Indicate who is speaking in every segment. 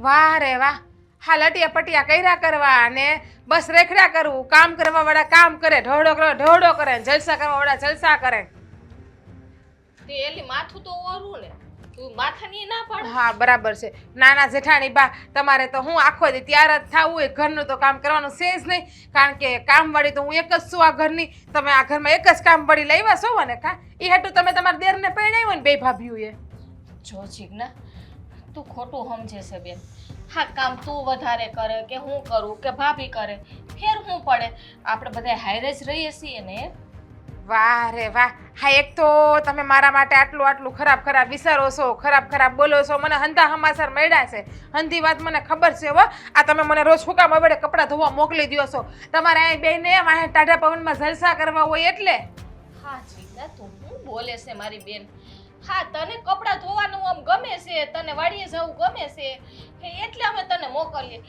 Speaker 1: વાહ રે વાહ. હા, લટિયા પટિયા કર્યા કરવા અને બસ રેખડા કરવું. કામ કરવા વાળા કામ કરે, ઢોળો કરવા ઢોળો કરે, જલસા કરવા વાળા જલસા કરે.
Speaker 2: તે એલી માથું તો ઓરું ને, તું માથાની ના પાડે.
Speaker 1: હા, બરાબર છે. નાના જેઠાણી બા, તમારે તો હું આખો દી તૈયાર જ થાવું હોય. ઘરનું તો કામ કરવાનું છે જ નહીં, કારણ કે કામવાળી તો હું એક જ છું આ ઘરની. તમે આ ઘરમાં એક જ કામવાળી લાવ્યા છો ને કા? એ હાટું તમે તમારા દેરને પરણાવ્યો ને બે ભાભીઓએ.
Speaker 2: જો જીજ્ઞા, તું ખોટું સમજે છે બેન. હા, કામ તું વધારે કરે કે હું કરું કે ભાભી કરે, ફેર હું પડે? આપણે બધા હારે જ રહીએ છીએ ને.
Speaker 1: વાહ રે વાહ. હા, એક તો તમે મારા માટે આટલું આટલું ખરાબ ખરાબ વિચારો છો, ખરાબ ખરાબ બોલો છો. મને હંધા હમાસર મળ્યા છે. હંધી વાત મને ખબર છે હો. આ તમે મને રોજ હુકામ વડે કપડાં ધોવા મોકલી દો છો. તમારે અહીં બેને વાહે ટાઢા પવનમાં જલસા કરવા હોય એટલે.
Speaker 2: હા જીજ્ઞા, તું શું બોલે છે મારી બેન? હા, તને કપડાં ધોવાનું આમ ગમે છે, તને વાડીએ જવું ગમે છે એટલે અમે તને મોકલીએ.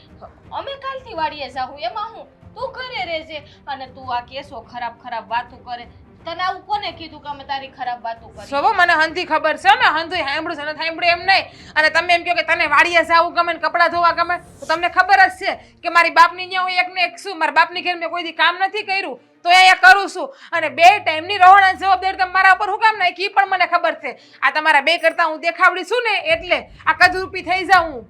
Speaker 2: અમે કાલથી વાડીએ જાવું, એમાં હું? તું ઘરે રહેજે. અને તું આ કેસો ખરાબ ખરાબ વાતો કરે. તને આવું કોને કીધું કે અમે તારી ખરાબ વાતો કરી?
Speaker 1: સવો મને હંધી ખબર છે. મેં હંધુય સાંભળ્યું છે, ને સાંભળ્યું એમ નહીં. અને તમે એમ કહો કે તને વાડીએ જાવું ગમે ને કપડાં ધોવા ગમે, તો તમને ખબર જ છે કે મારી બાપની ત્યાં હું એકને એક છું. મારા બાપની ઘેર મેં કોઈ દી કામ નથી કર્યું, તો અહીંયા કરું છું. અને બે ટાઈમની રહોણા જવાબદારી તમે મારા ઉપર હું કામ નાખી પણ મને ખબર છે. આ તમારા બે કરતા હું દેખાવડી છું ને એટલે આ કદરૂપી થઈ જાઉં હું.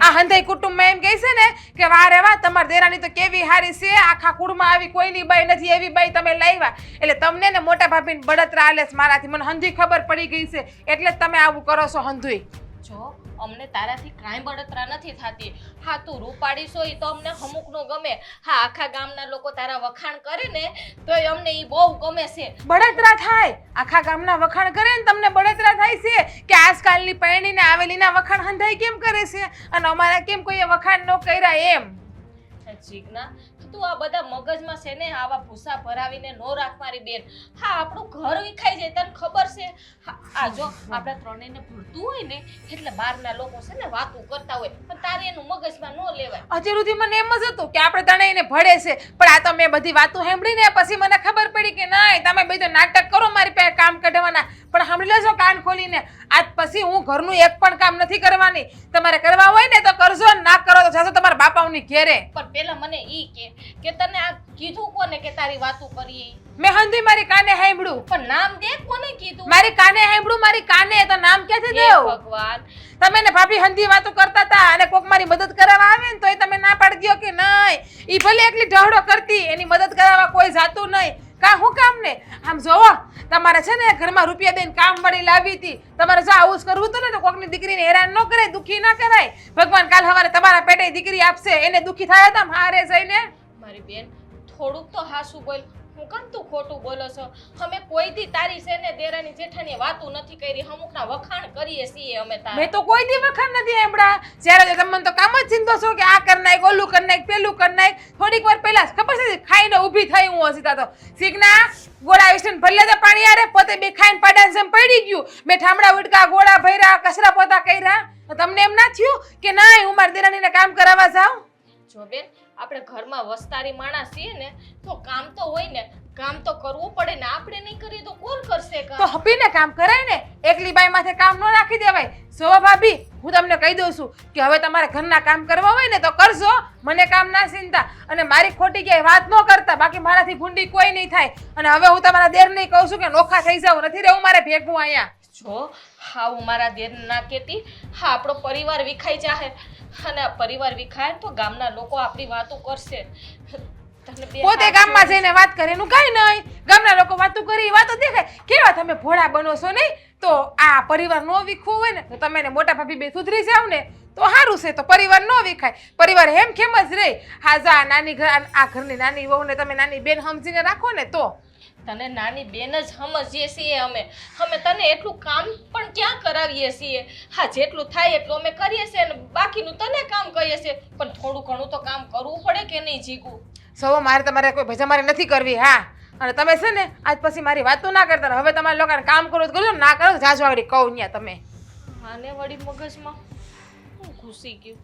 Speaker 1: આ હંધાઈ કુટુંબમાં એમ કહે છે ને કે વાહ રે વાહ, તમારી દેરાણી તો કેવી હારી છે, આખા કુળમાં આવી કોઈની બાઈ નથી, એવી બાઈ તમે લાવ્યા. એટલે તમને ને મોટા ભાભીને બળતરા આલે છે મારાથી. મને હંધી ખબર પડી ગઈ છે, એટલે જ તમે આવું કરો છો હંધુય.
Speaker 2: જો અમને તારાથી કાંઈ બળતરા નથી થતી. હા, તું રૂપાળી છો એ તો અમને અમુકનો ગમે. હા, આખા ગામના લોકો તારા વખાણ કરે ને તોય અમને એ બહુ ગમે છે.
Speaker 1: બળતરા થાય? આખા ગામના વખાણ કરે ને તમને બળતરા થાય છે કે આજકાલની પરણીને આવેલીના વખાણ હંધાઈ કેમ કરે છે અને અમારા કેમ કોઈએ વખાણ ન કર્યા એમ?
Speaker 2: જીજ્ઞા, તું આ બધા મગજમાં છે ને આવા ભૂસા ભરાવીને નો રાખ મારી બેન. હા, આપણું ઘર વિખાઈ જાય, તને ખબર છે? આ જો આપણા ત્રણેયને ભળતું હોય ને એટલે બહારના લોકો છે ને વાતો કરતા હોય, પણ તારે એનું મગજમાં ન લેવાય.
Speaker 1: હજી સુધી મને એમ જ હતું કે આપણે ત્રણેયને ભળે છે, પણ આ તો મેં બધી વાતો સાંભળીને પછી મને ખબર પડી કે નહીં, તમે બધું નાટક કરો મારી પાસે કામ કઢાવવાના. પણ સાંભળી લેજો કાન ખોલીને, આજ પછી હું ઘરનું એક પણ કામ નથી કરવાની. તમારે કરવા હોય ને તો કરજો, ના કરો તો જાજો તમારા બાપાઓની ઘેરે.
Speaker 2: પણ પેલા મને ઈ કે તને આ કીધું કોને કે તારી વાતો કરી?
Speaker 1: મેં હંધી મારી કાને સાંભળ્યું.
Speaker 2: પણ નામ દે, કોને કીધું?
Speaker 1: મારી કાને સાંભળ્યું, મારી કાને. તો નામ ક્યાંથી દેવ?
Speaker 2: ભગવાન,
Speaker 1: તમે ને ભાભી હંધી વાતો કરતા હતા અને કોક મારી મદદ કરવા આવે ને તોય તમે ના પાડી દો કે નહીં. ઈ ભલે એકલી ઢહડો કરતી, એની મદદ કરવા કોઈ જાતું નહીં. કા હું કામ ને? આમ જોવો, તમારે છે ને ઘરમાં રૂપિયા દઈને કામ વાળી લાવી હતી. તમારે જો આવું જ કરવું હતું ને તો કોકની દીકરીને હેરાન ન કરાય, દુખી ના કરાય. ભગવાન કાલ સવારે તમારા પેટે દીકરી આપશે, એને દુખી થાય હતા હારે જઈને.
Speaker 2: મારી બેન, થોડુંક તો હાસું બોલ. હું કામ તું ખોટું બોલો છો? અમે કોઈ દી તારી છે ને દેરાની જેઠાની વાતો નથી કરી, અમુકના વખાણ કરીએ છીએ અમે તારા.
Speaker 1: મેં તો કોઈ દી વખાણ નથી સાંભળ્યા. જ્યારે તમને તો કામ જ ચિંતો છો કે આ કર નાખ, ઓલું કર નાખ, પેલું કર નાખ. થોડીક વાર પહેલા ખબર છે ખાઈને ઊભી થઈ હું હસીતા તો શીખના ગોળા વિશે ભલે તો પાણી આરે, પોતે બે ખાઈને પાડાને જેમ પડી ગયું. મેં ઠામડા ઉડકા ગોળા ભર્યા, કચરા પોતા કર્યા. તમને એમ ના થયું કે ના હું મારી દેરાણીને કામ કરાવવા જાઉં?
Speaker 2: જો બેન, આપણે ઘરમાં વસ્તારી માણસ છીએ ને તો કામ તો હોય ને, કામ તો કરવું પડે ને. આપણે નહીં કરીએ તો કોણ કરશે કામ?
Speaker 1: તો હપીને કામ કરાય ને, એકલી બાઈ માથે કામ ન રાખી દેવાય. સો ભાભી, હું તમને કહી દઉં છું કે હવે તમારે ઘરના કામ કરવા હોય ને તો કરજો, મને કામ ના ચિંતા. અને મારી ખોટી ક્યાંય વાત ન કરતા, બાકી મારાથી ભૂંડી કોઈ નહીં થાય. અને હવે હું તમારા દેર નહીં કહું છું કે નોખા થઈ જાવ, નથી રહેવું મારે ભેગું અહીંયા.
Speaker 2: જો હા, હું મારા દેર ના કહેતી. હા, આપણો પરિવાર વિખાઈ જાહે અને પરિવાર વિખાય તો ગામના લોકો આપણી વાતો કરશે.
Speaker 1: પોતે ગામમાં જઈને વાત કરે એનું કઈ નહીં. ગામના લોકો વાતો કરી, વાતો દેખાય. કેવા તમે ભોળા બનો છો નહીં? તો આ પરિવાર નો વિખવો હોય ને તો તમે ને મોટા ભાભી બે સુધરી જાવ ને તો સારું છે. તો પરિવાર નો વિખાય, પરિવાર હેમ ખેમ જ રહે. હા, જા નાની ઘર, આ ઘરની નાની વહુ ને તમે નાની બેન સમજીને રાખો ને તો.
Speaker 2: તને નાની બેન જ સમજીએ છીએ અમે તને એટલું કામ પણ ક્યાં કરાવીએ છીએ? હા, જેટલું થાય એટલું અમે કરીએ છીએ ને બાકીનું તને કામ કહીએ છીએ. પણ થોડું ઘણું તો કામ કરવું પડે કે નહીં જીગું?
Speaker 1: સૌ મારે તમારે કોઈ ભજામારી નથી કરવી. હા, અને તમે છે ને આજ પછી મારી વાતો ના કરતા. હવે તમારે લોકોને કામ કરવું કરજો, ના કરો જાજો આવડી કહું ત્યાં તમે.
Speaker 2: આને વળી મગજમાં હું ઘૂસી ગયું.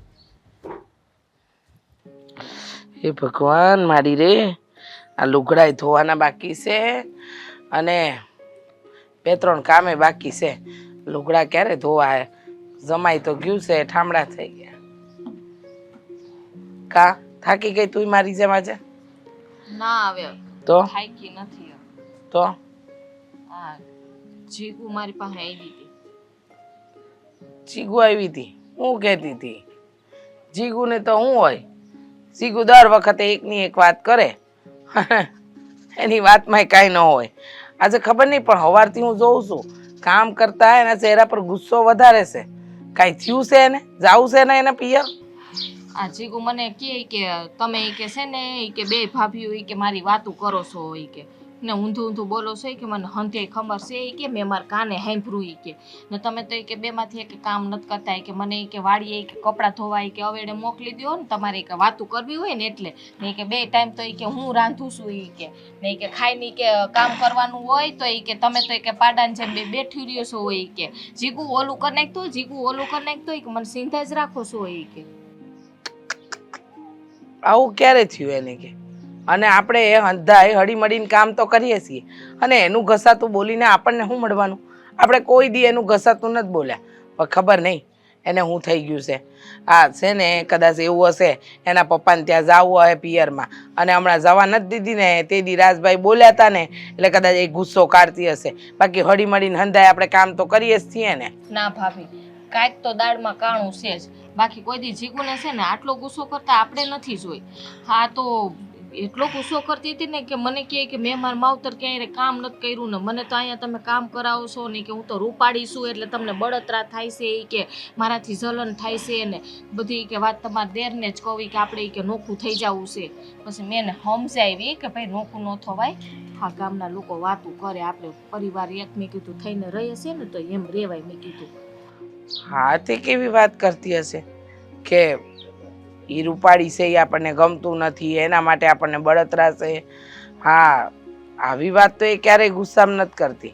Speaker 3: હે ભગવાન મારી રે, આ લુગડાય ધોવાના બાકી છે અને 2-3 કામે બાકી છે. લુગડા ક્યારે ધોવા? જમાઈ તો ગયું છે, ઠામડા થઈ ગયા. કા થાકી ગઈ તું મારી જેમ આજે?
Speaker 2: ના આવે
Speaker 3: તો
Speaker 2: થાકી નથી.
Speaker 3: તો
Speaker 2: હા, જીગુ મારી પાસે આવી હતી.
Speaker 3: જીગુ આવી હતી? હું કહેતી હતી જીગુને તો હું હોય, જીગુ દર વખતે એકની એક વાત કરે એની વાતમાં કાંઈ ન હોય. આજે ખબર નહીં પણ સવારથી હું જોઉં છું કામ કરતા એના ચહેરા પર ગુસ્સો વધારે છે. કાંઈ થયું છે એને? જાવું છે ને એને પિયર?
Speaker 2: આ જીગુ મને કહે કે તમે ઈ કે છે ને ઈ કે બે ભાભીઓ ઈ કે મારી વાતું કરો છો ઈ કે ને ઊંધું ઊંધું બોલો છો ઈ કે મને હંધે ખબર છે ઈ કે મેં મારા કાને સાંભળ્યું ઈ કે ને તમે તો ઈ કે બેમાંથી એક કામ નથી કરતા ઈ કે મને ઈ કે વાડીએ ઈ કે કપડાં ધોવા ઈ કે અવેડે મોકલી દો ને તમારે ઈ કે વાતું કરવી હોય ને એટલે ને ઈ કે બે ટાઈમ તો ઈ કે હું રાંધું છું ઈ કે ને ઈ કે ખાઈને ઈ કે કામ કરવાનું હોય તો ઈ કે તમે તો ઈ કે પાડાને જેમ બે બેઠી રહ્યો છો હોય ઈ કે જીગુ ઓલું કરી નાખતો જીગુ ઓલું કરી નાખતો ઈ કે મને ચિંતા જ રાખો છો ઈ કે
Speaker 3: આવું ક્યારે થયું એને કે? અને આપણે એ હંધાય હળીમળીને કામ તો કરીએ છીએ અને એનું ઘસાતું બોલીને આપણને શું મળવાનું? આપણે કોઈ દી એનું ઘસાતું નથી બોલ્યા. પણ ખબર નહીં એને શું થઈ ગયું છે. આ છે ને કદાચ એવું હશે એના પપ્પાને ત્યાં જવું હોય પિયરમાં અને હમણાં જવા નથી દીધી ને તે દી રાજભાઈ બોલ્યા હતા ને એટલે કદાચ એ ગુસ્સો કાઢતી હશે. બાકી હળીમળીને હંધાય આપણે કામ તો કરીએ જ છીએ ને.
Speaker 2: ના ભાભી, કાંઈક તો દાળમાં કાણું છે જ. બાકી કોઈ દી જીગુને છે ને આટલો ગુસ્સો કરતા આપણે નથી જોઈ. હા તો એટલો ગુસ્સો કરતી હતી ને કે મને કહે કે મેં મારા માવતર ક્યાંય કામ નથી કર્યું ને મને તો અહીંયા તમે કામ કરાવો છો ને કે હું તો રૂપાડી છું એટલે તમને બળતરા થાય છે એ કે મારાથી જલન થાય છે ને બધી કે વાત તમારા દેરને જ કહી કે આપણે કે નોખું થઈ જવું છે. પછી મેં એને સમજાવી કે ભાઈ નોખું ન થવાય. હા, ગામના લોકો વાતું કરે આપણે પરિવાર એક મેં કીધું થઈને રહીએ છે ને તો એમ રહેવાય મેં કીધું.
Speaker 3: હા તે કેવી વાત કરતી હશે કે એ રૂપાળી છે એ આપણને ગમતું નથી એના માટે આપણને બળતરા છે. હા, આવી વાત તો એ ક્યારેય ગુસ્સામાં નથી કરતી.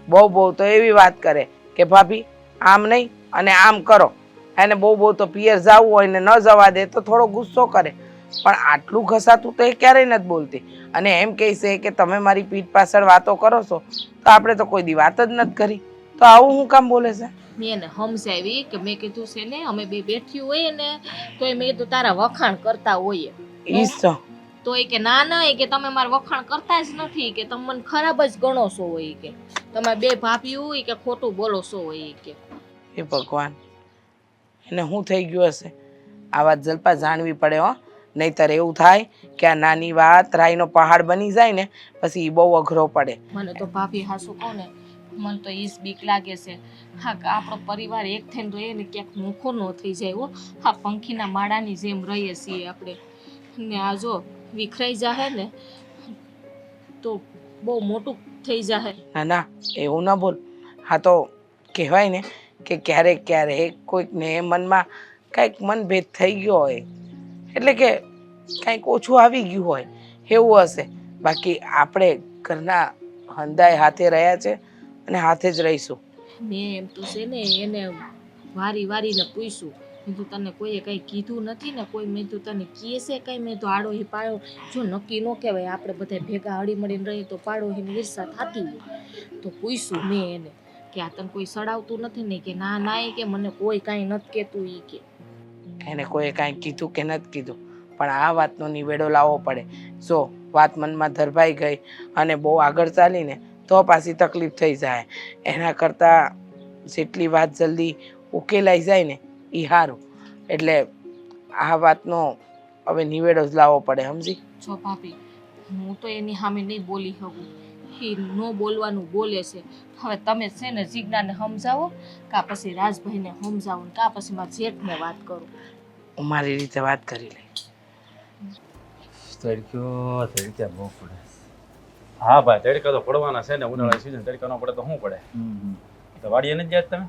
Speaker 3: બહુ તો એવી વાત કરે કે ભાભી આમ નહીં અને આમ કરો. એને બહુ તો પિયર જવું હોય ને ન જવા દે તો થોડો ગુસ્સો કરે પણ આટલું ઘસાતું તો એ ક્યારેય નથી બોલતી. અને એમ કહે છે કે તમે મારી પીઠ પાછળ વાતો કરો છો તો આપણે તો કોઈ દી વાત જ નથી કરી તો આવું હું કામ બોલે છે?
Speaker 2: મેં એને સમજાવી કે મેં કીધું છે ને અમે બે બેઠી હોઈએ ને તો મેં કીધું તારા વખાણ કરતા હોઈએ તો એ કે ના એ કે તમે મારા વખાણ કરતા જ નથી કે તમે મને ખરાબ જ ગણો છો હોય કે તમે બે ભાભી હોય કે ખોટું બોલો છો હોય કે.
Speaker 3: હે ભગવાન, એને શું થઈ ગયું હશે? આ વાત જલ્પા જાણવી પડે હો, નહીતર એવું થાય કે આ નાની વાત રાઈનો પહાડ બની જાય ને પછી એ બહુ અઘરો પડે.
Speaker 2: મને તો ભાભી હાસુ કહું ને મને તો ઈ જ બીક લાગે છે. હા, આપણો પરિવાર એક થઈને રહીએ ને ક્યાંક નોખો ન થઈ જાય હો. હા, પંખીના માળાની જેમ રહીએ છીએ આપણે ને આ જો વિખરાઈ જાય ને તો બહુ મોટું થઈ જાય.
Speaker 3: ના એવું ન બોલ. હા તો કહેવાય ને કે ક્યારેક કોઈકને મનમાં કંઈક મનભેદ થઈ ગયો હોય એટલે કે કંઈક ઓછું આવી ગયું હોય એવું હશે. બાકી આપણે ઘરના હંધાય હાથે રહ્યા છે અને હાથે જ રહીશું.
Speaker 2: મેં એમ તો છે ને એને વારીને પૂછ્યું મેં તો તને કોઈએ કંઈ કીધું નથી ને કોઈ મેં તો તને કહે છે કંઈ મેં તો આડોહી પાડો જો નક્કી ન કહેવાય આપણે બધા ભેગા હળીમળીને રહીએ તો પાડોહીની ઈર્ષા થતી હોય તો પૂછ્યું મેં એને કે આ તને કોઈ સડાવતું નથી ને કે ના એ કે મને કોઈ કાંઈ નથી કહેતું એ કે
Speaker 3: એને કોઈ કાંઈ કીધું કે નથી કીધું પણ આ વાતનો નિવેડો લાવવો પડે. જો વાત મનમાં ધરબાઈ ગઈ અને બહુ આગળ ચાલીને તો પાછી તકલીફ થઈ જાય. એના કરતાં જેટલી વાત જલ્દી ઉકેલાઈ જાય ને એ સારું. એટલે આ વાતનો હવે નિવેડો જ લાવવો પડે સમજી.
Speaker 2: જો ભાભી હું તો એની સામે નહીં બોલી શકું એ ન બોલવાનું બોલે છે. હવે તમે છે ને જીજ્ઞાને સમજાવો કાં પછી રાજભાઈને સમજાવો ને કાં પછી મારા જેઠને વાત કરું.
Speaker 3: હું મારી રીતે વાત કરી લઈશ.
Speaker 4: તડક્યા બહુ પડે. હા ભાઈ, તડકા તો પડવાના છે ને ઉનાળા સીઝન તડકા ન પડે તો શું પડે? તો વાડીએ નથી જાય તમે?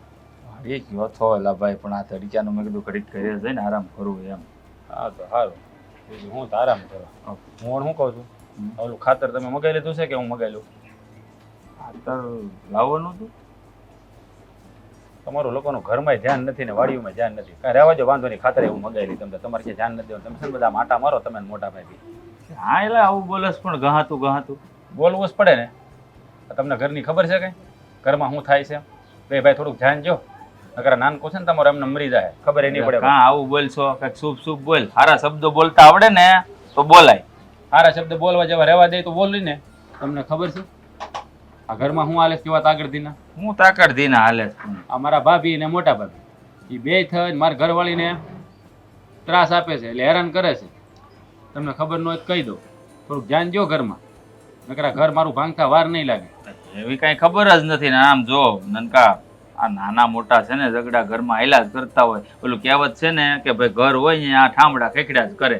Speaker 5: વાડીએ ગયો છો એલા ભાઈ પણ આ તડક્યાનું મેં કીધું ઘડીક ઘરે જઈને આરામ કરવું એમ.
Speaker 4: હા તો સારું, બીજું હું તો આરામ કરો. હું શું કહું છું, ઓલું ખાતર તમે મગાવી લીધું છે કે હું મગાવી લઉં?
Speaker 5: ખાતર લાવવાનું હતું.
Speaker 4: તમારું લોકોનું ઘરમાં ધ્યાન નથી ને વાડીઓમાં ધ્યાન નથી. કાંઈ રહેવા જો, વાંધો નહીં, ખાતર એવું મગાવી લીધું. તમારે ક્યાં ધ્યાન નથી દેવાનું. તમે છે ને બધા માટા મારો તમે મોટા ભાઈ.
Speaker 5: હા એટલે આવું બોલસ પણ ગહાતું
Speaker 4: બોલવું જ પડે ને. તમને ઘરની ખબર છે કંઈ ઘરમાં શું થાય છે? બે ભાઈ થોડુંક ધ્યાન જો. નકર નાનકો છે ને તમારો એમને મરી જાય ખબર નહીં પડે.
Speaker 5: કાં આવું બોલશો કંઈક શુભ શુભ બોલ. સારા શબ્દો બોલતા આવડે ને તો બોલાય.
Speaker 4: સારા શબ્દ બોલવા જેવા રહેવા દે તો બોલી ને. તમને ખબર છે આ ઘરમાં હું હાલે કેવા તાકડથી ના
Speaker 5: હું તાકડ ધીને હાલે છે.
Speaker 4: આ મારા ભાભી ને મોટા ભાભી એ બે થઈને મારા ઘરવાળીને ત્રાસ આપે છે એટલે હેરાન કરે છે. તમને ખબર ન હોય તો કહી દો, થોડુંક ધ્યાન દો ઘરમાં, નકર આ ઘર મારું ભાંગતા વાર નહીં લાગે.
Speaker 5: એવી કઈ ખબર જ નથી ને. આમ જો નનકા આ નાના મોટા છે ને ઝઘડા ઘરમાં હાલ્યા જ કરતા હોય. પેલું કહેવત છે ને કે ભાઈ ઘર હોય ને આ ઠામડા ખેખડા જ કરે.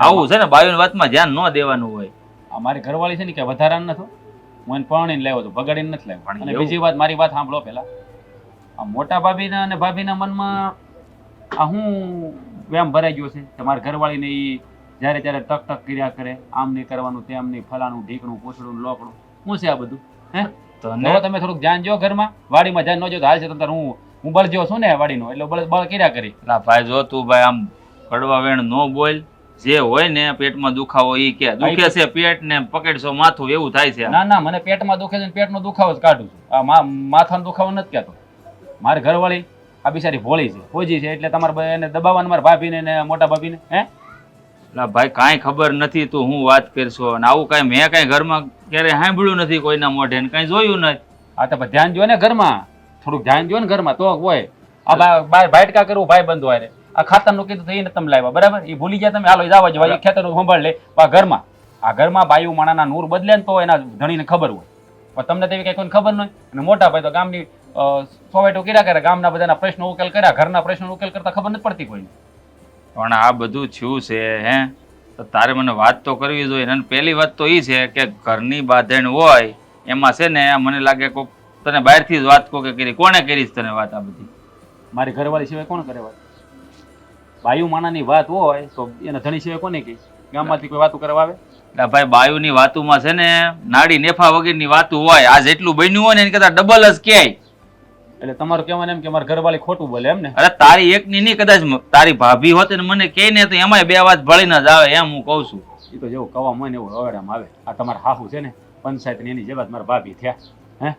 Speaker 5: આવું છે ને બાયુની વાતમાં ધ્યાન ન દેવાનું હોય.
Speaker 4: આ મારી ઘરવાળી છે ને કે વધારાનું નથી, હું એને પરણીને લાવ્યો હતો, બગાડીને નથી લાવ્યો.
Speaker 5: પણ
Speaker 4: અને
Speaker 5: એવું?
Speaker 4: બીજી વાત, મારી વાત સાંભળો પહેલા. આ મોટા ભાભીના અને ભાભીના મનમાં આ હું વ્યામ ભરાઈ ગયો છે. તમારા ઘરવાળીને એ જ્યારે ત્યારે ટક ટક કર્યા કરે, આમ નહીં કરવાનું, તેમ નહીં, ફલાણું ઢીકણું પૂછડું લોકડું. શું છે આ બધું? હે
Speaker 5: તો
Speaker 4: હવે તમે થોડુંક ધ્યાન જો ઘરમાં, વાડીમાં ધ્યાન ન જો તો હાલ છે. તમે હું બળજો છું ને વાડીનો, એટલે બળ કર્યા કરી.
Speaker 5: ના ભાઈ જો તું ભાઈ આમ કડવા વેણ ન બોલ. જે હોય ને પેટમાં દુખાવો ઈ કે દુખે છે પેટ ને પકડશો માથું એવું થાય છે.
Speaker 4: ના ના, મને પેટમાં દુખે છે ને પેટનો દુખાવો જ કાઢું છું. આ માથાનો દુખાવો નથી કહેતો. મારી ઘરવાળી આ બિચારી ભોળી છે, ફોજી છે, એટલે તમારે એને દબાવવાનું મારા ભાભીને ને મોટા ભાભીને. હે
Speaker 5: ના ભાઈ કાંઈ ખબર નથી તું હું વાત કરશો. અને આવું કાંઈ મેં કાંઈ ઘરમાં ક્યારે સાંભળ્યું નથી કોઈના મોઢે ને કાંઈ જોયું નથી.
Speaker 4: આ તો ધ્યાન દો ને ઘરમાં, થોડુંક ધ્યાન દો ને ઘરમાં તો હોય. આ બાયટકા કરવું ભાઈ બંધ હોય. આ ખાતરનું કીધું તો એને તમે લાવ્યા બરાબર, એ ભૂલી ગયા તમે, હાલો જવા જવા એ ખેતરનું સંભાળ લે. ઘરમાં આ ઘરમાં બાયુ માણાના નૂર બદલે ને તો એના ધણીને ખબર હોય, પણ તમને તેવી કઈ કોઈને ખબર ન હોય. અને મોટા ભાઈ તો ગામની સોવાઈટો કર્યા કરે, ગામના બધાના પ્રશ્નો ઉકેલ કર્યા, ઘરના પ્રશ્નો ઉકેલ કરતા ખબર નથી પડતી કોઈને.
Speaker 5: પણ આ બધું થયું છે હે તો તારે મને વાત તો કરવી જોઈએ. અને પહેલી વાત તો એ છે કે ઘરની બાંધણ હોય એમાં છે ને મને લાગે કોક તને બહારથી જ વાત કોકે કરી. કોણે કરી તને વાત આ બધી?
Speaker 4: મારી ઘરવાળી સિવાય કોણ કરે વાત? બાયુ માણાની વાત હોય તો એના ધણી સિવાય કોને કહે? ગામમાંથી કોઈ વાતો કરવા આવે?
Speaker 5: એટલે ભાઈ બાયુની વાતુમાં છે ને નાડી નેફા વગરની વાતું હોય. આ જેટલું બન્યું હોય ને એની કરતા ડબલ જ ક્યાંય.
Speaker 4: એટલે તમારું કહેવાનું એમ કે મારી ઘરવાળી ખોટું બોલે એમ ને?
Speaker 5: અરે તારી એકની નહીં, કદાચ તારી ભાભી હોત ને મને કહે ને તો એમાંય બે વાત ભળીને જ આવે એમ હું કહું છું.
Speaker 4: એ તો જેવું કવા મને એવું અવેડામાં આવે. આ તમારા હાહુ છે ને પંચાયતની એની જેવા મારા ભાભી થયા. હે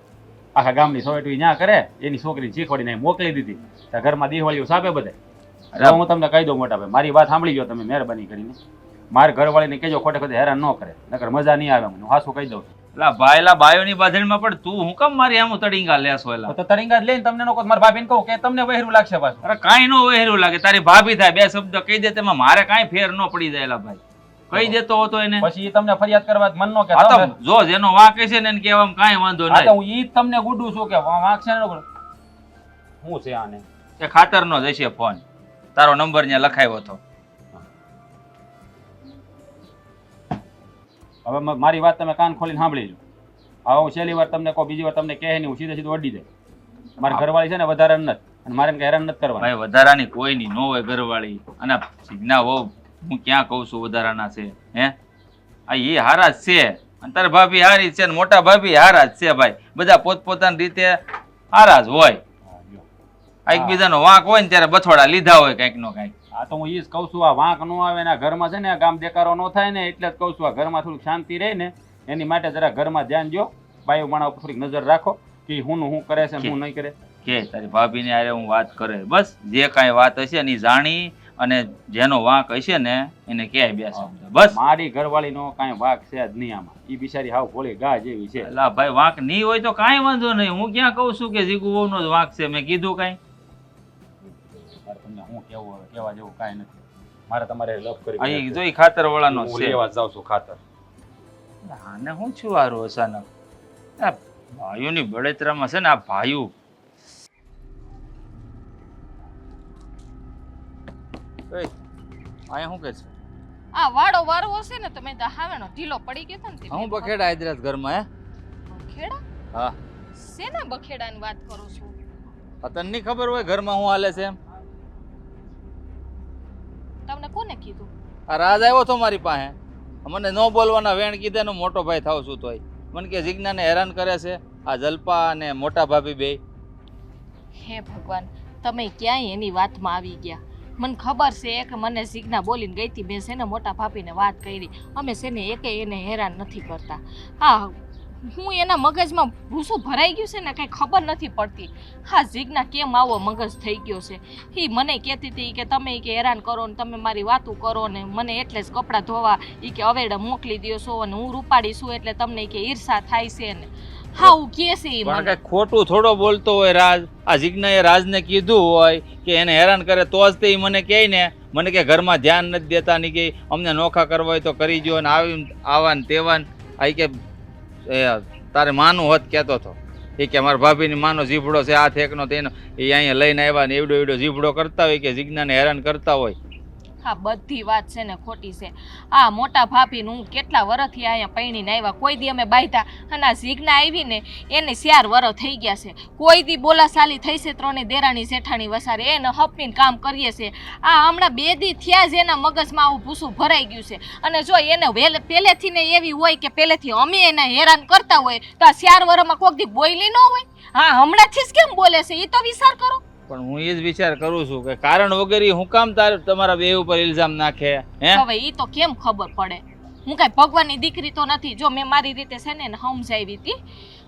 Speaker 4: આખા ગામની સોસાયટી ન્યા કરે, એની છોકરીને શીખવાડીને મોકલી દીધી. ત્યાં ઘરમાં દિવાળીઓ સાપે બધે. હું તમને કહી દઉં મોટા ભાઈ, મારી વાત સાંભળી ગયો તમે મહેરબાની કરીને. મારી ઘરવાળીને કહેજો ખોટે ખોટે હેરાન ન કરે, નકર મજા નહીં આવે. હું હાસું કહી દઉં.
Speaker 5: એટલે ભાઈલા બાયોની બાંધણમાં પણ તું હું કેમ મારી આમ તડીંગા લેશો? એલા
Speaker 4: તો તરીંગા લઈને તમને નો કહો, મારા ભાભીને કહું કે તમને વહેરું લાગશે પાછું.
Speaker 5: અરે કાંઈ નો વહેરું લાગે. તારી ભાભી થાય, બે શબ્દ કહી દે તેમાં મારે કાંઈ ફેર ન પડી જાય. એલા ભાઈ કહી દેતો હતો એને,
Speaker 4: પછી એ તમને ફરિયાદ કરવા મન નો કે.
Speaker 5: આ તો જો જેનો વાંક છે ને એને કહેવામાં કાંઈ વાંધો
Speaker 4: આ તો
Speaker 5: નહીં.
Speaker 4: હું ઈ તમને ગુડું છું કે વાંક છે ને શું છે આને.
Speaker 5: એ ખાતરનો જ હશે ફોન, તારો નંબર ત્યાં લખાયો હતો.
Speaker 4: હવે મારી વાત તમે કાન ખોલીને સાંભળી લો. હવે હું છેલ્લી વાર તમને કહું, બીજી વાર તમને કહે નહીં, હું સીધે સીધું અડી જાય. મારી ઘરવાળી છે ને વધારે નથી, અને મારે એને હેરાન નથી કરવા.
Speaker 5: ભાઈ વધારાની કોઈ ની નો હોય ઘરવાળી. અને સિગ્ના વહુ હું ક્યાં કહું છું વધારાના છે? હે આ એ હારા જ છે, અને તારી ભાભી હારી છે, ને મોટા ભાભી હારા જ છે. ભાઈ બધા પોતપોતાની રીતે હારા જ હોય. એકબીજાનો વાંક હોય ને ત્યારે બથોડા લીધા હોય કંઈક નો કંઈક.
Speaker 4: આ તો હું એ જ કહું છું, આ વાંક ન આવે ને આ ઘરમાં છે ને આ ગામ દેકારો ન થાય ને, એટલે જ કહું છું આ ઘરમાં થોડીક શાંતિ રહે ને એની માટે જરા ઘરમાં ધ્યાન દો. બાયુ માણા ઉપર થોડીક નજર રાખો કે હું કરે છે હું નહીં કરે.
Speaker 5: કે તારી ભાભીને આરે હું વાત કરે, બસ જે કાંઈ વાત હશે એની જાણી, અને જેનો વાંક હશે ને એને ક્યાંય બે શબ્દ બસ.
Speaker 4: મારી ઘરવાળીનો કાંઈ વાંક છે જ નહીં આમાં. એ બિચારી હાવ ભોળી ગા જેવી છે.
Speaker 5: એટલે ભાઈ વાંક નહીં હોય તો કાંઈ વાંધો નહીં. હું ક્યાં કહું છું કે જીગુ વહુનો જ વાંક છે? મેં કીધું કાંઈ?
Speaker 4: તમને હું કેવું હવે કેવા જેવું કાંઈ નથી. મારે તમારે લવ કરી
Speaker 5: અહીં જોઈ ખાતર વાળાનો
Speaker 4: હું
Speaker 5: છે.
Speaker 4: લેવા જાઉં છું ખાતર.
Speaker 5: આને હું છું હારું અચાનક? આ ભાઈઓની બળતરામાં છે ને આ ભાઈઓ. અહીંયા શું કે છે?
Speaker 2: આ વાડો વારો હશે ને તો મેં તો હાવેનો ઢીલો પડી ગયો હતો ને તે
Speaker 5: હું બખેડા આદરાત ઘરમાં હે?
Speaker 2: બખેડા?
Speaker 5: હા.
Speaker 2: શેના બખેડાની વાત કરો છો?
Speaker 5: તને નહીં ખબર હોય ઘરમાં શું હાલે છે એમ?
Speaker 2: તમને કોને કીધું?
Speaker 5: આ રાજ આવ્યો તો મારી પાસે, મને ન બોલવાના વેણ કીધે નો મોટો ભાઈ થાવ છું તોય મને કે જીજ્ઞાને હેરાન કરે છે આ જલ્પા અને મોટા ભાભી બે.
Speaker 2: હે ભગવાન, તમે ક્યાંય એની વાતમાં આવી ગયા. મને ખબર છે કે મને જીજ્ઞા બોલીને ગઈ હતી, મેં છે ને મોટા ભાભીને વાત કરી. અમે છે ને એકે એને હેરાન નથી કરતા. હા હું એના મગજમાં ભૂસું ભરાઈ ગયું છે ને કંઈ ખબર નથી પડતી. હા જીજ્ઞા કેમ આવો મગજ થઈ ગયો છે. એ મને કહેતી હતી કે તમે કે હેરાન કરો ને તમે મારી વાતું કરો ને મને એટલે જ કપડાં ધોવા કે અવેડે મોકલી દો છો અને હું રૂપાડી છું એટલે તમને કે ઈર્ષા થાય છે ને હા હું કહે છે ઈ
Speaker 5: પણ
Speaker 2: મને.
Speaker 5: કઈ ખોટું થોડો બોલતો હોય રાજ. આ જીજ્ઞાએ રાજને કીધું હોય કે એને હેરાન કરે તો જ તે ઈ મને કહે ને. મને કે ઘરમાં ધ્યાન નથી દેતા ની કે અમને નોખા કરવા હોય તો કરી જો ને આવા ને તેવા ને. આ કે તારે માનું હોત કહેતો હતો એ કે મારા ભાભીની માનો જીભડો છે આ થેકનો તેનો એ અહીંયા લઈને આવ્યા ને એવડો એવડો જીભડો કરતા હોય કે જીજ્ઞાને હેરાન કરતા હોય.
Speaker 2: હા બધી વાત છે ને ખોટી છે. આ મોટા ભાભીનું હું કેટલા વર્ષથી અહીંયા પૈણીને આવ્યા કોઈ દી અમે બાંધ્યા અને આ જીજ્ઞા આવી ને એને 4 વર્ષ થઈ ગયા છે. કોઈ દી બોલાસાલી થઈ છે ત્રણે દેરાણી જેઠાણી વસારે એને હપીને કામ કરીએ છે. આ હમણાં 2 દી થયા જ એના મગજમાં આવું ભૂસું ભરાઈ ગયું છે. અને જો એને પહેલેથી ને એવી હોય કે પહેલેથી અમે એને હેરાન કરતા હોય તો આ 4 વર્ષમાં કોઈક દી બોલી ન હોય. હા હમણાંથી જ કેમ બોલે છે એ તો વિચાર કરો.
Speaker 5: પણ હું એ જ વિચાર કરું છું કે કારણ વગર હું કામ તમારા બે ઉપર ઇલ્ઝામ નાખે હે?
Speaker 2: હવે ઈ તો કેમ ખબર પડે. હું કઈ ભગવાનની દીકરી તો નથી. જો મેં મારી રીતે છે ને એને સમજાવી હતી.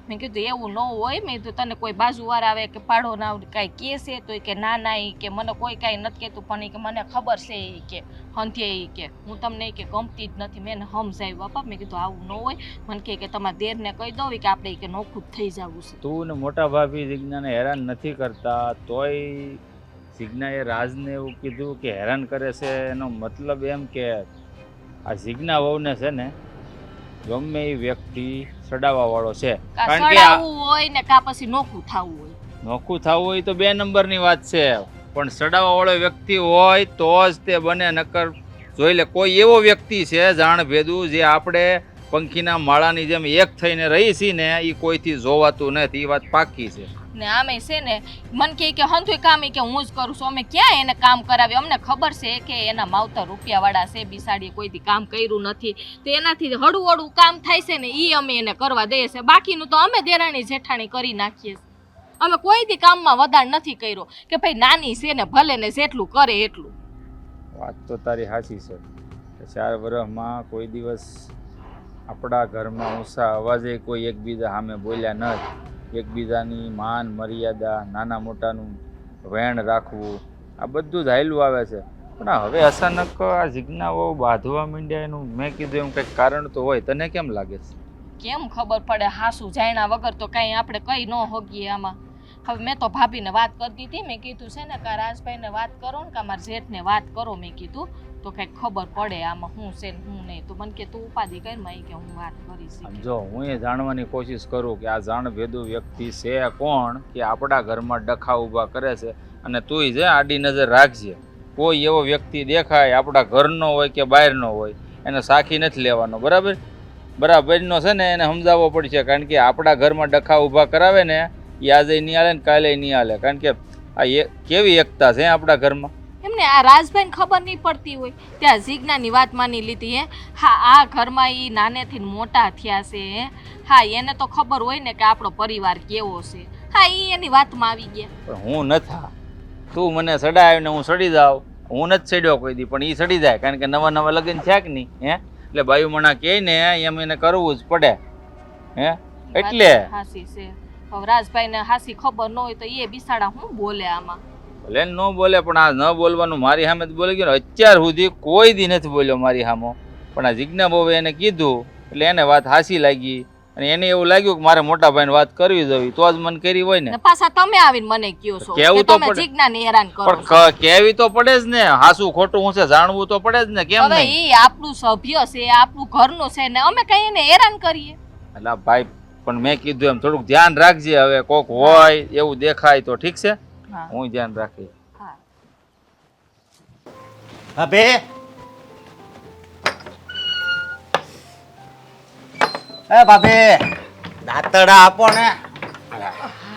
Speaker 2: મેં કીધું એવું ન હોય. મેં કીધું તને કોઈ બાજુવાળા આવે કે પાડો ના કાંઈ કહેશે તો કે ના ના ઈ કે મને કોઈ કાંઈ નથી કહેતું પણ ઈ કે મને ખબર છે ઈ કે હંથે ઈ કે હું તમને ઈ કે ગમતી જ નથી. મેં એને સમજાવ્યું બાપા. મેં કીધું આવું ન હોય. મને કે તમારા દેરને કહી દો કે આપણે કે નોખું જ થઈ જવું છે.
Speaker 5: તું ને મોટા ભાભી જીજ્ઞાને હેરાન નથી કરતા તોય જીજ્ઞાએ રાજને એવું કીધું કે હેરાન કરે છે. એનો મતલબ એમ કે આ જીજ્ઞા વહુને છે ને ગમે એ વ્યક્તિ સડાવવા વાળો છે.
Speaker 2: કા
Speaker 5: કારણ કે
Speaker 2: સડાવવું હોય ને કા પછી નોખું થવું હોય.
Speaker 5: નોખું થવું હોય તો 2 નંબરની વાત છે પણ સડાવવા વાળો વ્યક્તિ હોય તો જ તે બને. નકર જોઈ લે કોઈ એવો વ્યક્તિ છે જાણ ભેદું જે આપણે પંખીના માળાની જેમ એક થઈને રહી છીએ ને એ કોઈથી જોવાતું નથી. એ વાત પાકી છે.
Speaker 2: ને આમે છે ને મન કે હંથુય કામ કે હું જ કરું છું. અમે ક્યાં એને કામ કરાવી. અમને ખબર છે કે એના માવતર રૂપિયાવાળા છે બિસાડીએ કોઈથી કામ કર્યું નથી તો એનાથી હળું હળું કામ થાય છે ને એ અમે એને કરવા દઈએ છે. બાકીનું તો અમે દેરાણી જેઠાણી કરી નાખીએ છીએ. અમે કોઈ દી કામમાં વધાર નથી કર્યો કે ભાઈ નાની છે ને ભલે ને જેટલું કરે એટલું.
Speaker 5: વાત તો તારી સાચી છે. 4 વર્ષમાં કોઈ દિવસ આપણા ઘરમાં ઊંચા અવાજે કોઈ એકબીજા સામે બોલ્યા નથી. એકબીજાની માન મર્યાદા નાના મોટાનું વેણ રાખવું આ બધું જ હાલ્યું આવે છે. પણ હવે અચાનક આ જીજ્ઞા બહુ બાંધવા માંડ્યા એનું મેં કીધું એમ કંઈક કારણ તો હોય. તને કેમ લાગે છે?
Speaker 2: કેમ ખબર પડે. હાસુ જાણ્યા વગર તો કાંઈ આપણે કઈ ન હોગીએ આમાં. હવે મેં તો ભાભીને વાત કરતી હતી. મેં કીધું છે ને કા રાજભાઈને વાત કરો ને કા મારા જેઠને વાત કરો. મેં કીધું તો કંઈક ખબર પડે આમાં શું છે ને શું નહીં. તો મને કે તું ઉપાધિ કરી કે હું વાત કરીશ.
Speaker 5: જો હું એ જાણવાની કોશિશ કરું કે આ જાણભેદુ વ્યક્તિ છે કોણ કે આપણા ઘરમાં ડખા ઊભા કરે છે. અને તુંય છે આડી નજર રાખજે. કોઈ એવો વ્યક્તિ દેખાય આપણા ઘરનો હોય કે બહારનો હોય એને સાખી નથી લેવાનો. બરાબરનો છે ને એને સમજાવવો પડશે. કારણ કે આપણા ઘરમાં ડખા ઊભા કરાવે ને એ આજે નહીં હાલે ને કાલે નહીં હાલે. કારણ કે આ કેવી એકતા છે આપણા ઘરમાં.
Speaker 2: એમને આ રાજભાઈને ખબર નહીં પડતી હોય ત્યાં જીજ્ઞાની વાત માની લીધી હે. હા આ ઘરમાં એ નાનેથી મોટા થયા છે હે. હા એને તો ખબર હોય ને કે આપણો પરિવાર કેવો છે. હા એ એની વાતમાં આવી ગયા.
Speaker 5: પણ હું નથી. તું મને સડાય ને હું સડી જાઉં. હું નથી સડ્યો કોઈ દી પણ એ સડી જાય. કારણ કે નવા નવા લગ્ન થયા કે નહીં હે એટલે બાયુમણા કહે ને એમ એને કરવું જ પડે હે. એટલે
Speaker 2: હાસી છે. હવે રાજભાઈને હાસી ખબર ન હોય તો એ બિસાડા શું બોલે આમાં.
Speaker 5: ભલે ન બોલે પણ આ ન બોલવાનું મારી સામે જ બોલી ગયો. અત્યાર સુધી કોઈ દી નથી બોલ્યો મારી સામે. પણ આ જીજ્ઞા બહુએ એને કીધું એટલે એને વાત હાસી લાગી અને એને એવું લાગ્યું કે મારે મોટા ભાઈને વાત કરવી જોઈએ તો જ મને કરી હોય ને.
Speaker 2: પાછા તમે આવીને મને કહો છો કે તમે જીજ્ઞાને હેરાન કરો છો.
Speaker 5: પણ કેવી તો પડે જ ને. હાસું ખોટું હું છે જાણવું તો પડે જ ને. કેમ
Speaker 2: હવે
Speaker 5: નહીં?
Speaker 2: એ આપણું સભ્ય છે આપણું ઘરનું છે ને અમે કઈ એને હેરાન કરીએ.
Speaker 5: એટલે ભાઈ પણ મેં કીધું એમ થોડુંક ધ્યાન રાખજે. હવે કોક હોય એવું દેખાય તો ઠીક છે. હું ધ્યાન રાખી.
Speaker 6: અબે એ ભાભી દાંતડા આપો ને.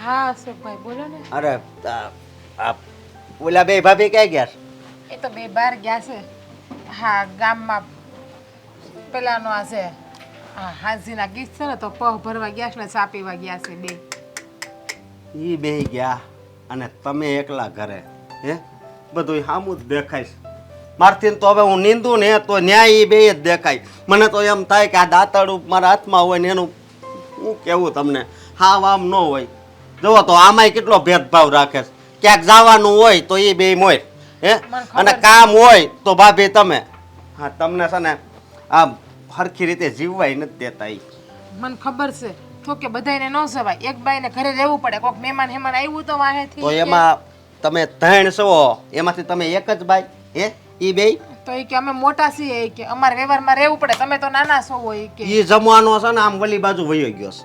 Speaker 1: હા અશોકભાઈ બોલો ને.
Speaker 6: અરે ઓલા બે ભાભી ક્યાં ગયા?
Speaker 1: એ તો બે બહાર ગયા છે. હા ગામમાં પેલાનો આ છે હાજીના ગીત છે ને તો પગ ભરવા ગયા છે ને ચા પીવા ગયા છે બે.
Speaker 6: ઈ બે ગયા અને તમે એકલા ઘરે હે બધું સામું જ દેખાય છે. મારથી તો હવે હું નીંદું ને તો ન્યાય ઈ બે જ દેખાય. મને તો એમ થાય કે આ દાંતડું મારા હાથમાં હોય ને એનું હું કેવું તમને હા આમ ન હોય જુઓ તો આમાંય કેટલો ભેદભાવ રાખે છે ક્યાંક જવાનું હોય તો એ બે મોય હે અને કામ હોય તો ભાભી તમે હા તમને છે ને આમ સરખી રીતે જીવવાય નથી દેતા ઈ
Speaker 1: મને ખબર છે તો કે બધાયને ન સવાય એક બાઈને ઘરે રહેવું પડે કોક મહેમાન હેમાન આવ્યું તો વાહેથી
Speaker 6: તો એમાં તમે ત્રણ છો એમાંથી તમે એક જ બાઈ હે ઈ બે
Speaker 1: તો એ કે અમે મોટા છીએ એ કે અમારે વ્યવહારમાં રહેવું પડે તમે તો નાના છો એ કે
Speaker 6: ઈ જમાનો છે ને આમ વલી બાજુ વયો ગયો છે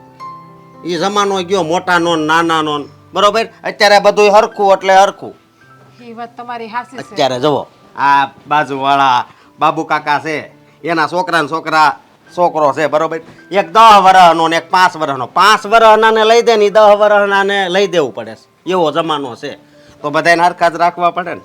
Speaker 6: ઈ જમાનો ગયો મોટાનો ને નાનાનો ને, બરોબર અત્યારે બધું હરખું એટલે હરખું
Speaker 1: એ વાત તમારી હાસી છે
Speaker 6: અત્યારે જુઓ આ બાજુવાળા બાબુ કાકા છે એના છોકરો છે બરોબર એક 10 વર્ષનો ને એક 5 વર્ષનો 5 વર્ષનાને લઈ દે ને 10 વર્ષનાને લઈ દેવું પડે છે એવો જમાનો છે તો બધાને હરખા જ રાખવા પડે ને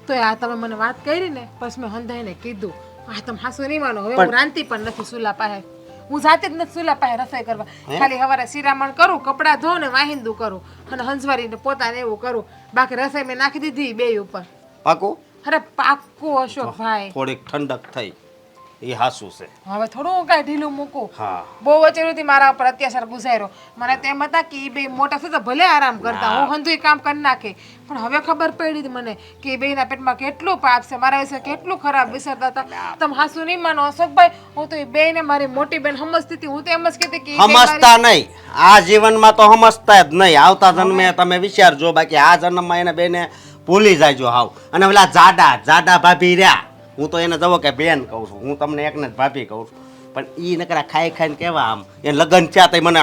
Speaker 1: તો આ તમે મને વાત કરી ને પછી મેં હંધાઈને કીધું આ તમે હાસુ નહીં માનો હવે હું રાંધતી પણ નથી સુલા પાસે હું જાતે જ નથી સુલા પાસે રસોઈ કરવા ખાલી સવારે શિરામણ કરું કપડાં ધોઉં ને વાહિંદુ કરું અને હંસવારીને પોતાને એવું કરું બાકી રસોઈ મેં નાખી દીધી બે ઉપર
Speaker 6: પાકું
Speaker 1: અરે પાક્કું અશોકભાઈ
Speaker 6: થોડીક ઠંડક થઈ એ હાસું છે
Speaker 1: હવે થોડું હું કાંઈ ઢીલું મૂકું
Speaker 6: હા
Speaker 1: બહુ વચેરુંથી મારા ઉપર અત્યાચાર ગુજાર્યો મને તેમ હતા કે એ બે મોટા છે તો ભલે આરામ કરતા હું હંધુય કામ કરી નાખે પણ હવે ખબર પડી હતી મને કે એ બેના પેટમાં કેટલું પાપ છે મારા વિશે કેટલું ખરાબ વિચારતા હતા તમે હાસુ નહીં માનો અશોકભાઈ હું તો એ બેને મારી મોટી બેન સમજતી હતી હું તો એમ જ કહેતી કે ઈ બેય
Speaker 6: સમજતા નહીં આ જીવનમાં તો સમજતા જ નહીં આવતા જન્મે તમે વિચારજો બાકી આ જન્મમાં એને બેને ભૂલી જાયજો હાવ અને પેલા જાડા ભાભી રહ્યા હું તો એને જવો કે બેન કહું છું હું તમને એકને જ ભાભી કહું છું પણ ઈ નકરા ખાઈ ખાઈને કેવા આમ એ લગ્ન થયા તો મને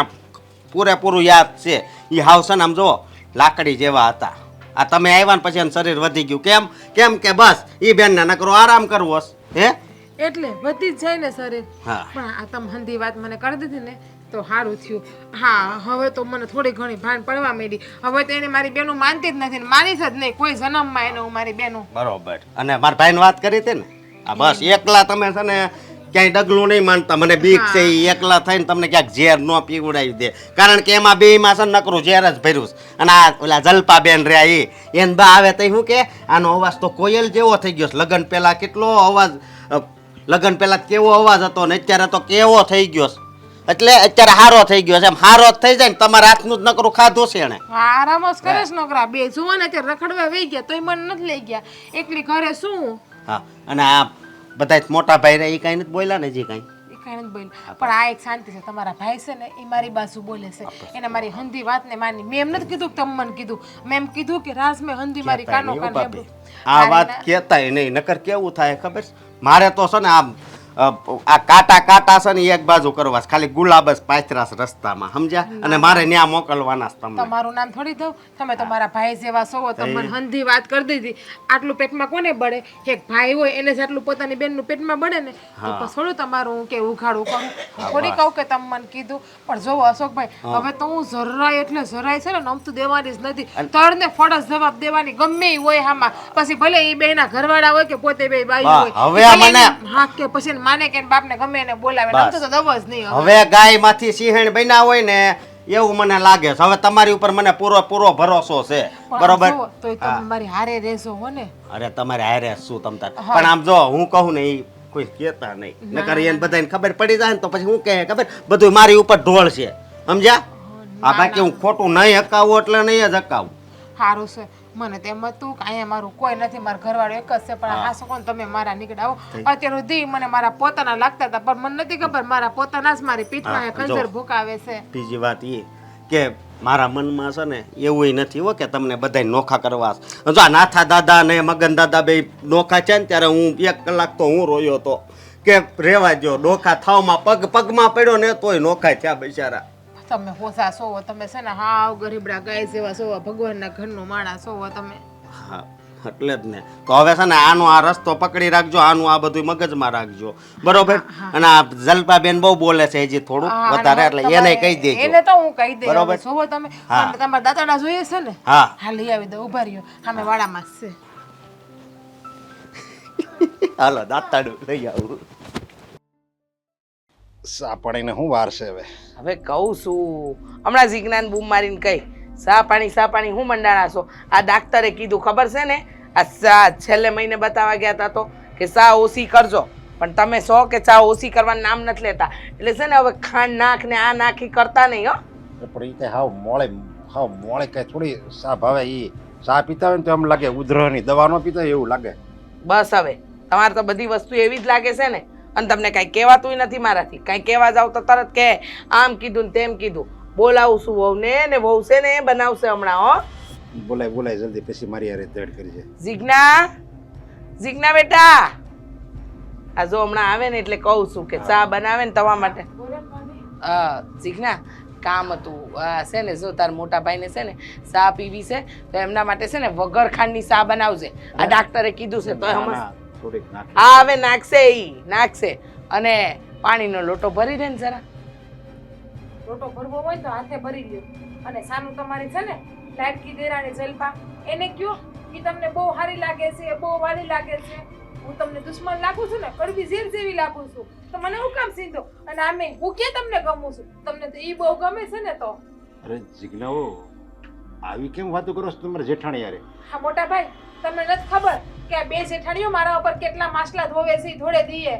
Speaker 6: પૂરેપૂરું યાદ છે એ હાવ છે ને આમ જુઓ લાકડી જેવા હતા આ તમે આવ્યા ને પછી એનું શરીર વધી ગયું કેમ કે બસ ઈ બેનને નકરો આરામ કરવો હે
Speaker 1: એટલે વધી જ જાય ને શરીર
Speaker 6: હા
Speaker 1: પણ આ તમે હંધી વાત મને કરી દીધી ને તો સારું થયું હા હવે તો મને થોડી ઘણી ભાન પડવા માંડી હવે તો એને મારી બેનું માનતી જ નથી ને માનીશ જ નહીં કોઈ જન્મમાં એને હું મારી બેનું
Speaker 6: બરોબર અને મારા ભાઈને વાત કરી હતી ને આ બસ એકલા તમે છે ને ક્યાંય ડગલું નહીં માનતા મને બીક છે ઈ એકલા થઈને તમને ક્યાંક ઝેર ન પીવડાવી દે કારણ કે એમાં બેયમાં છે ને નકરું ઝેર જ ભર્યું છે અને આ ઓલા જલપાબેન રહ્યા એને બા આવે તો શું કે આનો અવાજ તો કોયલ જેવો થઈ ગયો છે લગ્ન પહેલા કેટલો અવાજ લગ્ન પહેલા કેવો અવાજ હતો ને અત્યારે તો કેવો થઈ ગયો છે એટલે અત્યારે હારો થઈ ગયો છે એમ હારો જ થઈ જાય ને તમારા હાથનું જ નકરું ખાધું છે એને
Speaker 1: આરામ જ કરે છે નોકરા બે જુઓ ને અત્યારે રખડવા વહી ગયા તોય મને નથી લઈ ગયા એકલી ઘરે શું
Speaker 6: હા અને આ બધા મોટા ભાઈ રહ્યા એ કાંઈ નથી બોલ્યા ને જે કાંઈ
Speaker 1: એ કાંઈ નથી બોલ્યું પણ આ એક શાંતિ છે તમારા ભાઈ છે ને એ મારી બાજુ બોલે છે એને મારી હંધી વાતને માની મેં એમ નથી કીધું કે તમે મને કીધું મેં એમ કીધું કે રાસ મેં હંધી મારી કાનો કાન સાંભળ્યું.
Speaker 6: આ વાત કહેતાય નહીં નકર કેવું થાય ખબર છે મારે તો છે ને આ કાંટા છે ને એક બાજુ કરવા છે. ખાલી ગુલાબ જ પાથરા છે રસ્તામાં સમજ્યા અને મારે ન્યા મોકલવાના છે તમને
Speaker 1: તમારું નામ થોડી દઉં તમે તો મારા ભાઈ જેવા છો તો મને હંધી વાત કરી દીધી આટલું પેટમાં કોને બળે એક ભાઈ હોય એને જેટલું પોતાની બેનનું પેટમાં બળે ને તો પછી થોડું તમારું હું કે ઉઘાડું કરું થોડી કહું કે તમે મને કીધું પણ જોવો અશોકભાઈ હવે તો હું જરાય એટલે જરાય છે ને નમતું દેવાની જ નથી તળને ફળસ જવાબ દેવાની ગમે એ હોય આમાં પછી ભલે એ બેના ઘરવાળા હોય કે પોતે બે બાઈ હોય
Speaker 6: હવે મને
Speaker 1: હા કે પછી માને કે બાપને ગમે એને બોલાવે નમતું તો દવ જ નહીં
Speaker 6: હવે ગાય માંથી સિંહણ બન્યા હોય ને એવું મને લાગે છે હવે તમારી ઉપર મને પૂરો ભરોસો છે બરોબર
Speaker 1: તો તમે મારી હારે રહેશો હો ને
Speaker 6: અરે તમારે હારે શું તમતાર પણ આમ જો હું કહું ને એ કોઈ કહેતા નહીં નકર એને બધાને ખબર પડી જાય ને તો પછી હું કહે ખબર બધું મારી ઉપર ઢોળ છે સમજ્યા આ બાકી હું ખોટું નહીં હકાવું એટલે નહીં જ હકાવું
Speaker 1: સારું છે મને તેમ હતું કે અહીંયા મારું કોઈ નથી મારા ઘરવાળો એક જ છે પણ આ શું કોણ તમે મારા નીકળાવો અત્યાર સુધી મને મારા પોતાના લાગતા હતા પણ મને નથી ખબર મારા પોતાના જ મારી પીઠમાં ખંજર ભૂકાવે છે
Speaker 6: બીજી વાત એ કે મારા મનમાં છે ને એવું નથી હો કે તમને બધાય નોખા કરવા જો આ નાથા દાદા ને મગન દાદા બે નોખા છે ને ત્યારે હું 1 કલાક તો હું રોયો હતો કે રેવા દો નોખા થાવમાં પગમાં પડ્યો ને તોય નોખા થયા બિચારા
Speaker 1: તમે હોસા સોવો તમે છે ને હાવ ગરીબડા ગાય જેવા સોવો ભગવાનના ઘરનું માણસ સોવો તમે
Speaker 6: હા એટલે જ ને તો હવે છે ને આનો આ રસ્તો પકડી રાખજો આનું આ બધું મગજમાં રાખજો બરોબર અને આ જલપાબેન બહુ બોલે છે હજી થોડું વધારે એટલે એને કહી દેજો
Speaker 1: એને તો હું કહી દે
Speaker 6: બરોબર.
Speaker 1: સોવો તમે પણ તમારા દાદાડા જોઈએ છે ને
Speaker 6: હા
Speaker 1: હા લઈ આવી દો ઉભા રહ્યો સામે વાડામાં જ છે
Speaker 6: હાલો દાતાડું લઈ આવું
Speaker 7: સાપડીને શું વાર છે
Speaker 3: હવે કહું છું હમણાં જીજ્ઞાન બૂમ મારીને કહી સા પાણી હું મંડાણા છો આ ડાક્ટરે કીધું ખબર છે ને આ છેલ્લે મહિને બતાવવા ગયા હતા તો કે સા ઓછી કરજો પણ તમે 100 કે ચા ઓછી કરવાનું નામ નથી લેતા એટલે છે ને હવે ખાંડ નાખ ને આ નાખી કરતા નહીં હો.
Speaker 7: પણ એ કઈ હાવ મોળે કઈ થોડી ચા ભાવે એ ચા પીતા હોય ને તો એમ લાગે ઉધરહની દવા ન પીતા હોય એવું લાગે.
Speaker 3: બસ હવે તમારે તો બધી વસ્તુ એવી જ લાગે છે ને અને તમને કાંઈ કહેવાતું નથી મારાથી. કાંઈ કહેવા જાવ તો તરત કહે આમ કીધું ને તેમ કીધું. બોલાવું છું વહુને ને વહુ છે ને એ બનાવશે હમણાં હો.
Speaker 7: બોલાય જલ્દી પછી મારી યારે દડ કરી છે.
Speaker 3: જીજ્ઞા બેટા આ જો હમણાં આવે ને એટલે કહું છું કે ચા બનાવે ને તમારા માટે. જીજ્ઞા કામ હતું છે ને જો તાર મોટા ભાઈને છે ને ચા પીવી છે તો એમના માટે છે ને વગર ખાંડની ચા બનાવશે. આ ડાક્ટરે કીધું છે તો હા હવે નાખશે અને પાણીનો લોટો ભરી દે ને જરા.
Speaker 1: લોટો ભરવો હોય તો હાથે ભરી લ્યો. અને સાનું તમારી છે ને લાડકી દેરાણી જલપા એને કયો કે તમને બહુ સારી લાગે છે, બહુ વાલી લાગે છે. હું તમને દુશ્મન લાગુ છું ને, કડવી ઝેર જેવી લાગુ છું તો મને હું કામ સીધો? અને આમે હું કે તમને ગમું છું? તમને તો ઈ બહુ ગમે છે ને તો.
Speaker 7: અરે જીજ્ઞાઓ આવી કેમ વાતો કરો છો તમારા જેઠાણી યારે?
Speaker 1: હા મોટા ભાઈ તમને નથી ખબર કે આ બે જેઠાણીઓ મારા ઉપર કેટલા માસલા ધોવે છે ધોળે દીએ.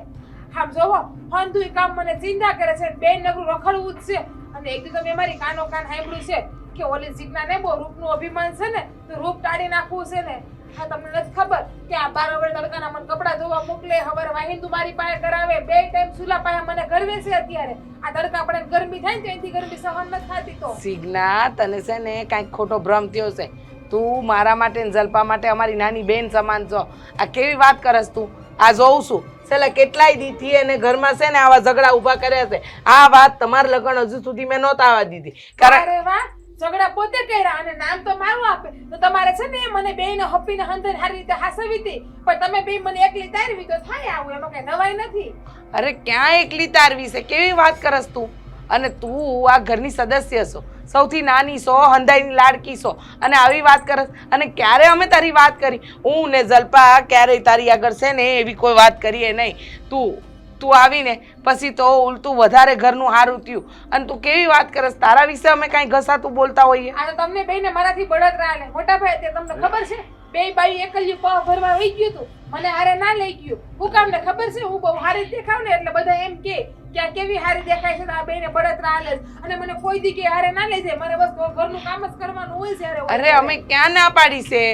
Speaker 1: આમ જોવો હંધુય કામ મને ચિંતા કરે છે, બે નગરું રખડવું જ છે. અને એક દી તો મેં મારી કાનો કાન સાંભળ્યું છે કે ઓલી જીજ્ઞાને બહુ રૂપનું અભિમાન છે ને તો રૂપ ટાળી નાખવું છે ને. હા તમને નથી ખબર કે આ 12 વાગે તડકાના મને કપડાં ધોવા મોકલે, હવારે વાહિંદુ મારી પાસે કરાવે, 2 ટાઈમ સુલા પાસે મને ગરવે છે. અત્યારે આ તડકા પડે ગરમી થાય ને ત્યાંથી ગરમી સહન નથી થતી. તો
Speaker 3: જીજ્ઞા તને છે ને કાંઈક ખોટો ભ્રમ થયો છે. તું મારા માટે ને જલ્પા માટે અમારી નાની બેન સમાન છો. આ કેવી વાત કરસ તું? આ જોઉં છું છેલ્લે કેટલાય દીથી એને ઘરમાં છે ને આવા ઝઘડા ઊભા કર્યા છે. આ વાત તમારા લગ્ન હજુ સુધી મેં નહોતા આવવા દીધી.
Speaker 1: અરે વાહ, ઝઘડા પોતે કર્યા અને નામ તો મારું આપે તો તમારે છે ને મને બેયને હપીને હંધન સારી રીતે હાસવી હતી. પણ તમે બે મને એકલી તારવી તો થાય આવું, એમાં કઈ નવાઈ નથી.
Speaker 3: અરે ક્યાં એકલી તારવી છે? કેવી વાત કરસ તું? અને તું આ ઘરની સદસ્ય છો, સૌથી નાની છો, હંધાઈની લાડકી છો અને આવી વાત કરસ? અને ક્યારે અમે તારી વાત કરી? હું ને જલ્પા ક્યારેય તારી આગળ છે ને એવી કોઈ વાત કરીએ નહીં. તું આવીને પછી તો ઉલટું વધારે ઘરનું હારું થયું અને તું કેવી વાત કરસ? તારા વિશે અમે કાંઈ ઘસાતું બોલતા હોઈએ?
Speaker 1: આ તો તમને બેયને મારાથી બળતરા આલે. મોટા ભાઈ તે તમને ખબર છે બે બાઈ એકલ્યું પાવ ભરવા વહી ગયું હતું, મને હારે ના લઈ ગયું. હું કામ ને ખબર છે હું બહુ હારી દેખાવ ને એટલે બધા એમ કે આ કેવી હારી દેખાય છે, આ બેને બળતરા આલે અને મને કોઈ દી કે હારે ના લઈ જાય. મારે બસ ઘરનું કામ જ કરવાનું હોય છે.
Speaker 3: અરે અમે ક્યાં ના પાડી છે?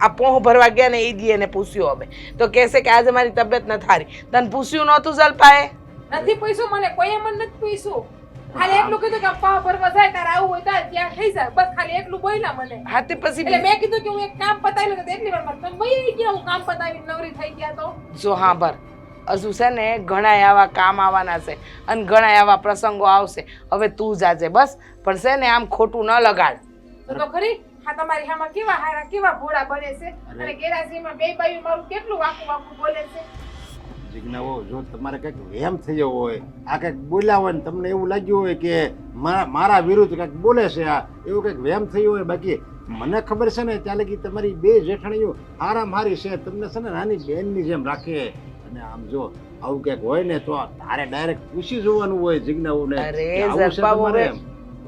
Speaker 3: આ પોહ ભરવા ગયા ને એ દી એને પૂછ્યું અમે તો કહેશે કે આજે મારી તબિયત નથી સારી. તને પૂછ્યું નહોતું જલ્પાએ?
Speaker 1: નથી પૂછ્યું મને, કોઈ એમ નથી પૂછ્યું. ખાલી એટલું કીધું કે પાવ ભરવા જાય તારે આવું હોય તો ત્યાં થઈ જાય, બસ ખાલી એટલું બોલ્યા મને.
Speaker 3: હા તે પછી
Speaker 1: એટલે મેં કીધું કે હું એક કામ પતાવી લઉં તો એટલી વાર તમે વહી ગયા, હું કામ પતાવી નવરી થઈ ગયા તો.
Speaker 3: જો હા ભર હજુ છે ને ઘણા આવા કામ આવવાના છે અને ઘણા આવા પ્રસંગો આવશે. હવે તું જાજે બસ. પણ છે ને આમ ખોટું ન લગાડ
Speaker 1: તો ખરી. હા તમારી હામાં કેવા હારા કેવા ભોળા બને છે અને ગેરાસીમાં બે બાયું મારું કેટલું વાકું વાકું બોલે છે.
Speaker 7: જીજ્ઞાઓ જો તમારે કંઈક વહેમ થઈ ગયો હોય, આ કંઈક બોલ્યા હોય ને તમને એવું લાગ્યું હોય કે મારા વિરુદ્ધ કંઈક બોલે છે, આ એવું કંઈક વહેમ થયું હોય. બાકી મને ખબર છે ને ત્યાં લગી તમારી બે જેઠાણીઓ હારામ હારી છે, તમને છે ને નાની બેનની જેમ રાખે. અને આમ જો આવું કંઈક હોય ને તો તારે ડાયરેક્ટ પૂછી જોવાનું હોય જીજ્ઞાઓને.
Speaker 3: અરે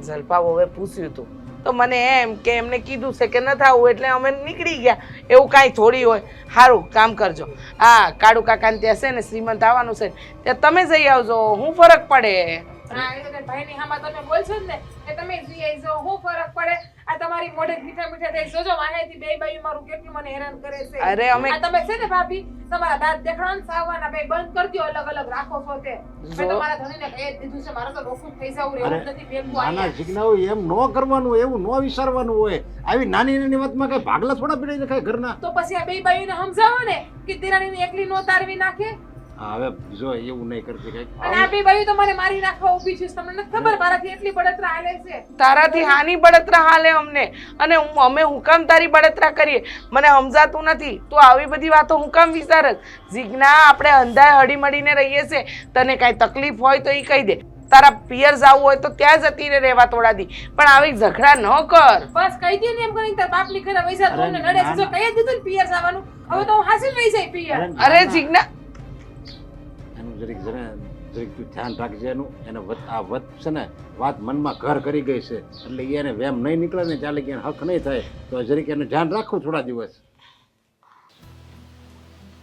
Speaker 3: જલ્પા હવે પૂછ્યું હતું તો મને એમ કે એમને કીધું છે કે ન થાવું એટલે અમે નીકળી ગયા. એવું કાંઈ થોડી હોય. સારું કામ કરજો. હા કાળુ કાકાને ત્યાં છે ને શ્રીમંત આવવાનું છે ત્યાં તમે જઈ આવજો. હું ફરક પડે?
Speaker 1: હા એ તો ભાઈની હામાં તમે બોલશો જ ને કે તમે જઈ આવજો, હું ફરક પડે? આ તમારી મોઢે મીઠા મીઠા થઈ જોજો વાહેથી બે બાયું મારું કેટલું મને હેરાન કરે છે.
Speaker 3: અરે અમે
Speaker 1: આ તમે છે ને ભાભી તમારા દાંત દેખાડવાનું સાવવાના બે બંધ કરી દો, અલગ અલગ રાખો છો તે. મેં તમારા ધણીને કહી દીધું છે મારે તો રોકું થઈ જવું રહેવું નથી ભેગું.
Speaker 7: નાના જીજ્ઞાઓ એમ ન કરવાનું, એવું ન વિચારવાનું હોય. આવી નાની નાની વાતમાં કઈ ભાગલા થોડા પડી જાય ઘરના.
Speaker 1: તો પછી આ બે બાયુને સમજાવો ને કે દિરાણીને એકલી નો તારવી નાખે.
Speaker 7: હવે જો એવું નહીં કરતી કઈ.
Speaker 1: અને આ બે બાયુ તો મને મારી નાખવા ઊભી છે. તમને નથી ખબર મારાથી એટલી બળતરા હાલે છે?
Speaker 3: તારાથી હાની બળતરા હાલે અમને અને અમે હું કામ તારી બળતરા કરીએ? મને સમજાતું નથી. તું આવી બધી વાતો હું કામ વિચારસ? જીજ્ઞા આપણે અંધાએ હળી મળીને રહીએ છે. તને કાંઈ તકલીફ હોય તો એ કહી દે. તારા પિયર જવું હોય તો ત્યાં જતી રે રહેવા થોડા દી, પણ આવી ઝઘડા ન કર.
Speaker 1: બસ કહી દે ને એમ કરીને તાર બાપની ઘરે વૈસા તો નડે છે. જો કહી દીધું ને પિયર જવાનું, હવે તો હું હાસી વઈ જાય પિયર.
Speaker 3: અરે જીજ્ઞા
Speaker 7: જરીક તું ધ્યાન રાખજે એનું. એને આ વત છે ને વાત મનમાં ઘર કરી ગઈ છે એટલે એને વેમ નહીં નીકળે ને ત્યાં લગી એને હક નહીં થાય. તો જરીક એનું ધ્યાન રાખવું થોડા દિવસ.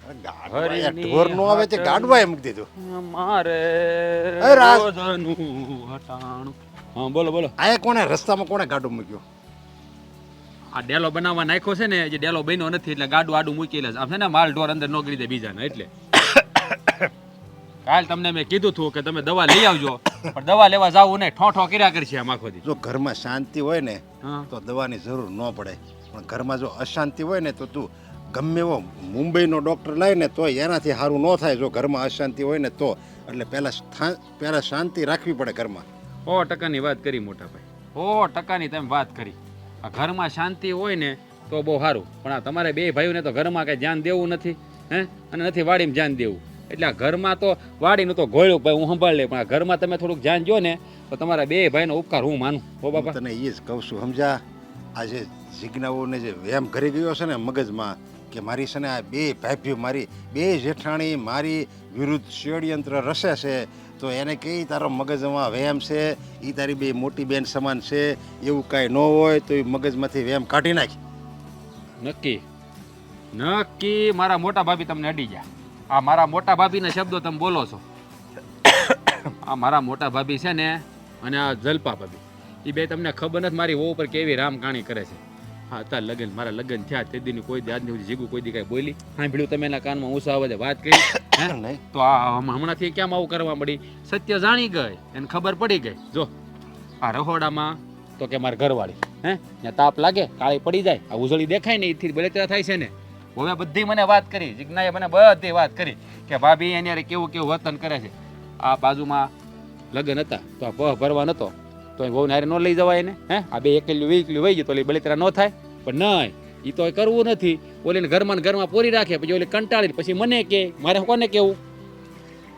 Speaker 7: ગાડવા ઢોર નો આવે તે ગાડવા મૂકી દીધું
Speaker 4: મારે
Speaker 7: એ રાજ.
Speaker 4: રોજનું હટાણું. હા બોલો બોલો.
Speaker 7: આયા કોણે રસ્તામાં કોણે ગાડું મૂક્યું?
Speaker 4: આ ડેલો બનાવવા નાખ્યો છે ને, જે ડેલો બન્યો નથી એટલે ગાડું આડું મૂકેલા છે. આમ છે ને માલ ઢોર અંદર નો કરી દે બીજાને એટલે. કાલ તમને મેં કીધું હતું કે તમે દવા લઈ આવજો, પણ દવા લેવા જાવું નહીં, ઠો કર્યા કરશે આમ આખો દી.
Speaker 7: જો ઘરમાં શાંતિ હોય ને
Speaker 4: હા.
Speaker 7: તો દવાની જરૂર ન પડે, પણ ઘરમાં જો અશાંતિ હોય ને તો તું ગમે એવો મુંબઈનો ડૉક્ટર લાય ને તોય એનાથી સારું ન થાય. જો ઘરમાં અશાંતિ હોય ને તો એટલે પહેલાં શાંતિ રાખવી પડે ઘરમાં.
Speaker 4: 100% વાત કરી મોટા ભાઈ, 100% તમે વાત કરી. આ ઘરમાં શાંતિ હોય ને તો બહુ સારું, પણ આ તમારે બે ભાઈઓને તો ઘરમાં કઈ ધ્યાન દેવું નથી, હે, અને નથી વાડીમાં ધ્યાન દેવું. એટલે આ ઘરમાં તો વાડીનું તો ઘોળ્યું ભાઈ હું સંભાળ લે, પણ આ ઘરમાં તમે થોડુંક ધ્યાન જો ને તો તમારા બે ભાઈનો ઉપકાર હું માનું. હો બાપા,
Speaker 7: તને એ જ કહું છું, સમજા? આ જે જીજ્ઞાઓને જે વહેમ કરી ગયો છે ને મગજમાં કે મારી છે ને આ બે ભાઈઓ, મારી બે જેઠાણી મારી વિરુદ્ધ ષડયંત્ર રસે છે, તો એને કહી તારો મગજમાં વહેમ છે, એ તારી બે મોટી બેન સમાન છે, એવું કાંઈ ન હોય તો એ મગજમાંથી વહેમ કાઢી નાખ.
Speaker 4: નક્કી મારા મોટા ભાભી તમને અડી ગયા. આ મારા મોટા ભાભીના શબ્દો તમે બોલો છો. આ મારા મોટા ભાભી છે ને અને આ જલપા ભાભી, એ બે તમને ખબર નથી મારી વહુ ઉપર કેવી રામકાણી કરે છે. હા, અત્યારે લગ્ન મારા લગ્ન થયા તે દીની કોઈ દી આજની સુધી જીગું કોઈ દી કાંઈ બોલી સાંભળ્યું તમે એના કાનમાં ઊંસા અવાજે વાત કરી હે? તો આ હમણાંથી કેમ આવું કરવા મળી? સત્ય જાણી ગઈ, એને ખબર પડી ગઈ. જો આ રહોડામાં તો કે મારી ઘરવાળી હે ત્યાં તાપ લાગે કાળી પડી જાય, આ ઉજળી દેખાય ને એથી બળતરા થાય છે ને. હવે બધી મને વાત કરી, જીજ્ઞાએ મને બધી વાત કરી કે ભાભી એની હારે કેવું કેવું વર્તન કરે છે. આ બાજુમાં લગ્ન હતા તો આ પહ ભરવા નતો તો એ બહુને હારે ન લઈ જવાય ને, હે? આ બે એકલ્યું વહી ગયું તો ઓલી બળતરા ન થાય. પણ નહીં, એ તો કરવું નથી. ઓલીને ઘરમાં ને ઘરમાં પૂરી રાખે, પછી ઓલી કંટાળી પછી મને કે મારે કોને કેવું?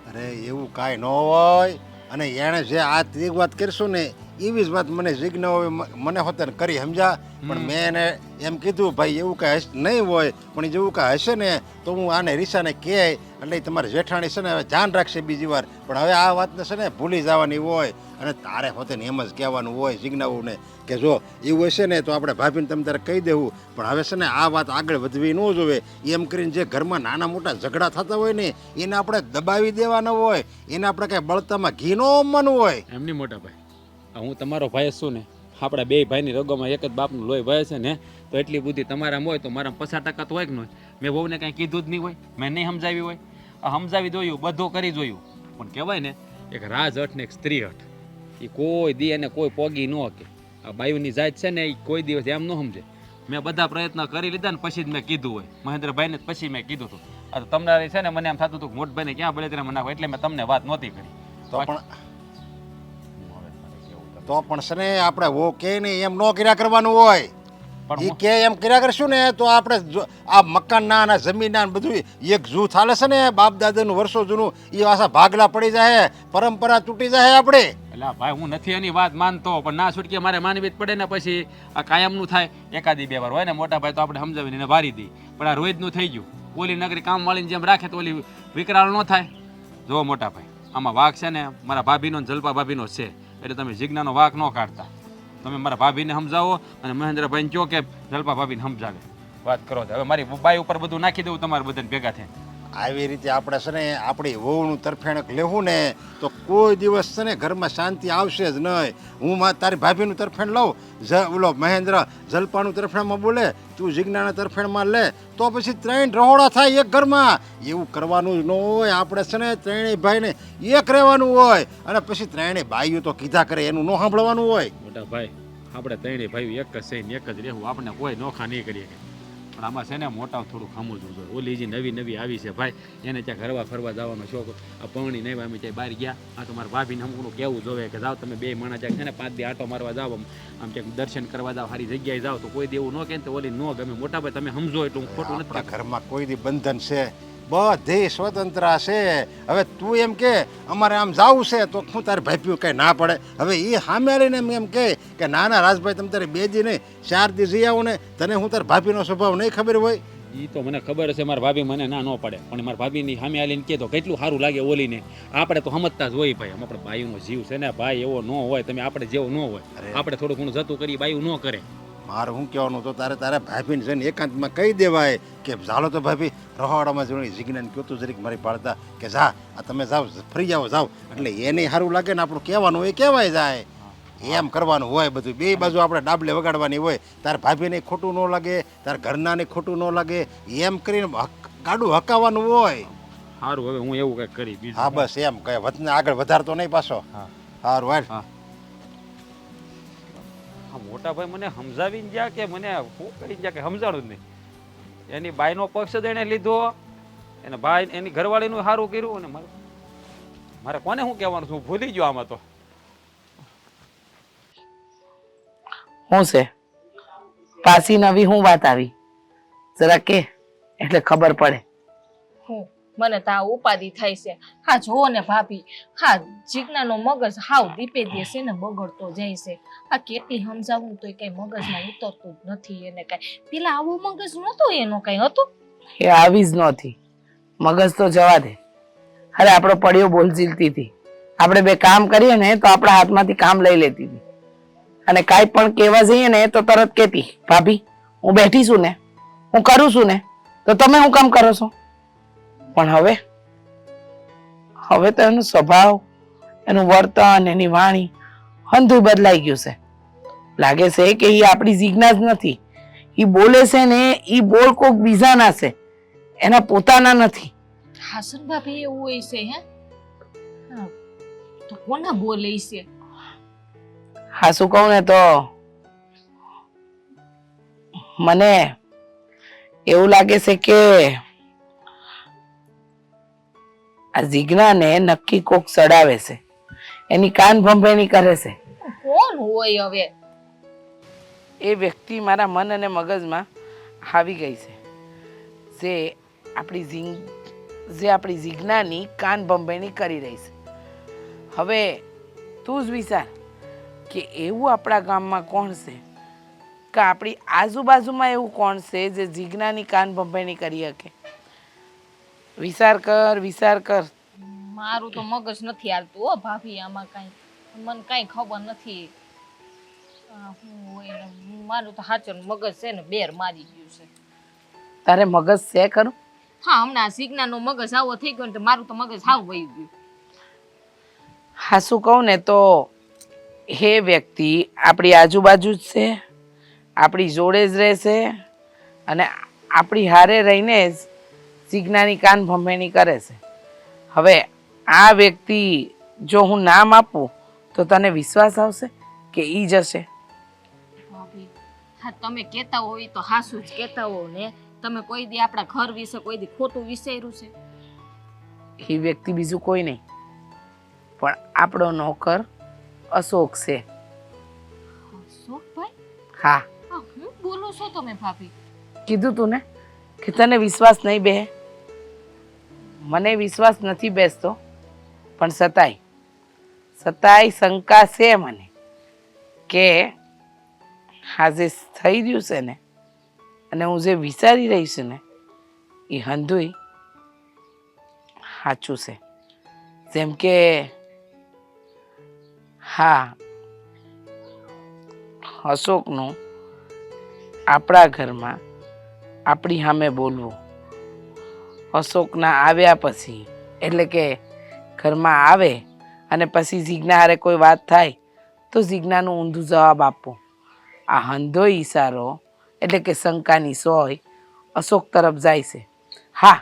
Speaker 7: અરે એવું કાંઈ ન હોય. અને એણે જે આ એક વાત કરશું ને એવી જ વાત મને જીજ્ઞાઓએ મને હોતે કરી, સમજા? પણ મેં એને એમ કીધું ભાઈ એવું કાંઈ નહીં હોય, પણ જેવું કાંઈ હશે ને તો હું આને રીસાને કહે એટલે તમારે જેઠાણી છે ને હવે ધ્યાન રાખશે બીજી વાર. પણ હવે આ વાતને છે ને ભૂલી જવાની હોય અને તારે હોતે એમ જ કહેવાનું હોય જીજ્ઞાઓને કે જો એવું હશે ને તો આપણે ભાભીને તમે તારે કહી દેવું, પણ હવે છે ને આ વાત આગળ વધવી ન જોવે. એમ કરીને જે ઘરમાં નાના મોટા ઝઘડા થતા હોય ને એને આપણે દબાવી દેવાના હોય, એને આપણે કાંઈ બળતામાં ઘી ન અમવાનું હોય.
Speaker 4: એમની મોટા ભાઈ, હું તમારો ભાઈ છું ને, આપણા બે ભાઈની રગોમાં એક જ બાપનું લોહી વહે છે ને, તો એટલી બુદ્ધિ તમારામાં હોય તો મારા 50% તો હોય કે ન હોય? મેં બહુને કાંઈ કીધું જ નહીં હોય, મેં નહીં સમજાવી હોય. આ સમજાવી જોયું, બધું કરી જોયું, પણ કહેવાય ને એક રાજહટ ને એક સ્ત્રી હઠ, એ કોઈ દી એને કોઈ પોગી ન કે. આ બાયુની જાત છે ને એ કોઈ દિવસ એમ ન સમજે. મેં બધા પ્રયત્ન કરી લીધા ને પછી જ મેં કીધું હોય મહેન્દ્રભાઈને, પછી મેં કીધું હતું. આ તો તમને છે ને મને એમ થતું હતું કે મોટભાઈને ક્યાં બળતરા મને નાખો, એટલે મેં તમને વાત નહોતી કરી.
Speaker 7: તો પણ છે ને આપણે વો કે નહીં એમ ન કર્યા કરવાનું હોય.
Speaker 4: પણ
Speaker 7: એ કે એમ કર્યા કરશું ને તો આપણે આ મકાનના અને જમીનના બધું એક જૂથ હાલે છે ને બાપ દાદાનું વર્ષો જૂનું, એ પાછા ભાગલા પડી જાય, પરંપરા તૂટી જાય આપણે.
Speaker 4: એટલે ભાઈ હું નથી એની વાત માનતો, પણ ના છૂટકે મારે માનવી જ પડે ને. પછી આ કાયમનું થાય, એકાદી બે વાર હોય ને મોટા ભાઈ તો આપણે સમજાવીને એને વારી દઈએ. પણ આ રોજનું થઈ ગયું, ઓલી નગરી કામ વાળીને જેમ રાખે તો ઓલી વિકરાળ ન થાય. જો મોટા ભાઈ, આમાં વાઘ છે ને મારા ભાભીનો જલપા ભાભીનો છે, એટલે તમે જીજ્ઞાનો વાઘ ન કાઢતા. તમે મારા ભાભીને સમજાવો અને મહેન્દ્રભાઈને કહો કે જલપા ભાભીને સમજાવે. વાત કરો હવે મારી બાઈ ઉપર બધું નાખી દેવું તમારે બધાને ભેગા થઈને.
Speaker 7: આવી રીતે આપણે છે ને આપણી વહુનું તરફેણક લેવું ને તો કોઈ દિવસ છે ને ઘરમાં શાંતિ આવશે જ નહીં. હું તારી ભાભીનું તરફેણ લઉં, ઓલો મહેન્દ્ર જલપાનું તરફેણમાં બોલે, તું જીજ્ઞાના તરફેણમાં લે, તો પછી 3 રહોડા થાય એક ઘરમાં. એવું કરવાનું જ ન હોય. આપણે છે ને ત્રણેય ભાઈને એક રહેવાનું હોય અને પછી ત્રણેય ભાઈઓ તો કીધા કરે એનું ન સાંભળવાનું હોય.
Speaker 4: મોટા ભાઈ, આપણે ત્રણેય ભાઈઓ એક જ છે ને એક જ રહેવું, આપણે કોઈ નોખા નહીં કરીએ. પણ આમાં છે ને મોટા થોડું સમજવું જોઈએ. ઓલી જે નવી આવી છે ભાઈ, એને ત્યાં ઘરવા ફરવા જવાનો શોખ, આ પવણી નહીં અમે ત્યાં બહાર ગયા, આ તો મારા ભાભીને હમણાં કેવું જોવે કે જાઓ તમે બે માણા જાય છે ને 5 દી આટો મારવા જાઓ, આમ ક્યાંક દર્શન કરવા જાઓ, સારી જગ્યાએ જાઓ, તો કોઈ દેવું ન કે તો ઓલી ન ગમે. મોટા ભાઈ તમે સમજો એટલું ખોટું નથી.
Speaker 7: આપણા ઘરમાં કોઈ દી બંધન છે, બધી સ્વતંત્ર છે. હવે તું એમ કે અમારે આમ જાવું છે તો હું તારી ભાભીઓ કંઈ ના પડે. હવે એ સામે આવીને એમ કે ના ના રાજભાઈ તમે તારે 2 દી નહીં 4 દી જઈ આવો ને, તને હું તારી ભાભીનો સ્વભાવ નહીં ખબર હોય?
Speaker 4: એ તો મને ખબર છે, મારા ભાભી મને ના ન પડે, પણ મારા ભાભીની સામે આવીને કહે તો કેટલું સારું લાગે ઓલીને. આપણે તો સમજતા જ હોય ભાઈ, આપણે બાયુનો જીવ છે ને ભાઈ, એવો ન હોય તમે આપણે જેવો ન હોય. આપણે થોડું ઘણું જતું કરી બાયું ન કરે.
Speaker 7: મારે શું કહેવાનું તો તારે ભાભીને છે ને એકાંતમાં કહી દેવાય કે ચાલો તો ભાભી રહોડામાં જોઈ જીજ્ઞાને કહેતું જરીક મારી પાડતા કે જા આ તમે જાઓ ફરી જાઓ એટલે એને સારું લાગે ને આપણું કહેવાનું એ કહેવાય જાય એમ કરવાનું હોય બધું બે બાજુ આપણે ડાબલે વગાડવાની હોય તાર ભાભીને ખોટું ન લાગે તાર ઘરનાને ખોટું ન લાગે એમ કરીને ગાડું હકાવવાનું હોય.
Speaker 4: સારું હવે હું એવું કંઈક કરી બીજું.
Speaker 7: હા બસ એમ કહે વચને આગળ વધારતો નહીં પાછો.
Speaker 4: હા
Speaker 7: સારું હાલ.
Speaker 4: હા મોટા ભાઈ મને સમજાવીને ગયા કે મને શું કરી ગયા કે સમજાણું જ નહીં. એની બાઈનો પક્ષ જ એણે લીધો, એને ભાઈ એની ઘરવાળીનું સારું કર્યું અને મારે કોને શું કહેવાનું છું ભૂલી ગયો આમાં તો.
Speaker 3: શું છે પાછી નવી હું વાત આવી જરા કે એટલે ખબર પડે.
Speaker 2: હું મને તો આ ઉપાધિ થાય છે. હા જો ને ભાભી, હા જીજ્ઞાનો મગજ હાવ દીપે દે છે ને બગડતો જાય છે. આ કેટલી સમજાવું તો કઈ મગજમાં ઉતરતું જ નથી એને કઈ. પેલા આવું મગજ નહોતું એનો કઈ હતું.
Speaker 3: એ આવી જ નહોતી. મગજ તો જવા દે. અરે આપણો પડ્યો બોલ ઝીલતી હતી. આપણે બે કામ કરીએ ને તો આપણા હાથમાંથી કામ લઈ લેતી હતી અને કાંઈ પણ કહેવા જઈએ ને તો તરત કહેતી ભાભી હું બેઠી છું ને, હું કરું છું ને, તો તમે શું કામ કરો છો? પણ હવે તો એનો સ્વભાવ, એનું વર્તન, એની વાણી હંધુય બદલાઈ ગયું છે. લાગે છે કે એ આપણી જીજ્ઞા જ નથી. એ બોલે છે ને એ બોલ કોક બીજાના છે, એના પોતાના નથી.
Speaker 2: હાસન ભાભી એવું હોય છે હે? હા તો કોના બોલે છે?
Speaker 3: હા શું કહું ને તો મને એવું લાગે છે કે આ જીજ્ઞાને નક્કી કોક ચડાવે છે, એની કાન ભંભેણી કરે છે.
Speaker 2: કોણ હોય હવે?
Speaker 3: એ વ્યક્તિ મારા મન અને મગજમાં આવી ગઈ છે જે આપણી જીજ્ઞાની કાન ભંભેણી કરી રહી છે. હવે તું જ વિચાર કે એવું આપણા ગામમાં કોણ છે કે આપણી આજુબાજુમાં એવું કોણ છે જે જીજ્ઞાની કાન ભંભેણી કરી શકે? વિચાર કર.
Speaker 2: મારું તો મગજ નથી હાલતું હો ભાભી આમાં કઈ. મને કઈ ખબર નથી. હું હોય ને, મારું તો હાચર મગજ છે ને બેર મારી ગયું છે.
Speaker 3: તારે મગજ છે ખરું?
Speaker 2: હા હમણાં સિગ્નાનો મગજ આવો થઈ ગયો ને તો મારું તો મગજ હાવ વહી ગયું.
Speaker 3: હા શું કહું ને તો એ વ્યક્તિ આપણી આજુબાજુ જ છે, આપણી જોડે જ રહેશે અને આપણી હારે રહીને જ જીજ્ઞાની કાન ભંભેણી કરે છે. હવે આ વ્યક્તિ જો હું નામ આપું તો તને વિશ્વાસ આવશે કે ઈ જશે?
Speaker 2: ભાભી હા તમે કહેતા હોય તો હાસુ જ કહેતા હો ને. તમે કોઈ દી આપણા ઘર વિશે કોઈ દી ખોટું વિચાર્યું છે?
Speaker 3: એ વ્યક્તિ બીજું કોઈ નહીં પણ આપણો નોકર અશોક છે.
Speaker 2: અશોકભાઈ?
Speaker 3: હા
Speaker 2: હા હું બોલો છો તમે ભાભી?
Speaker 3: કીધું તું ને કે તને વિશ્વાસ નહીં બે. મને વિશ્વાસ નથી બેસતો પણ સતાય શંકા છે મને કે આજે થઈ રહ્યું છે ને અને હું જે વિચારી રહી છું ને એ હંધુય સાચું છે. જેમ કે હા અશોકનું આપણા ઘરમાં આપણી સામે બોલવું, અશોકના આવ્યા પછી એટલે કે ઘરમાં આવે અને પછી જીજ્ઞા હારે કોઈ વાત થાય તો જીજ્ઞાનું ઊંધું જવાબ આપવો, આ હંધો ઈશારો એટલે કે શંકાની સોય અશોક તરફ જાય છે. હા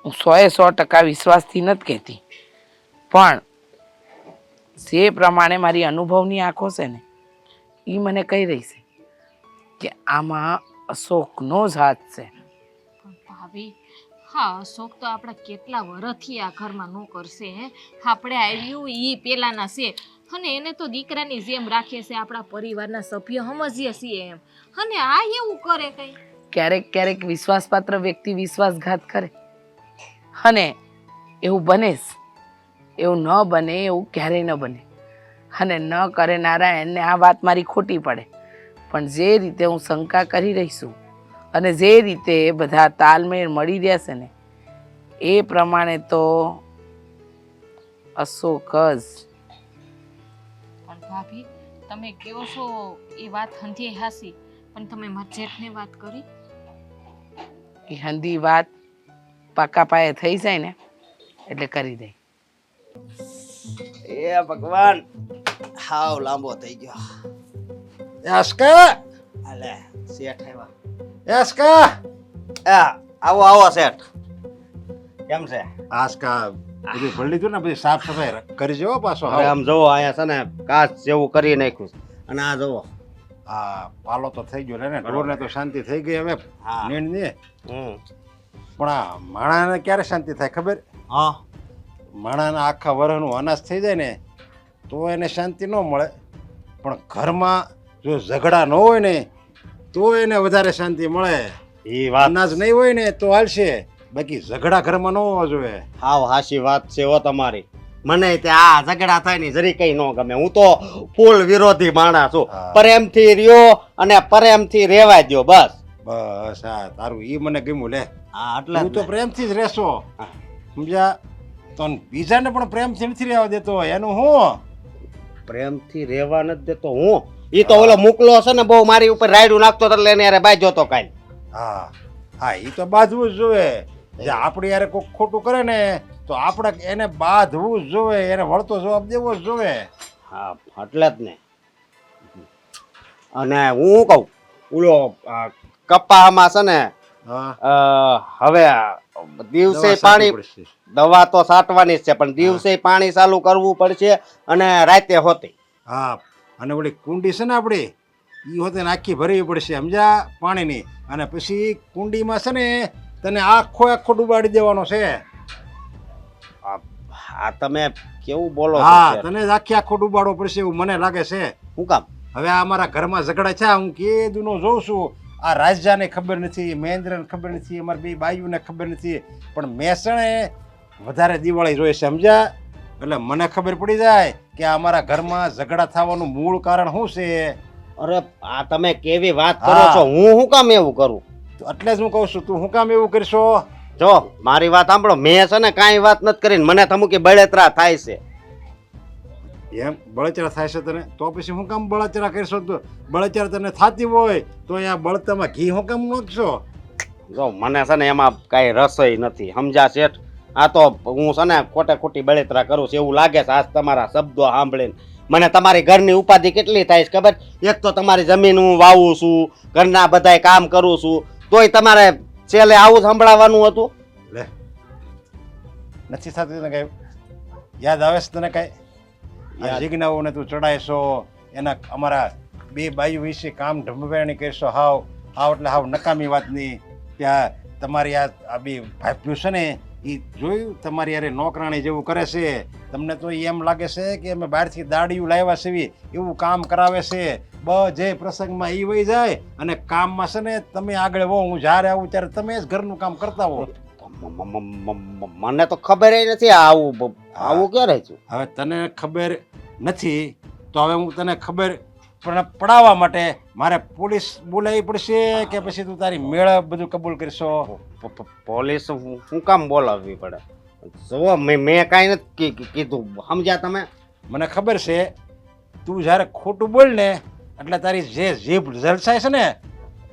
Speaker 3: હું 100% વિશ્વાસથી નથી કહેતી પણ જે પ્રમાણે મારી અનુભવની આંખો છે ને એ મને કહી રહી છે કે આમાં અશોકનો જ હાથ છે.
Speaker 2: ભાભી હા અશોક તો આપણા કેટલા વર્ષથી આ ઘરમાં નોકર છે હે. આપણે આવ્યું ઈ પેલાના છે અને એને તો દીકરાની જેમ રાખીએ છે, આપણા પરિવારના સભ્ય સમજીએ છીએ એમ. અને આ એવું કરે કઈ?
Speaker 3: ક્યારેક વિશ્વાસપાત્ર વ્યક્તિ વિશ્વાસઘાત કરે અને એવું બને જ. એવું ન બને એવું ક્યારેય ન બને અને ન કરે નારાયણને આ વાત મારી ખોટી પડે. પણ જે રીતે હું શંકા કરી રહી છું અને જે રીતે બધા તાલમેળ મળી રહ્યા છે ને એ પ્રમાણે તો અશોક જ.
Speaker 2: પણ ભાભી તમે કહો છો એ વાત હંધી હાસી, પણ તમે મારા જેઠને વાત કરી?
Speaker 3: એ હંધી વાત પાકા પાયે થઈ જાય ને એટલે કરી દે.
Speaker 6: એ ભગવાન હાવ લાંબો થઈ ગયો.
Speaker 7: એસકા
Speaker 6: અલે શેઠ આવ્યા.
Speaker 7: એસકા
Speaker 6: આવો આવો શેઠ. કેમ છે?
Speaker 7: આસકા બધું ભરી લીધું ને, બધી સાફ સફાઈ કરી જેવો પાછો.
Speaker 6: હવે આમ જોવો અહીંયા છે ને કાચ જેવું કરી નાખ્યું છે. અને આ જોવો
Speaker 7: હા, પાલો તો થઈ ગયો ને, ઢોરને તો શાંતિ થઈ ગઈ હવે.
Speaker 6: હા.
Speaker 7: નીણ ને
Speaker 6: હમ
Speaker 7: પણ આ માણાને ક્યારે શાંતિ થાય ખબર?
Speaker 6: હા
Speaker 7: માણાના આખા વર્ષનું અનાજ થઈ જાય ને તો એને શાંતિ ન મળે, પણ ઘરમાં જો ઝઘડા ન હોય ને તો એને વધારે શાંતિ મળે.
Speaker 6: એ વાત
Speaker 7: અનાજ નહીં હોય ને તો હાલશે, બાકી ઝઘડા ઘરમાં ન હોવા જોઈએ.
Speaker 6: હાવ હાચી વાત છે હો તમારી. મને તે આ ઝઘડા થાય ને જરી કઈ ન ગમે. હું તો ફૂલ વિરોધી માણસ છું.
Speaker 7: હા.
Speaker 6: પ્રેમથી રહ્યો અને પ્રેમથી રહેવા દ્યો બસ.
Speaker 7: બસ હા, તારું ઈ મને ગમ્યું લે.
Speaker 6: હા એટલે
Speaker 7: તું તો પ્રેમથી જ રહેશો,
Speaker 6: હા.
Speaker 7: સમજ્યા? તો બીજાને પણ પ્રેમથી નથી રહેવા દેતો, એનું હું?
Speaker 6: પ્રેમથી રહેવા નથી દેતો હું. ઈ તો ઓલો મુકલો છે ને બહુ મારી ઉપર રાયડું નાખતો એટલે એને યાર બાજ્યો તો કાલ.
Speaker 7: હા હા, ઈ તો બાંધવું જ જોઈએ. જે આપણે યાર કોઈ ખોટું કરે ને તો આપણે એને બાંધવું જ જોઈએ, એને વળતો જવાબ દેવો જ જોઈએ.
Speaker 6: હા એટલે જ ને. અને હું કહું ઓલો કપામાં છે ને
Speaker 7: હા,
Speaker 6: હવે દિવસે
Speaker 7: દવા
Speaker 6: પાણી
Speaker 7: સાચવી પડશે.
Speaker 6: દવા તો છાંટવાની જ છે, પણ દિવસે પાણી ચાલુ કરવું પડશે અને રાતે હોતી.
Speaker 7: હા, અને ઓલી કુંડી છે ને આપણી ઈ હોતે ને આખી ભરવી પડશે, સમજ્યા? પાણીની. અને પછી કુંડીમાં છે ને તને આખો ડુબાડી દેવાનો છે.
Speaker 6: આ તમે કેવું બોલો છો
Speaker 7: હા,
Speaker 6: શેઠ?
Speaker 7: તને જ આખો ડુબાડવો પડશે એવું મને લાગે છે.
Speaker 6: શું કામ?
Speaker 7: હવે આ અમારા ઘરમાં ઝઘડા છે, હું કેદુનો જોઉં છું. આ રાજ્યાને ખબર નથી, મહેન્દ્રને ખબર નથી, અમારી બે બાઈઓને ખબર નથી, પણ મેસણે વધારે દિવાળી જોઈએ છે, સમજ્યા? એટલે મને ખબર પડી જાય કે આ અમારા ઘરમાં ઝઘડા થવાનું મૂળ કારણ શું છે.
Speaker 6: અરે આ તમે કેવી વાત કરો
Speaker 7: હા.
Speaker 6: છો? હું શું કામ એવું કરું?
Speaker 7: તો એટલે જ હું કહું છું, તું શું કામ એવું કરશો?
Speaker 6: જો મારી વાત સાંભળો, મેં છે ને કાંઈ વાત નથી કરીને મને થમું કે બળતરા થાય છે.
Speaker 7: એમ બળતરા થાય છે તને? તો પછી શું કામ બળતરા કરશો? તો બળતરા તને થતી હોય તો અહીંયા બળતામાં ઘી શું કામ નાખશો?
Speaker 6: જો મને છે ને એમાં કાંઈ રસોઈ નથી, સમજ્યા શેઠ? આ તો હું છે ને ખોટે ખોટી બળતરા કરું છું એવું લાગે છે આજ તમારા શબ્દો સાંભળીને. મને તમારી ઘરની ઉપાધિ કેટલી થાય છે ખબર? એક તો તમારી જમીન હું વાવું છું, ઘરના બધાય કામ કરું છું, તોય તમારે છેલ્લે આવું જ સંભળાવવાનું હતું.
Speaker 7: લે, નથી થતું તને કાંઈ? યાદ આવે છે તને કાંઈ? આ
Speaker 6: યાદ.
Speaker 7: જિજ્ઞાઓને તું ચડાયશો, એના અમારા બે બાયુ વિશે કામ ઢંભેરણી કરશો. હાવ એટલે હાવ નકામી વાતની. ત્યાં તમારી આ બે ભાભ્યું છે ને એ જોયું તમારી યારે નોકરાણી જેવું કરે છે. તમને તો એમ લાગે છે કે અમે બહારથી દાડિયું લાવ્યા છે એવું કામ કરાવે છે. જે પ્રસંગમાં એ વહી જાય અને કામમાં છે ને તમે આગળ હો. હું જ્યારે આવું ત્યારે તમે જ ઘરનું કામ કરતા હો.
Speaker 6: મને તો ખબર નથી આવું ક્યારે છું.
Speaker 7: હવે તને ખબર નથી તો હવે હું તને ખબર પડાવવા માટે મારે પોલીસ બોલાવી પડશે કે પછી તું તારી મેળ બધું કબૂલ કરશો?
Speaker 6: પોલીસ શું કામ બોલાવવી પડે? જુઓ મેં કાંઈ નથી કીધું, સમજ્યા તમે?
Speaker 7: મને ખબર છે તું જ્યારે ખોટું બોલ ને એટલે તારી જે જીભ જલસાય છે ને,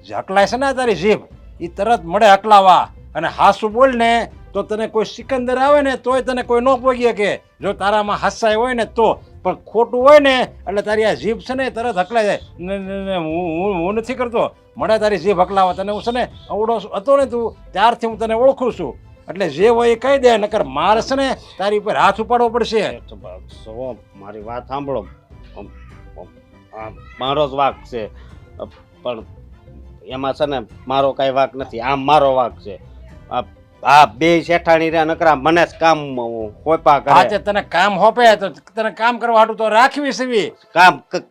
Speaker 7: જે હકલાય છે ને તારી જીભ, એ તરત મળે હકલાવા. અને હાસું બોલ ને તો તને કોઈ સિકંદર આવે ને તોય તને કોઈ ન પોગી કે જો તારામાં હાસાય હોય ને તો. પણ ખોટું હોય ને એટલે તારી આ જીભ છે ને તરત હકલાઈ જાય. હું નથી કરતો, મળે તારી જીભ હકલાવા. તને હું છે ને અવડો હતો ને તું ત્યારથી હું તને ઓળખું છું. એટલે જે હોય એ કહી દે, નકર મારે છે ને તારી ઉપર હાથ ઉપાડવો પડશે.
Speaker 6: જુઓ મારી વાત સાંભળો, આ મારો જ વાંક છે, પણ એમાં છે ને મારો કાંઈ વાંક નથી, આમ મારો વાંક છે. આ બે શેઠાણી રે નકરા મને જ કામ હોપા
Speaker 7: હા,
Speaker 6: કરે.
Speaker 7: તને કામ હોપે તો તને કામ કરવા હાટું તો રાખવી છે.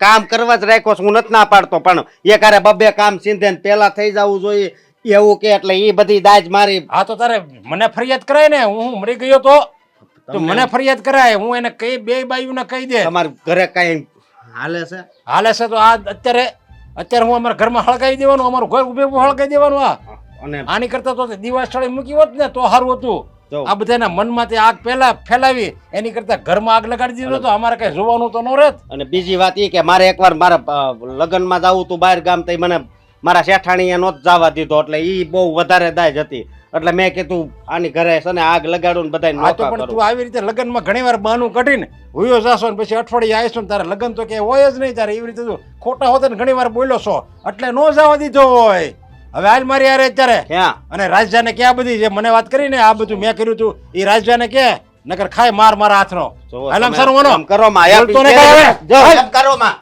Speaker 6: કામ કરવા જ રાખ્યો છું, હું નથી ના પાડતો, પણ એ કારે બબે કામ સીધે ને પેલા થઈ જવું જોઈએ એવું કે એટલે એ બધી દાજ મારી.
Speaker 7: હા, તો તારે મને ફરિયાદ કરાય ને. હું મરી ગયો તો મને ફરિયાદ કરાય. હું એને કઈ બે બાયુને કહી દે.
Speaker 6: તમારા ઘરે કઈ હાલે છે?
Speaker 7: હાલે છે તો આ અત્યારે હું અમારા ઘરમાં હળગાવી દેવાનું, અમારું ઘર ઉભે હળગાવી દેવાનું.
Speaker 6: અને
Speaker 7: આની કરતા તો દિવાળ સ્થળે મૂકી હોત ને તો સારું હતું.
Speaker 6: જો
Speaker 7: આ બધાના મનમાંથી આગ પહેલા ફેલાવી એની કરતા ઘરમાં આગ લગાડી દીધો તો અમારે કઈ જોવાનું તો ન રહેત.
Speaker 6: અને બીજી વાત એ કે મારે એકવાર મારા લગ્નમાં જવું તું બહાર ગામ તો મને મારા શેઠાણીએ નહોત જવા દીધો એટલે એ બહુ વધારે દાજ હતી એટલે મેં કીધું આની ઘરે છે ને આગ લગાડું ને બધા
Speaker 7: આ તો પણ તું આવી રીતે લગ્નમાં ઘણી વાર બહાનું કાઢીને હુયો જાશો ને પછી અઠવાડિયે આવીશું ને તારે લગ્ન તો કે હોય જ નહીં તારે એવી રીતે તું ખોટા હોતે ને ઘણી વાર બોલ્યો છો એટલે ન જવા દીધો હોય. હવે હાલ મારી યારે અત્યારે
Speaker 6: ક્યાં
Speaker 7: અને રાજજાને ક્યાં બધી જે મને વાત કરીને આ બધું મેં કર્યું તું એ રાજજાને કે નકર ખાય માર મારા હાથનો. હાલ આમ સારું મનો.
Speaker 6: એમ કરો માં
Speaker 7: બોલતો નહીં કાંઈ હવે.
Speaker 6: જો એમ કરો માં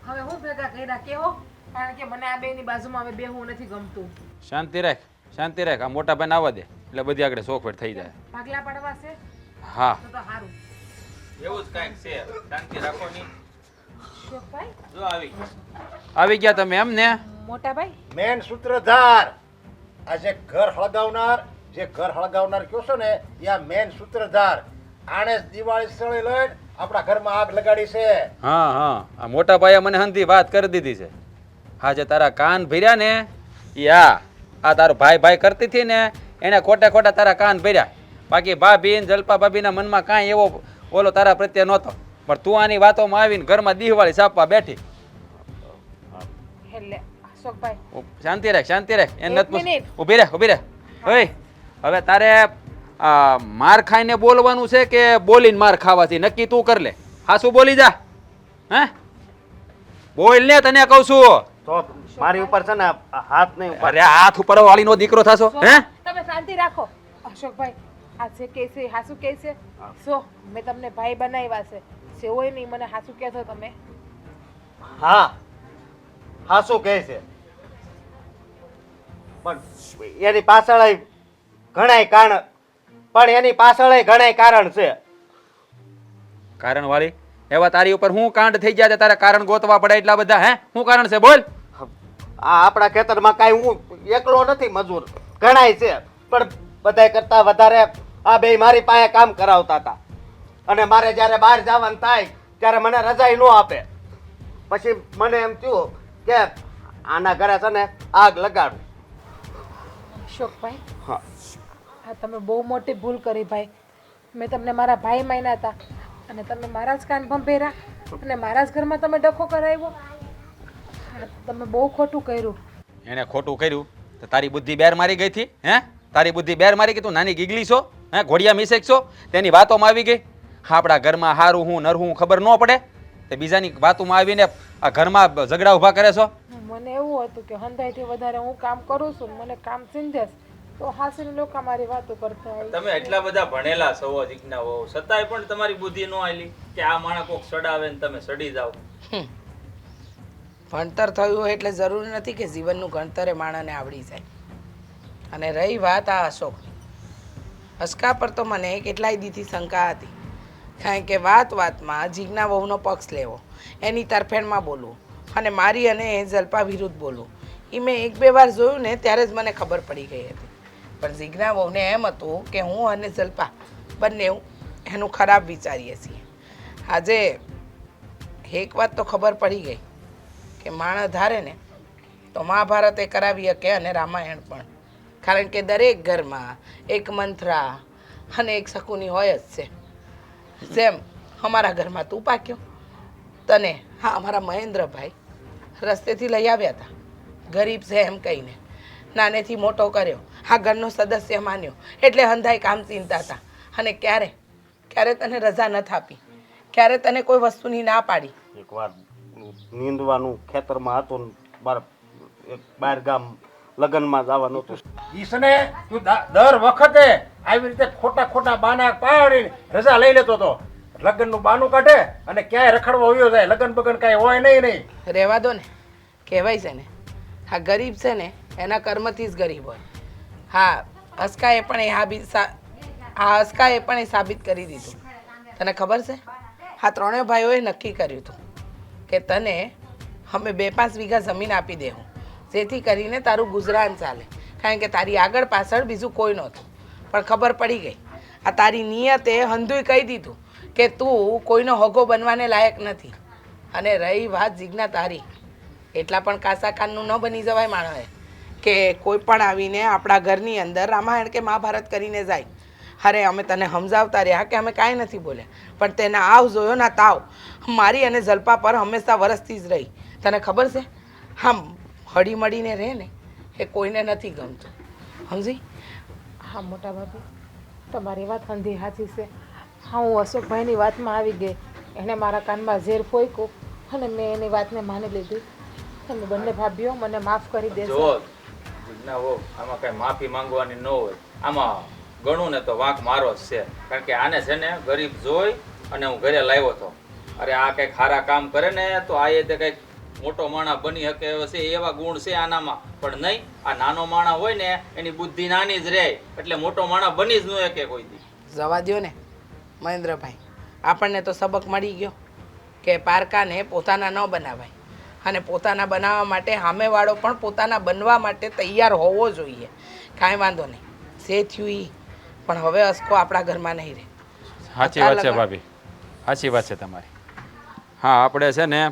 Speaker 1: હવે હું ભેગા કર્યા કેવો કારણ કે મને આ બેની બાજુમાં હવે બેહવું નથી ગમતું.
Speaker 4: શાંતિ રાખ આ મોટા ભાઈને આવવા દે એટલે બધી આગળ સોખવટ થઈ જાય.
Speaker 1: ભાગલા પાડવા છે
Speaker 4: હા
Speaker 1: તો સારું.
Speaker 5: એવું જ કાંઈક છે શાંતિ રાખો ની
Speaker 1: શોકભાઈ
Speaker 5: જો
Speaker 4: આવી ગયા તમે એમ ને?
Speaker 1: મોટા ભાઈ
Speaker 7: મેન સૂત્રધાર આ જે ઘર હળગાવનાર કયો છો ને એ આ મેન સૂત્રધાર આણે જ દિવાળી સ્થળે લઈને આપણા ઘરમાં આગ લગાડી છે.
Speaker 4: હા આ મોટા ભાઈએ મને હંધી વાત કરી દીધી છે. હા જે તારા કાન ભર્યા ને ઈ આ તારો ભાઈ કરતી હતી ને એને ખોટા તારા કાન ભર્યા. બાકી ભાભી ને જલપા ભાભીના મનમાં કાંઈ એવો ઓલો તારા પ્રત્યે નહોતો. પણ તું આની વાતોમાં આવીને ઘરમાં દિવાળી સાપવા બેઠી.
Speaker 1: એટલે અશોકભાઈ
Speaker 4: શાંતિ રાખ એને
Speaker 1: એક મિનિટ.
Speaker 4: ઊભી રહે ઓય હવે તારે માર ખાઈને બોલવાનું છે કે બોલીને માર ખાવાથી નક્કી તું કર લે. હા શું બોલી જા હે બોલ ને તને કહું છું.
Speaker 6: તો મારી ઉપર છે ને હાથ નહીં ઉપર
Speaker 4: અરે હાથ ઉપર વાળીનો દીકરો થાશો હે?
Speaker 1: તમે શાંતિ રાખો અશોકભાઈ. આ જે કે છે હાસુ કે છે સો મેં તમને ભાઈ બનાવ્યા છે સેવોય નહીં મને હાસુ કહેતો તમે.
Speaker 6: હા હા શું કહે છે પણ એની પાછળ ઘણાય કારણ છે.
Speaker 4: કારણ વાળી એવા તારી ઉપર હું કાંડ થઈ ગયા તારે કારણ ગોતવા પડે એટલા બધા હે? શું કારણ છે બોલ?
Speaker 6: આ આપણા ખેતરમાં કાંઈ હું એકલો નથી મજૂર ઘણાય છે પણ બધાય કરતા વધારે આ બે મારી પાસે કામ કરાવતા હતા અને મારે જ્યારે બહાર જવાનું થાય ત્યારે મને રજાઈ ન આપે. પછી મને એમ થયું કે આના ઘરે છે ને આગ લગાડું.
Speaker 1: અશોકભાઈ
Speaker 6: હા
Speaker 1: હા તમે બહુ મોટી ભૂલ કરી ભાઈ. મેં તમને મારા ભાઈ માન્યા હતા અને તમે મારા જ કાન ભંભેરા અને મારા જ ઘરમાં તમે ડખો કરાવ્યો. તમે બહુ ખોટું કર્યું.
Speaker 4: એને ખોટું કર્યું તો તારી બુદ્ધિ બેર મારી ગઈ હતી હે? તારી બુદ્ધિ બેર મારી ગઈ? તું નાની ગીગલી છો હે? ઘોડિયા મિસેક છો? તેની વાતોમાં આવી ગઈ. આપણા ઘરમાં હારું હું નરહું ખબર ન પડે તે બીજાની વાતોમાં આવીને આ ઘરમાં ઝઘડા ઊભા કરે છો.
Speaker 1: મને એવું હતું કે હંધાઈથી વધારે હું કામ કરું છું મને કામ ચીંધેસ તો હાસીને લોકો મારી વાતો કરતા હોય.
Speaker 5: તમે એટલા બધા ભણેલા છો જીજ્ઞા હોવ છતાંય પણ તમારી બુદ્ધિ ન આલી કે આ માણસ કોક સડાવે ને તમે સડી જાવ.
Speaker 3: ભણતર થયું હોય એટલે જરૂરી નથી કે જીવનનું ગણતરે માણસને આવડી જાય. અને રહી વાત આ અશોક અસ્કા પર તો મને કેટલાય દીથી શંકા હતી કારણ કે વાતમાં જીજ્ઞા વહુનો પક્ષ લેવો એની તરફેણમાં બોલવું અને મારી અને જલ્પા વિરુદ્ધ બોલવું એ મેં એક બે વાર જોયું ને ત્યારે જ મને ખબર પડી ગઈ હતી. પણ જીજ્ઞા વહુને એમ હતું કે હું અને જલ્પા બંને એનું ખરાબ વિચારીએ છીએ. આજે એક વાત તો ખબર પડી ગઈ કે માણસ ધારે ને તો મહાભારત એ કરાવી શકે અને રામાયણ પણ. કારણ કે દરેક ઘરમાં એક મંથરા અને એક શકુની હોય જ છે. જેમ અમારા ઘરમાં તું પાક્યો તને હા અમારા મહેન્દ્રભાઈ રસ્તેથી લઈ આવ્યા હતા ગરીબ છે એમ કહીને નાનેથી મોટો કર્યો આ ઘરનો સદસ્ય માન્યો એટલે હંધાઈ કામ ચિંતા હતા. અને ક્યારે તને રજા નથી આપી ક્યારે તને કોઈ વસ્તુની ના પાડી.
Speaker 6: એકવાર નીંદવાનું ખેતરમાં હતું બહાર ગામ લગ્નમાં જવાનું હતું.
Speaker 7: ઈસને તું દર વખતે આવી રીતે ખોટા બાના પાડીને રજા લઈ લેતો હતો. લગ્નનું બાનું કાઢે અને ક્યાંય રખડવા હોયો જાય લગ્ન બગન કાંઈ હોય નહીં.
Speaker 3: રહેવા દો ને કહેવાય છે ને આ ગરીબ છે ને એના કર્મથી જ ગરીબ હોય. હા અસ્કાએ પણ એ સાબિત કરી દીધું. તને ખબર છે આ ત્રણેય ભાઈઓએ નક્કી કર્યું હતું કે તને અમે 2-5 વીઘા જમીન આપી દેવું જેથી કરીને તારું ગુજરાન ચાલે. કારણ કે તારી આગળ પાછળ બીજું કોઈ નહોતું. પણ ખબર પડી ગઈ આ તારી નિયતે હંધુય કહી દીધું કે તું કોઈનો હોગો બનવાને લાયક નથી. અને રહી વાત જીજ્ઞા તારી એટલા પણ કાસા કાનનું ન બની જવાય માણસે. કે કોઈ પણ આવીને આપણા ઘરની અંદર રામાયણ કે મહાભારત કરીને જાય. અરે અમે તને સમજાવતા રહ્યા કે અમે કાંઈ નથી બોલ્યા, પણ તેના આવ જોયો ના તાવ મારી અને જલ્પા પર હંમેશા વરસતી જ રહી. તને ખબર છે, આમ હળી મળીને રહે ને એ કોઈને નથી ગમતું, સમજી?
Speaker 1: હા મોટા ભાભી, તમારી વાત અંધી સાચી છે. હા, હું અશોકભાઈની વાતમાં આવી ગઈ. એણે મારા કાનમાં ઝેર ફોંક્યું અને મેં એની વાતને માની લીધી. તમે બંને ભાભીઓ મને માફ કરી દેશો.
Speaker 5: જો જીજ્ઞા વહુ, આમાં કઈ માફી માંગવાની ન હોય. આમાં ગણું ને તો વાંક મારો જ છે. કારણ કે આને છે ને ગરીબ જોઈ અને હું ઘરે લાવ્યો હતો. અરે આ કંઈક સારા કામ કરે ને તો આ એ તે કંઈક મોટો માણસ બની શકે એવો છે, એવા ગુણ છે આનામાં. પણ નહીં, આ નાનો માણસ હોય ને એની બુદ્ધિ નાની જ રહે, એટલે મોટો માણસ બની જ ન શકે કોઈ દી.
Speaker 3: જવા દ્યો ને મહેન્દ્રભાઈ, આપણને તો સબક મળી ગયો કે પારકાને પોતાના ન બનાવાય, અને પોતાના બનાવવા માટે સામેવાળો પણ પોતાના બનવા માટે તૈયાર હોવો જોઈએ. કાંઈ વાંધો નહીં, જે થયું એ, પણ હવે અસકો આપણા ઘરમાં નહીં રહે.
Speaker 4: સાચી વાત છે ભાભી, સાચી વાત છે તમારી. હા, આપણે છે ને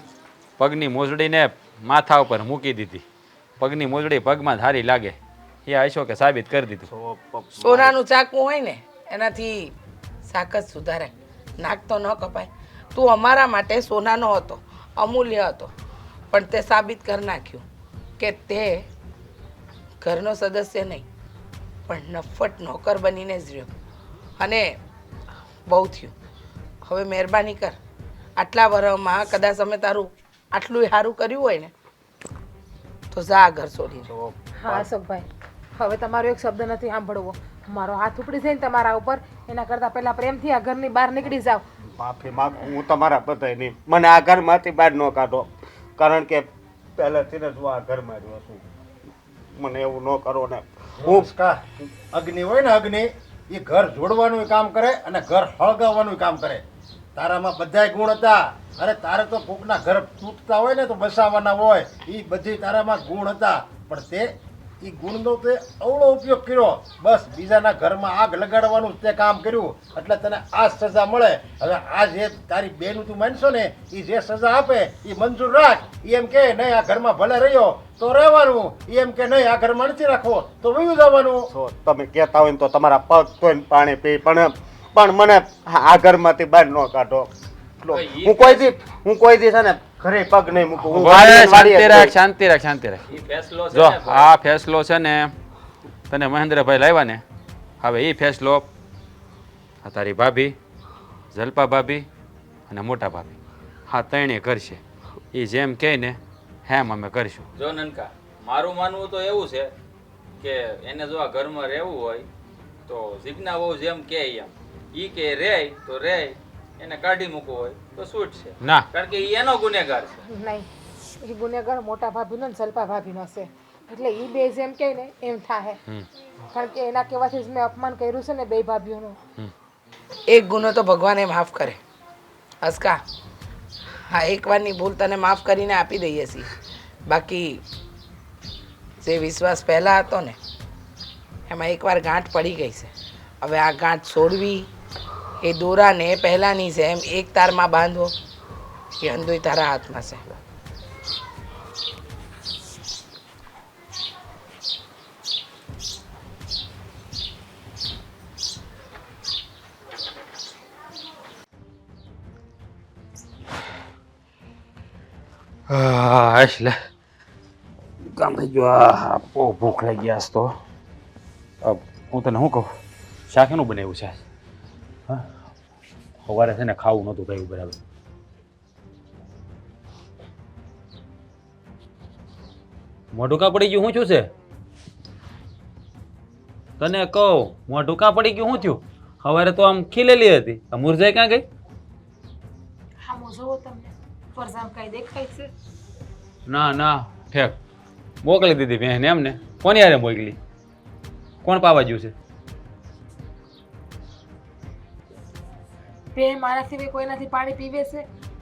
Speaker 4: પગની મોજડીને માથા ઉપર મૂકી દીધી. પગની મોજડી પગમાં સારી લાગે એ આશોકે સાબિત કરી દીધું.
Speaker 3: સોનાનું ચાકુ હોય ને એનાથી શાક જ સુધારાય, નાક તો ન કપાય. તું અમારા માટે સોનાનો હતો, અમૂલ્ય હતો, પણ તે સાબિત કરી નાખ્યું કે તે ઘરનો સદસ્ય નહીં પણ નફ્ફટ નોકર બનીને જ રહ્યો. અને બહુ થયું, હવે મહેરબાની કર. આટલા વર્ષમાં કદાચ અમે તારું આટલું સારું કર્યું હોય ને તો જા આ ઘર છોડીને.
Speaker 1: હા અશોકભાઈ, હવે તમારો એક શબ્દ નથી સાંભળવો. મારો હાથ ઉપડી જાય ને તમારા ઉપર, એના કરતાં પહેલાં પ્રેમથી આ ઘરની બહાર નીકળી જાઓ.
Speaker 6: માફી માંગુ હું તમારા બધાય નહીં, મને આ ઘરમાંથી બહાર ન કાઢો. કારણ કે પહેલેથી જ હું આ ઘરમાં રહ્યો છું. મને એવું ન કરો ને.
Speaker 7: હું અગ્નિ હોય ને, અગ્નિ એ ઘર જોડવાનું કામ કરે અને ઘર હળગાવવાનું કામ કરે. તારામાં બધાય ગુણ હતા. અરે તારે તો કોકના ઘર તૂટતા હોય ને તો બસાવવાના હોય, એ બધી તારામાં ગુણ હતા. પણ તે એ ગુણનો તે અવળો ઉપયોગ કર્યો. બસ બીજાના ઘરમાં આગ લગાડવાનું તે કામ કર્યું, એટલે તને આ સજા મળે. હવે આ જે તારી બેનું તું માનશો ને, એ જે સજા આપે એ મંજૂર રાખ. એમ કે નહીં આ ઘરમાં ભલે રહ્યો તો રહેવાનું, એમ કે નહીં આ ઘરમાં નથી રાખવો તો વયું જવાનું. તમે કહેતા હોય ને તો તમારા પગ ધોઈને પાણી પી, પણ મને આ ઘરમાંથી બહાર ન કાઢો. હું કોઈ દી છે ને ઘરે પગ નહીં મૂકું. હું
Speaker 4: શાંતિ રાખ, શાંતિ રાખ, શાંતિ રાખ.
Speaker 5: ઈ ફેસલો છે
Speaker 4: જો
Speaker 5: ને
Speaker 4: આ ફેસલો છે ને તને મહેન્દ્રભાઈ લાવ્યા ને, હવે એ ફેસલો આ તારી ભાભી, જલ્પા ભાભી અને મોટા ભાભી, હા ત્રણેય કરશે. એ જેમ કહે ને હેમ અમે કરશું.
Speaker 5: જો નનકા, મારું માનવું તો એવું છે કે એને જો આ ઘરમાં રહેવું હોય તો જીજ્ઞા વહુ જેમ કે એમ ઈ કે રે તો રે, એને કાઢી મૂકવું હોય તો છૂટ છે.
Speaker 4: ના,
Speaker 5: કારણ કે ઈ એનો ગુનેગાર છે.
Speaker 1: નહીં, એ ગુનેગાર મોટા ભાભીનો ને જલ્પા ભાભીનો છે. એટલે એ બે જેમ કહે ને એમ થાય. કારણ કે એના કહેવાથી જ મેં અપમાન કર્યું છે ને બે ભાભીઓનું.
Speaker 3: એક ગુનો તો ભગવાને માફ કરે. અસ્કા, હા, એકવારની ભૂલ તને માફ કરીને આપી દઈએ છીએ. બાકી જે વિશ્વાસ પહેલાં હતો ને એમાં એકવાર ગાંઠ પડી ગઈ છે. હવે આ ગાંઠ છોડવી, એ દોરાને પહેલાંની છે એમ એક તારમાં બાંધવો, એ અંદોય તારા હાથમાં છે.
Speaker 4: એટલે ગામે જો બહુ ભૂખ લાગી આજ તો. હું તને શું કહું, શાક એનું બનાવ્યું છે? હા, સવારે છે ને ખાવું નહોતું થયું બરાબર. મોઢું કા પડી ગયું? શું થયું છે તને કહું? મોઢું કા પડી ગયું? શું થયું? સવારે તો આમ ખીલેલી હતી, આ મુરઝાઈ ક્યાં ગઈ?
Speaker 1: હા મોજો તમને ફરજામ કઈ દેખાય છે?
Speaker 4: ના ના, ઠેક મોકલી દીધી બહેન એમને. કોની યારે મોકલી? કોણ પાવા ગયું છે?
Speaker 1: બે મારા સિવાય કોઈનાથી પાણી પીવે છે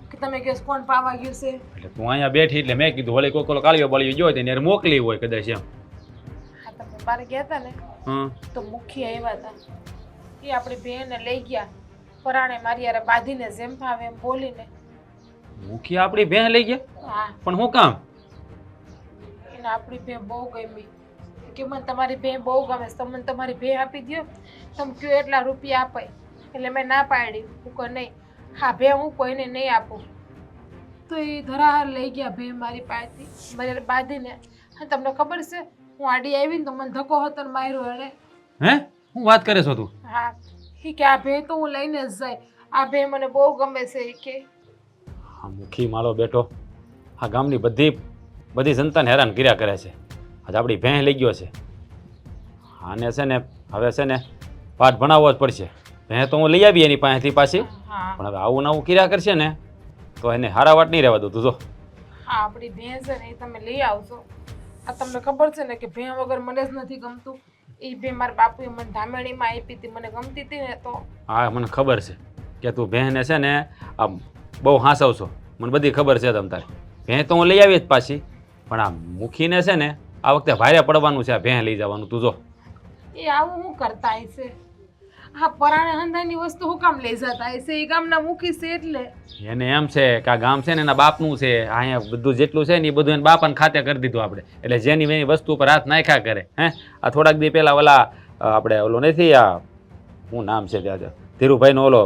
Speaker 1: કે તમે કહો કોણ પાવા ગયું છે?
Speaker 4: એટલે તું અહીંયા બેઠી એટલે મેં કીધું વળી કોઈ કાળીઓ બાળીઓ જોઈ તેને યાર મોકલી હોય કદાચ એમ.
Speaker 1: હા, તમે બારે ગયા હતા ને
Speaker 4: હા,
Speaker 1: તો મુખી આવ્યા હતા. એ આપણી બેનને લઈ ગયા, પરાણે મારી યારે બાંધીને જેમ ભાવે એમ બોલીને.
Speaker 4: મુખી આપણી બહેન લઈ ગયા?
Speaker 1: હા,
Speaker 4: પણ શું કામ?
Speaker 1: એને આપણી બેન બહુ ગમી. કે મને તમારી ભેં બહુ ગમે છે, તમે મને તમારી ભેં આપી દો, તમે કયો એટલા રૂપિયા અપાય. એટલે મેં ના પાડી, હું કહું નહીં, હા ભેં હું કોઈને નહીં આપું. તો એ ધરાહાર લઈ ગયા ભેં મારી પાસેથી, મને બાંધીને. અને તમને ખબર છે, હું આડી આવી ને તો મને ધક્કો હતો ને માર્યો એણે.
Speaker 4: હે હું વાત કરે છો તું?
Speaker 1: હા, એ કે આ ભેં તો હું લઈને જ જાય, આ ભેં મને બહુ ગમે છે. એ કે
Speaker 4: આ મુખી મારો બેટો આ ગામની બધી જનતાને હેરાન કર્યા કરે છે. આજે આપણી ભેં લઈ ગયો છે. આને છે ને હવે છે ને પાઠ ભણાવવો જ પડશે. ભેં તો હું લઈ આવી એની પાસેથી પાછી,
Speaker 1: હા
Speaker 4: પણ હવે આવું નવું કર્યા કરશે ને તો એને હારા વાટ નહીં રહેવા દઉં. તું જો
Speaker 1: હા, આપણી ભેં છે ને એ તમે લઈ આવશો. આ તમને ખબર છે ને કે ભેં વગર મને જ નથી ગમતું. એ ભેં મારા બાપુએ મને ધામેણીમાં આપી હતી, મને ગમતી હતી ને તો.
Speaker 4: હા મને ખબર છે કે તું ભેંને છે ને આ બહુ હાંસવ છો, મને બધી ખબર છે તમ તારે. ભેં તો હું લઈ આવી જ પાછી, પણ આ મુખીને છે ને આ વખતે ભારે પડવાનું છે. આ ભેં લઈ જવાનું તું જો.
Speaker 1: એ આવું હું કરતા હશે? હા, પરાણે હંધાની વસ્તુ હું કામ લઈ જતા હશે? એ ગામના મુખી છે એટલે.
Speaker 4: એને એમ છે કે આ ગામ છે ને એના બાપનું છે. અહીંયા બધું જેટલું છે ને એ બધું એને બાપાને ખાતે કરી દીધું આપણે. એટલે જેની એની વસ્તુ ઉપર હાથ નાખ્યા કરે. આ થોડાક દી પહેલા ઓલા આપણે ઓલો નથી, આ શું નામ છે ત્યાં ધીરુભાઈનો ઓલો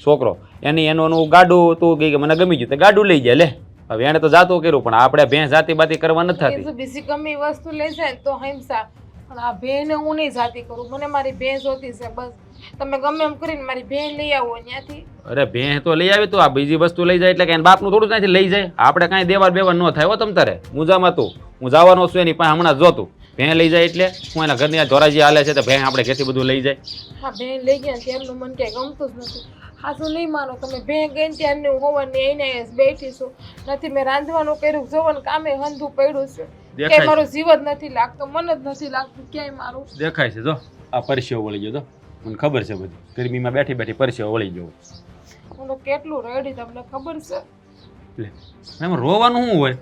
Speaker 4: છોકરો, એનું ગાડું તું કે મને ગમી ગયું તો ગાડું લઈ જાય. લે હવે એને તો જાતું કર્યું, પણ આપણે ભેં જાતી બાતી કરવા નથી થતી.
Speaker 1: જો બીજી ગમી વસ્તુ લઈ જાય તો હિંસા, પણ આ ભેંને હું નહીં જાતી કરું. મને મારી ભેં જોતી છે બસ. તમે ગમે એમ કરીને મારી ભેં લઈ આવો ત્યાંથી.
Speaker 4: અરે ભેં તો લઈ આવી, તો આ બીજી વસ્તુ લઈ જાય એટલે કે બાપનું થોડું ત્યાંથી લઈ જાય. આપણે કાંઈ દેવાર બેવાર ન થાય હો તમ તારે. મુજામાં તું હું જવાનો છું એની પાસે હમણાં જોતું. ભેં લઈ જાય એટલે હું એના ઘરની આ ધોરાજી હાલે છે તો ભેં આપણે ઘેરથી બધું લઈ જાય.
Speaker 1: હા, ભેં લઈ ગયા ત્યારનું મને ક્યાંય ગમતું જ નથી. હા શું નહીં માનો તમે, ભેં ગઈ ત્યારની હું હોવાની એને બેઠી છું. નથી મેં રાંધવાનું કર્યું, જોવાનું કામે હંધું પડ્યું છે. ક્યાંય મારો જીવ જ નથી લાગતો, મન જ નથી લાગતું ક્યાંય મારું.
Speaker 4: દેખાય છે જો આ પરસ્યો વળી ગયો. તો મને ખબર છે બધી, ગરમીમાં બેઠી બેઠી પરસ્યો વળી ગયો.
Speaker 1: હું તો કેટલું રેડી તમને ખબર છે.
Speaker 4: એટલે એમાં રોવાનું શું હોય?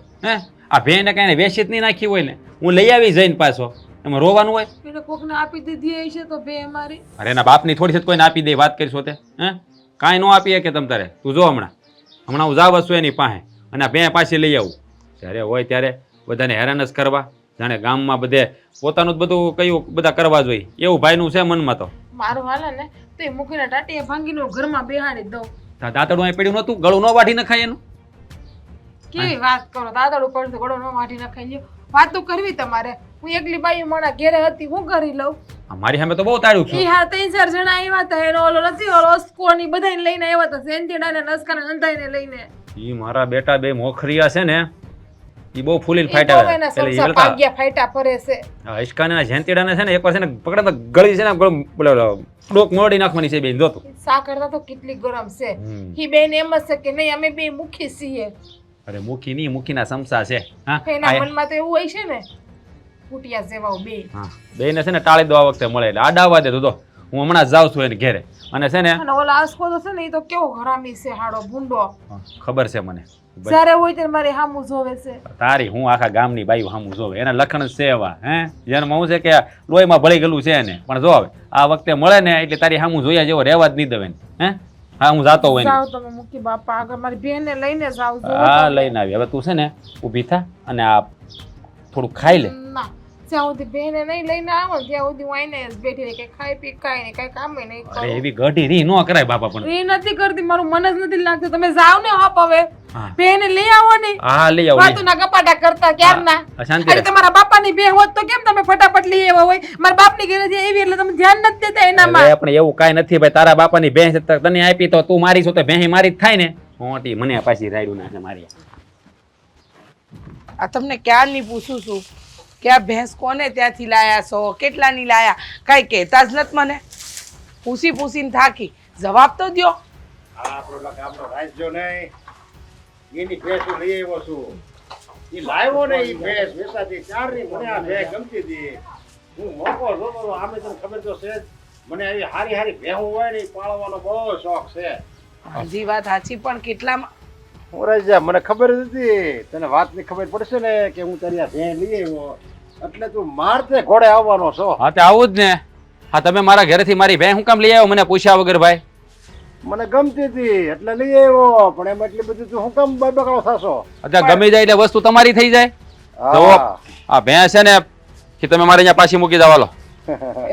Speaker 4: આ ભેંને કાંઈ વેચી જ નહીં નાખી હોય ને, હું લઈ આવી જઈને પાછો, એમાં રોવાનું હોય?
Speaker 1: એને કોકને આપી દીધી હશે તો ભેં મારી.
Speaker 4: અરે એના બાપની થોડી છે કોઈને આપી દે, વાત કરીશો તે? કાંઈ ન આપીએ કે તમ તારે. તું જો હમણાં હું જાવ છું એની પાસે અને આ ભેં પાછી લઈ આવું. જ્યારે હોય ત્યારે બધાને હેરાન જ કરવા, જાણે ગામમાં બધે પોતાનું જ બધું કયું બધા કરવા જોઈએ એવું ભાઈનું છે મનમાં. તો
Speaker 1: મારું હાલે ને તો એ મૂકીને ટાટીએ ભાંગીને ઘરમાં બેહાડી દઉં.
Speaker 4: દાંતડું અહીં પડ્યું નતું, ગળું ન વાઢી નખાય એનું?
Speaker 1: કેવી વાત કરો, દાદડું પડતું ગળો ન વાટી નખાઈ લ્યો. વાત તો કરવી તમારે. હું એકલી બાઈ માણા ઘેરે હતી, હું કરી લઉં.
Speaker 4: મારી સામે તો બહુ તાળ્યું છે.
Speaker 1: ઈ હા 3-4 જણા આવ્યા હતા, એનો ઓલો નથી ઓલો સ્કોની બધાને લઈને આવ્યા હતા, સેન્તીડાને નસકાને અંધાઈને લઈને.
Speaker 4: ઈ મારા બેટા બે મોખરિયા છે ને ઈ બહુ ફૂલીને
Speaker 1: ઈ
Speaker 4: ફાટ્યા
Speaker 1: બહુ એના સંસાર ભાગ્યા ફાટ્યા ફરે છે.
Speaker 4: હિસકાને જેંતીડાને છે ને એકવાર છે ને પકડે તો ગળી છે ને ડોક મોડી નાખવાની છે બેન. જોતું
Speaker 1: સા કરતા તો કેટલી ગરમ છે. ઈ બેન એમ જ છે કે નહીં અમે બે મુખી છીએ.
Speaker 4: અરે મુખી નહીં, મુખીના સમસા છે.
Speaker 1: એના મનમાં તો એવું હોય છે ને, ફૂટિયા જેવા બે.
Speaker 4: હા બેને છે ને ટાળી દો આ વખતે મળે એટલે આડાવા દે. તો હું હમણાં જાઉં છું એને ઘેરે. અને છે ને
Speaker 1: ઓલા આસકો તો છે ને એ તો કેવો હરામી છે, હાડો ભૂંડો.
Speaker 4: ખબર છે મને.
Speaker 1: જ્યારે હોય ત્યારે મારી હામું જોવે છે.
Speaker 4: તારી હું આખા ગામની બાઈ હામું જોવે, એના લખણ છે એવા. જેને હું છે કે લોહીમાં ભળી ગયેલું છે એને. પણ જો હવે આ વખતે મળે ને એટલે તારી હામું જોયા જેવો રહેવા જ નહીં દેવે. હા હું જાતો હોય.
Speaker 1: જાવ તમે મૂકી બાપા આગળ મારી બેનને લઈને જાવ.
Speaker 4: હા લઈને આવી. હવે તું છે ને ઊભી થા અને આ થોડું ખાઈ લે.
Speaker 1: ના જ્યાં સુધી બેને નહીં લઈને આવો ત્યાં સુધી હું આઈને જ બેઠી રહી, કે ખાઈ પી કાંઈ નહીં, કાંઈ કામ નહીં
Speaker 4: અરે
Speaker 1: કરું.
Speaker 4: એવી ગઢી રી ન કરાય બાપા. પણ
Speaker 1: એ નથી કરતી, મારું મન જ નથી લાગતું. તમે જાવ ને હપ હવે
Speaker 4: હા.
Speaker 1: બેને લઈ આવો ને.
Speaker 4: હા લઈ આવું.
Speaker 1: વાતું ના ગપાટા કરતા ક્યારના.
Speaker 4: શાંતિ
Speaker 1: અરે તમારા બાપાની બે હોત તો કેમ તમે ફટાફટ લઈ આવ્યા હોય? મારા બાપની ઘરેથી એવી એટલે તમે ધ્યાન નથી દેતા એનામાં.
Speaker 4: આપણે એવું કાંઈ નથી ભાઈ. તારા બાપાની ભેંસ તને આપી તો તું મારી છો તો ભેંસ મારી જ થાય ને. મોટી મને પાછી રાયડું નાખે મારી.
Speaker 3: આ તમને ક્યારની પૂછું છું કે આ ભેંસ કોને ત્યાંથી લાયા છો, કેટલાની લાયા, કાંઈ કહેતા જ નથી મને. પૂછી પૂછીને થાકી, જવાબ તો દ્યો.
Speaker 7: આપણો રાજ્યો નહીં એની ભેંસ હું લઈ આવ્યો છું. એ લાવ્યો ને એ ભેંસ વેચાતી ચારની મને આ ભેંસ ગમતી હતી. હું મોકો જોતો આમે તને ખબર તો છે જ. મને આવી હારી હારી ભેહું હોય ને એ પાળવાનો બહુ શોખ છે.
Speaker 3: હજી વાત સાચી, પણ કેટલામાં?
Speaker 7: ઓરાજા મને ખબર જ હતી તને વાતની ખબર પડશે ને કે હું તારી આ ભેં લઈ આવ્યો એટલે તું મારતે ઘોડે આવવાનો છો.
Speaker 4: હા તે આવું જ ને. હા તમે મારા ઘરેથી મારી ભેંસ હું કામ લઈ આવ્યો મને પૂછ્યા વગર ભાઈ?
Speaker 7: મને ગમતી હતી એટલે લઈ આવ્યો, પણ એમ એટલી બધી તું હું કામ બકડો થશો?
Speaker 4: અચ્છા ગમી જાય એટલે વસ્તુ તમારી થઈ જાય. તો
Speaker 7: હા
Speaker 4: આ ભેંસ છે ને કે તમે મારે અહીંયા પાછી મૂકી જાવ. હાલો.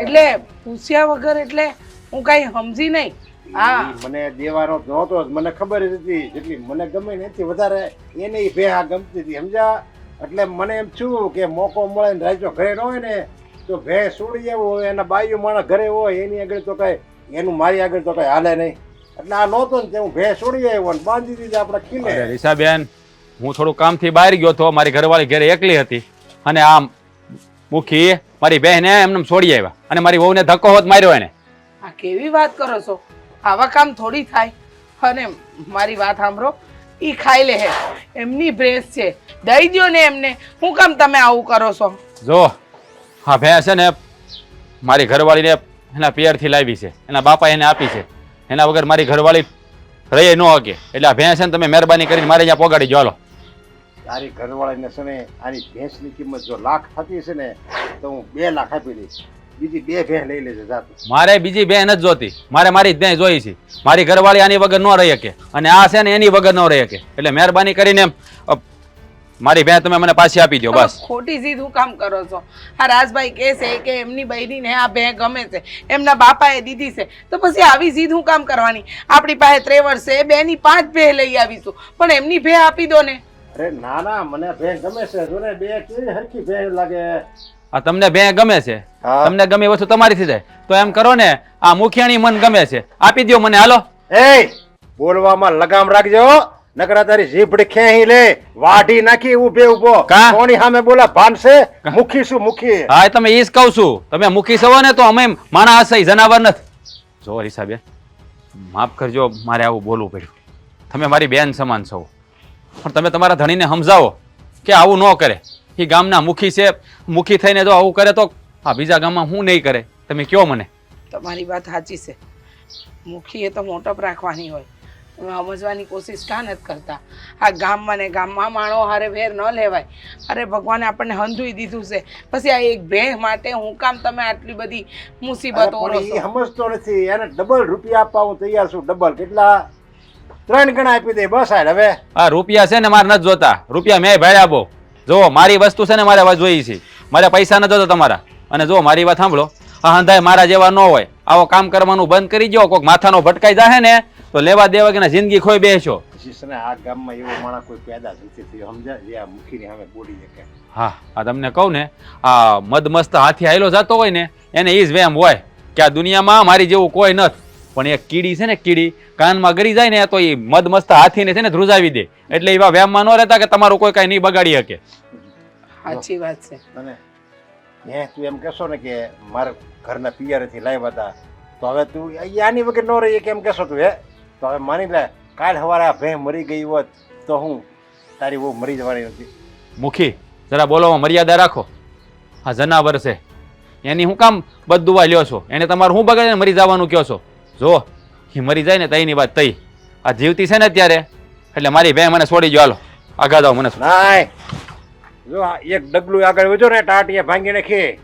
Speaker 3: એટલે પૂછ્યા વગર એટલે હું કઈ સમજી નહીં. હા
Speaker 7: ઈ મને દેવાનો નહોતો જ, મને ખબર જ હતી જેટલી મને ગમે ને એથી વધારે એને ઈ ભેહ આ ગમતી હતી, સમજ્યા? એટલે મને એમ થયું કે મોકો મળે ને રાજો ઘરે ન હોય ને તો ભેહ છોડી જવું હોય, એના બાયું માણસ ઘરે હોય એની આગળ તો કઈ એનું મારી આગળ તો કઈ હાલે નહીં. એટલે આ નહોતો ને તે હું ભેહ છોડી આવ્યો ને બાંધી દીધી આપણા
Speaker 4: અરે
Speaker 7: કિલ્લે.
Speaker 4: રીસાબેન, હું થોડું કામથી બહાર ગયો તો મારી ઘરવાળી ઘરે એકલી હતી અને આમ મુખી મારી બહેને એમને છોડી આવ્યા અને મારી વહુને ધક્કો હોત માર્યો એને.
Speaker 3: આ કેવી વાત કરો છો? આવા કામ થોડી થાય. અને મારી વાત સાંભળો, ઈ ખાઈ લે હે, એમની ભેંસ છે, દઈ દ્યો ને એમને. શું કામ તમે આવું કરો છો?
Speaker 4: જો હા ભેંસ છે ને મારી ઘરવાળીને એના પિયરથી લાવી છે, એના બાપા એને આપી છે, એના વગર મારી ઘરવાળી રહી ન શકે. એટલે આ ભેંસ છે ને તમે મહેરબાની કરીને મારે અહીંયા પોગાડી જો. હાલો.
Speaker 7: તારી ઘરવાળીને છે ને આની ભેંસની કિંમત જો લાખ થતી છે ને તો હું 2 લાખ આપી દઈશ, બીજી 2 ભેંસ લઈ લેજે જાતું.
Speaker 4: મારે બીજી બેન નથી જોતી, મારે મારી જ બેન જોઈ છે. મારી ઘરવાળી આની વગર ન રહી શકે અને આ છે ને એની વગર ન રહી શકે. એટલે મહેરબાની કરીને મારી બેન તમે મને પાછી આપી દો બસ.
Speaker 3: ખોટી જીદ હું કામ કરો છો? આ રાજભાઈ કહે છે કે એમની બૈરીને આ ભેં ગમે છે, એમના બાપાએ દીધી છે, તો પછી આવી જીદ હું કામ કરવાની? આપણી પાસે 3 વર્ષે 2ની 5 ભેં લઈ આવીશું, પણ એમની ભેં આપી દો ને.
Speaker 7: અરે ના ના, મને ભેંસ ગમે છે, જો ને 2 કેવી હરખી ભેંસ લાગે.
Speaker 4: આ તમને બેન ગમે છે,
Speaker 7: હા.
Speaker 4: તમને ગમે વસ્તુ તમારીથી જાય તો એમ કરો ને, આ મુખિયાણી મન ગમે છે, આપી દો મને. હાલો.
Speaker 7: એ બોલવામાં લગામ રાખજો, નકરા તારી જીભડી ખેંચી લે, વાઢી નાખી ઉભે ઉભો.
Speaker 4: કા?
Speaker 7: કોની સામે બોલા ભાનશે? મુખી શું મુખી?
Speaker 4: હા તમે ઈ જ કહું છું, તમે મુખી છો ને તો અમે માણસ હશે, જનાવર નથી. જો રીસાબેન, માફ કરજો મારે આવું બોલવું પડ્યું. તમે મારી બેન સમાન છો, પણ તમે તમારા ધણીને સમજાવો કે આવું ન કરે. એ ગામના મુખી છે, મુખી થઈને જો આવું કરે તો આ બીજા ગામમાં હું નહીં કરે. તમે કયો મને.
Speaker 3: તમારી વાત સાચી છે, મુખીએ તો મોટપ રાખવાની હોય, તમે સમજવાની કોશિશ કાં નથી કરતા? આ ગામમાં ને ગામમાં માણો હારે વેર ન લેવાય. અરે ભગવાને આપણને હંધુઈ દીધું છે, પછી આ એક ભેં માટે હું કામ તમે આટલી બધી મુસીબતો ઓરો
Speaker 7: એ
Speaker 3: છો?
Speaker 7: સમજતો નથી, એને ડબલ રૂપિયા આપવા હું તૈયાર છું. ડબલ કેટલા? 3 ગણા આપી દે બસ. હાલ હવે
Speaker 4: આ રૂપિયા છે ને મારે નથી જોતા, રૂપિયા મેં ભાડ્યા બહુ. જો મારી વસ્તુ છે ને મારે વાત જોઈ છે, મારે પૈસા નથી જોતા તમારા. અને જો મારી વાત સાંભળો, આ હંધાય મારા જેવા ન હોય, આવો કામ કરવાનું બંધ કરી દો. કોઈક માથાનો ભટકાઈ જાય ને તો લેવા દેવા કે જિંદગી ખોઈ બેસો.
Speaker 7: પછી છે ને આ ગામમાં એવો માણસ કોઈ પેદા નથી થયો, સમજાય? જે આ મુખીની સામે બોલી શકે.
Speaker 4: હા આ તમને કહું ને, આ મદમસ્ત હાથી આયલો જતો હોય ને એને એ જ વેમ હોય કે આ દુનિયામાં મારી જેવું કોઈ નથી. પણ એક કીડી છે ને, કીડી કાનમાં ગરી જાય ને તો એ મદમસ્ત હાથીને છે ને ધ્રુજાવી દે. એટલે એવા વેમમાં ન રહેતા કે તમારું કોઈ કાંઈ નહીં બગાડી શકે.
Speaker 3: સાચી વાત છે.
Speaker 7: અને તું એમ કહેશો ને કે મારા ઘરના પિયરેથી લાવ્યા હતા, તો હવે તું આની વગર ન રહી કેમ કહેશો તું? તો હવે માની લે કાલ સવારે આ ભેં મરી ગઈ હોત તો હું તારી બહુ મરી જવાની નથી.
Speaker 4: મુખી જરા બોલવામાં મર્યાદા રાખો. આ જનાવર છે, એની હું કામ બદદુવા લ્યો છો? એને તમારું શું બગાડીને મરી જવાનું કહો છો? જો એ મરી જાય ને તઈની વાત તઈ. આ જીવતી છે ને અત્યારે, એટલે મારી બેન મને છોડી જો. હાલો આગા જાઓ. મને
Speaker 7: નાય જો આ એક ડગલું આગળ વધ્યો ને ટાટીએ ભાંગીને ખે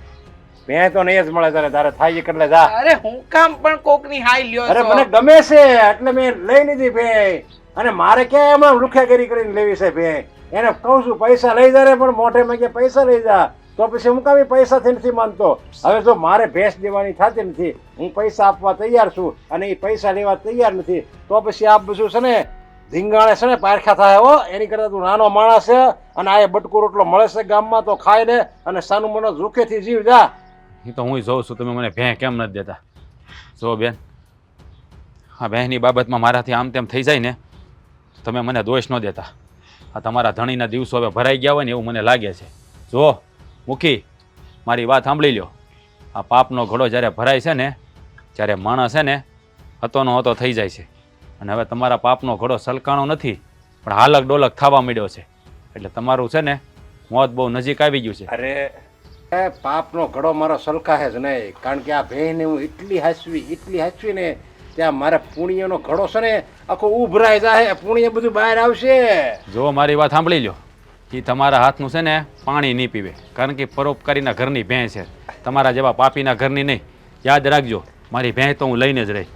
Speaker 7: ભેં તો નહીં જ મળે. તારે થાય એ કરી લે જા.
Speaker 3: અરે હું કામ પણ કોકની હાઈ લ્યો
Speaker 7: અરે
Speaker 3: છો?
Speaker 7: મને ગમે છે એટલે મેં લઈ લીધી ભેં. અને મારે ક્યાં એમાં લુખેગીરી કરીને લેવી છે ભેં? એને કહું છું પૈસા લઈ જા રે, પણ મોઢે માં કે પૈસા લઈ જા, તો પછી હું કામ પૈસાથી નથી માનતો. હવે જો મારે ભેંસ દેવાની થતી નથી, હું પૈસા આપવા તૈયાર છું અને એ પૈસા લેવા તૈયાર નથી, તો પછી આ બધું છે ને ધીંગાણે છે ને પારખા થાય. હો એની કરતા તું નાનો માણસ છે અને આ બટકું રોટલો મળે છે ગામમાં તો ખાઈ લે અને સાનું મને રૂખેથી જીવ જા.
Speaker 4: એ તો હું જોઉં છું તમે મને ભેં કેમ નથી દેતા. જો બેન, આ બહેનની બાબતમાં મારાથી આમ તેમ થઈ જાય ને તમે મને દોષ ન દેતા. આ તમારા ધણીના દિવસો હવે ભરાઈ ગયા હોય ને એવું મને લાગે છે. જો મુખી, મારી વાત સાંભળી લ્યો. આ પાપનો ઘડો જ્યારે ભરાય છે ને, ત્યારે માણસ છે ને હતોનો હતો થઈ જાય છે. અને હવે તમારા પાપનો ઘડો સલકાણો નથી, પણ હાલક ડોલક થવા માંડ્યો છે. એટલે તમારું છે ને મોત બહુ નજીક આવી ગયું છે.
Speaker 7: અરે એ પાપનો ઘડો મારો સલકાહે જ નહીં, કારણ કે આ ભેંને હું એટલી હાચવી ને ત્યાં મારા પુણ્યનો ઘડો છે ને આખો ઉભરાઈ જાય, પુણ્ય બધું બહાર આવશે.
Speaker 4: જો મારી વાત સાંભળી લો, એ તમારા હાથનું છે ને પાણી નહીં પીવે, કારણ કે પરોપકારીના ઘરની ભેં છે, તમારા જેવા પાપીના ઘરની નહીં. યાદ રાખજો, મારી ભેં તો હું લઈને જ રહી.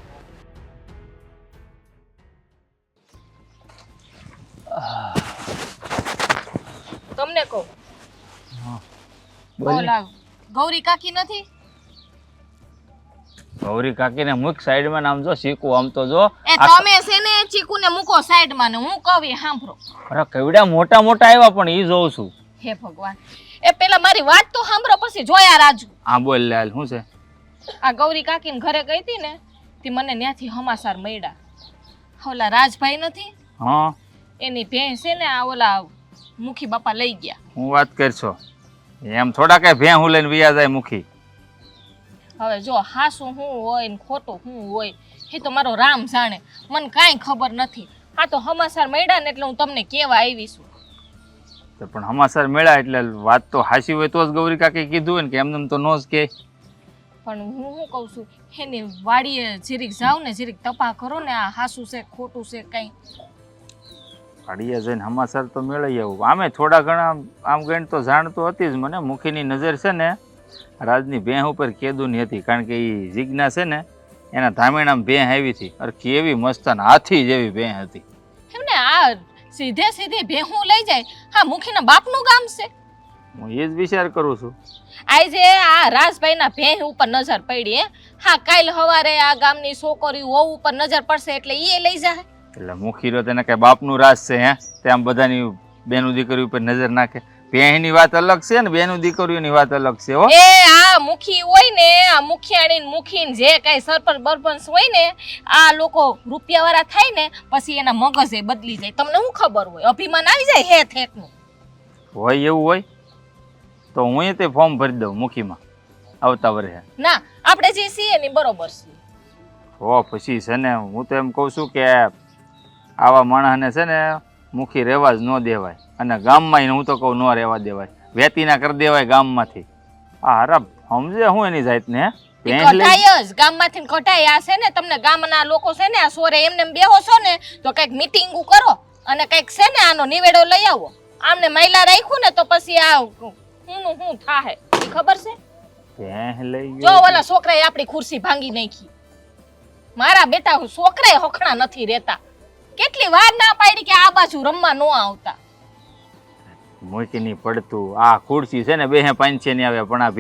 Speaker 2: તમને કહું
Speaker 1: લાવ
Speaker 2: ગૌરી કાકી નથી?
Speaker 5: ગૌરી કાકીને મુખ સાઈડમાં નામ જો શીખું આમ તો જો
Speaker 2: એ તમે છે ને ચીકુને મૂકો સાઈડમાં ને હું કહું એ સાંભળો.
Speaker 5: અરે કેવડા મોટા મોટા આવ્યા પણ ઈ જોઉં છું.
Speaker 2: હે ભગવાન, એ પેલા મારી વાત તો સાંભળો પછી જોયા રાજુ.
Speaker 5: હા બોલ લાલ શું છે?
Speaker 2: આ ગૌરી કાકીને ઘરે ગઈ હતી ને તે મને ત્યાંથી હમાસાર મળ્યા. ઓલા રાજભાઈ નથી
Speaker 5: હા
Speaker 2: એની ભેંસ છે ને આ ઓલા મુખી બાપા લઈ ગયા.
Speaker 5: હું વાત કરશો એમ થોડા કઈ ભે હું લઈને વિયા જાય મુખી.
Speaker 2: હવે જો હાસું હું હોય ને ખોટું હું હોય એ તો મારો રામ જાણે, મને કાંઈ ખબર નથી. આ તો હમાસાર મળ્યા ને એટલે હું તમને કેવા આવી છું.
Speaker 5: તો પણ હમાસર મેળા એટલે વાત તો હાસી હોય તો જ ગૌરી કાકી કીધું હોય ને કે એમને તો નો જ કે.
Speaker 2: પણ હું શું કહું છું, એની વાડીએ જીરીક જાવ ને જીરીક તપા કરો ને આ હાસું છે ખોટું છે કંઈ.
Speaker 5: વાડીએ જઈને હમાસર તો મેળવી આવું. આમે થોડા ઘણા આમ ગણ તો જાણતો હતી જ મને. મુખીની નજર છે ને રાજની ભેં ઉપર કેદુની હતી, કારણ કે એ જીજ્ઞા છે ને એના ધામેણામાં ભેં આવી હતી. અરે કેવી મસ્ત હાથી જેવી ભેં હતી.
Speaker 2: એમને આ સીધે સીધી ભેહું લઈ જાય. હા મુખીના બાપનું ગામ છે.
Speaker 5: હું એ જ વિચાર કરું છું.
Speaker 2: આજે આ રાજભાઈના ભેહ ઉપર નજર પડી હે. હા કાલ હવારે આ ગામની છોકરી વહુ ઉપર નજર પડશે એટલે એ લઈ જાય.
Speaker 5: એટલે મુખી રહ્યો તેને કઈ બાપનું રાજ છે હે તે આમ બધાની બેનું દીકરી ઉપર નજર નાખે. ભેંની વાત અલગ છે ને બેનું દીકરીઓની વાત અલગ છે હો.
Speaker 2: એ આ મુખી હોય ને આ મુખિયાણી ને મુખીન જે કઈ સરપંચ બરપંચ હોય ને આ લોકો રૂપિયાવાળા થાય ને પછી એના મગજ એ બદલી જાય. તમને શું ખબર હોય? અભિમાન આવી જાય હે થેકનું.
Speaker 5: હોય એવું હોય તો હું તે ફોર્મ ભરી દઉં મુખીમાં આવતા વર્ષે.
Speaker 2: ના આપણે જે છીએ ને બરોબર છીએ.
Speaker 5: હો પછી છે ને હું તો એમ કહું છું કે આવા માણસને છે ને મુખી રહેવા જ ન દેવાય, અને ગામમાં હું તો કહું ન રહેવા દેવાય. વેતીના કરી દેવાય ગામમાંથી. આ હરાબ સમજે હું એની જાતને
Speaker 2: કઢાય જ ગામમાંથી કઢાય. આ છે ને તમને ગામના લોકો છે ને આ સોરે એમને બેહો છો ને તો કઈક મીટિંગ કરો અને કઈક છે ને આનો નિવેડો લઈ આવો. આમને મહિલા રાખ્યું ને તો પછી આ હું થાહે ખબર છે? જો ઓલા છોકરાએ આપણી ખુરશી ભાંગી નાખી. મારા બેટા છોકરાએ હખણા નથી રહેતા. કેટલી વાર ના પાડી કે આ બાજુ રમવા નો આવતા.
Speaker 5: મૂકીની પડતું આ ખુરશી છે ને 2-5 ની આવે, પણ આ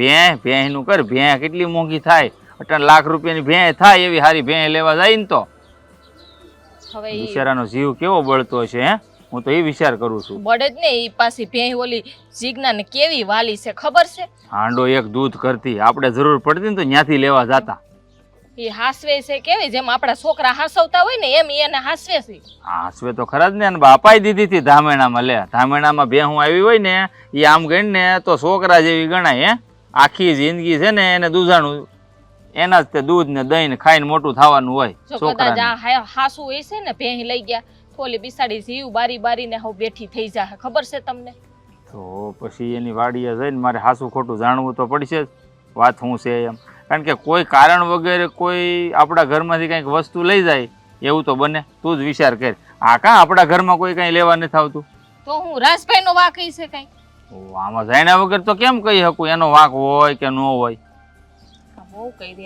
Speaker 5: ભેં નું કર. ભેં કેટલી મોંઘી થાય. 18 લાખ રૂપિયાની ભેં થાય એવી હારી ભેં લેવા જાય ને તો
Speaker 2: હવે
Speaker 5: બિચારાનો જીવ કેવો બળતો હશે હે. હું તો એ વિચાર કરું છું.
Speaker 2: બળે જ ને એ પાછી ભેં ઓલી જીજ્ઞા ને કેવી વાલી છે ખબર છે?
Speaker 5: હાંડો એક દૂધ કરતી. આપણે જરૂર પડતી ને તો ત્યાંથી લેવા જાતા.
Speaker 2: એ હાસવે છે કેવી જેમ આપણા છોકરા હાસવતા હોય ને એમ એને હાસવે છે.
Speaker 5: હાસવે તો ખરા જ ને. બાપાઈ દીધી હતી ધામેણામાં. લે ધામેણામાં ભેહું આવી હોય ને એ આમ ગણ ને તો છોકરા જેવી ગણાય હે. આખી જિંદગી છે ને એને દૂધાણું એના જ તે દૂધ ને દહીં ને ખાઈને મોટું થવાનું હોય.
Speaker 2: જો કદાચ આ હાસુ હોય છે ને ભેહ લઈ ગયા તો ઓલી બિસાડી જીવ બારી બારીને હવે બેઠી થઈ જાય. ખબર છે તમને?
Speaker 5: તો પછી એની વાડીએ જઈને મારે હાસું ખોટું જાણવું તો પડશે જ. વાત શું છે એમ. કારણ કે કોઈ કારણ વગેરે કોઈ આપણા ઘરમાંથી કંઈક વસ્તુ લઈ જાય એવું તો બને. તું જ વિચાર કર. આ કાં આપણા ઘરમાં કોઈ કંઈ લેવા નથી આવતું
Speaker 2: તો હું રાજભાઈ નો વાક છે કઈ?
Speaker 5: આમાં જાણ્યા વગર તો કેમ કહી શકું એનો વાંક હોય કે ન હોય?
Speaker 2: બહુ કહી દે.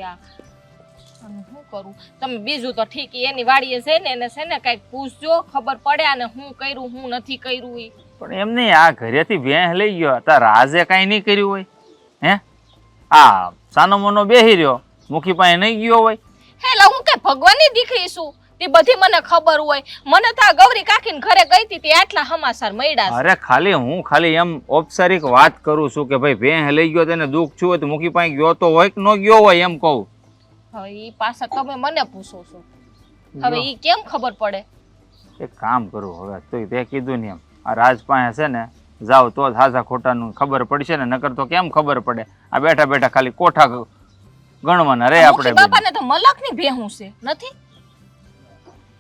Speaker 2: શું કરું? તમે બીજું તો ઠીક એની વાડીએ છે ને એને છે ને કઈક પૂછજો ખબર પડે અને હું કર્યું હું નથી કર્યું એ.
Speaker 5: પણ એમ નહીં, આ ઘરેથી ભેંસ લઈ ગયો તાર રાજે કાંઈ નહીં કર્યું હોય હે? આ સાનો મોનો બેહી રહ્યો મુખી પાસે નહીં ગયો હોય?
Speaker 2: હેલા હું કઈ ભગવાનની દીકરી છું તે બધી મને ખબર હોય. મને તો આ ગૌરી કાકીને ઘરે ગઈ હતી તે આટલા હમાસાર મળ્યા.
Speaker 5: અરે હું ખાલી એમ ઔપચારિક વાત કરું છું કે ભાઈ ભેંસ લઈ ગયો તેને દુઃખ છું હોય તો મુખી પાસે ગયો તો હોય કે ન ગયો હોય એમ કહું.
Speaker 2: હવે ઈ પાછા તમે મને પૂછો છો. હવે ઈ કેમ ખબર પડે?
Speaker 5: એક કામ કરું હવે તો તે કીધું ને એમ આ રાજ પાસે છે ને જાવ તો જ હાસા ખોટાનું ખબર પડશે ને, નકર તો કેમ ખબર પડે? આ બેઠા બેઠા ખાલી કોઠા ગણવાના રે આપણે.
Speaker 2: બાપાને તો મલકની ભેહું છે નથી?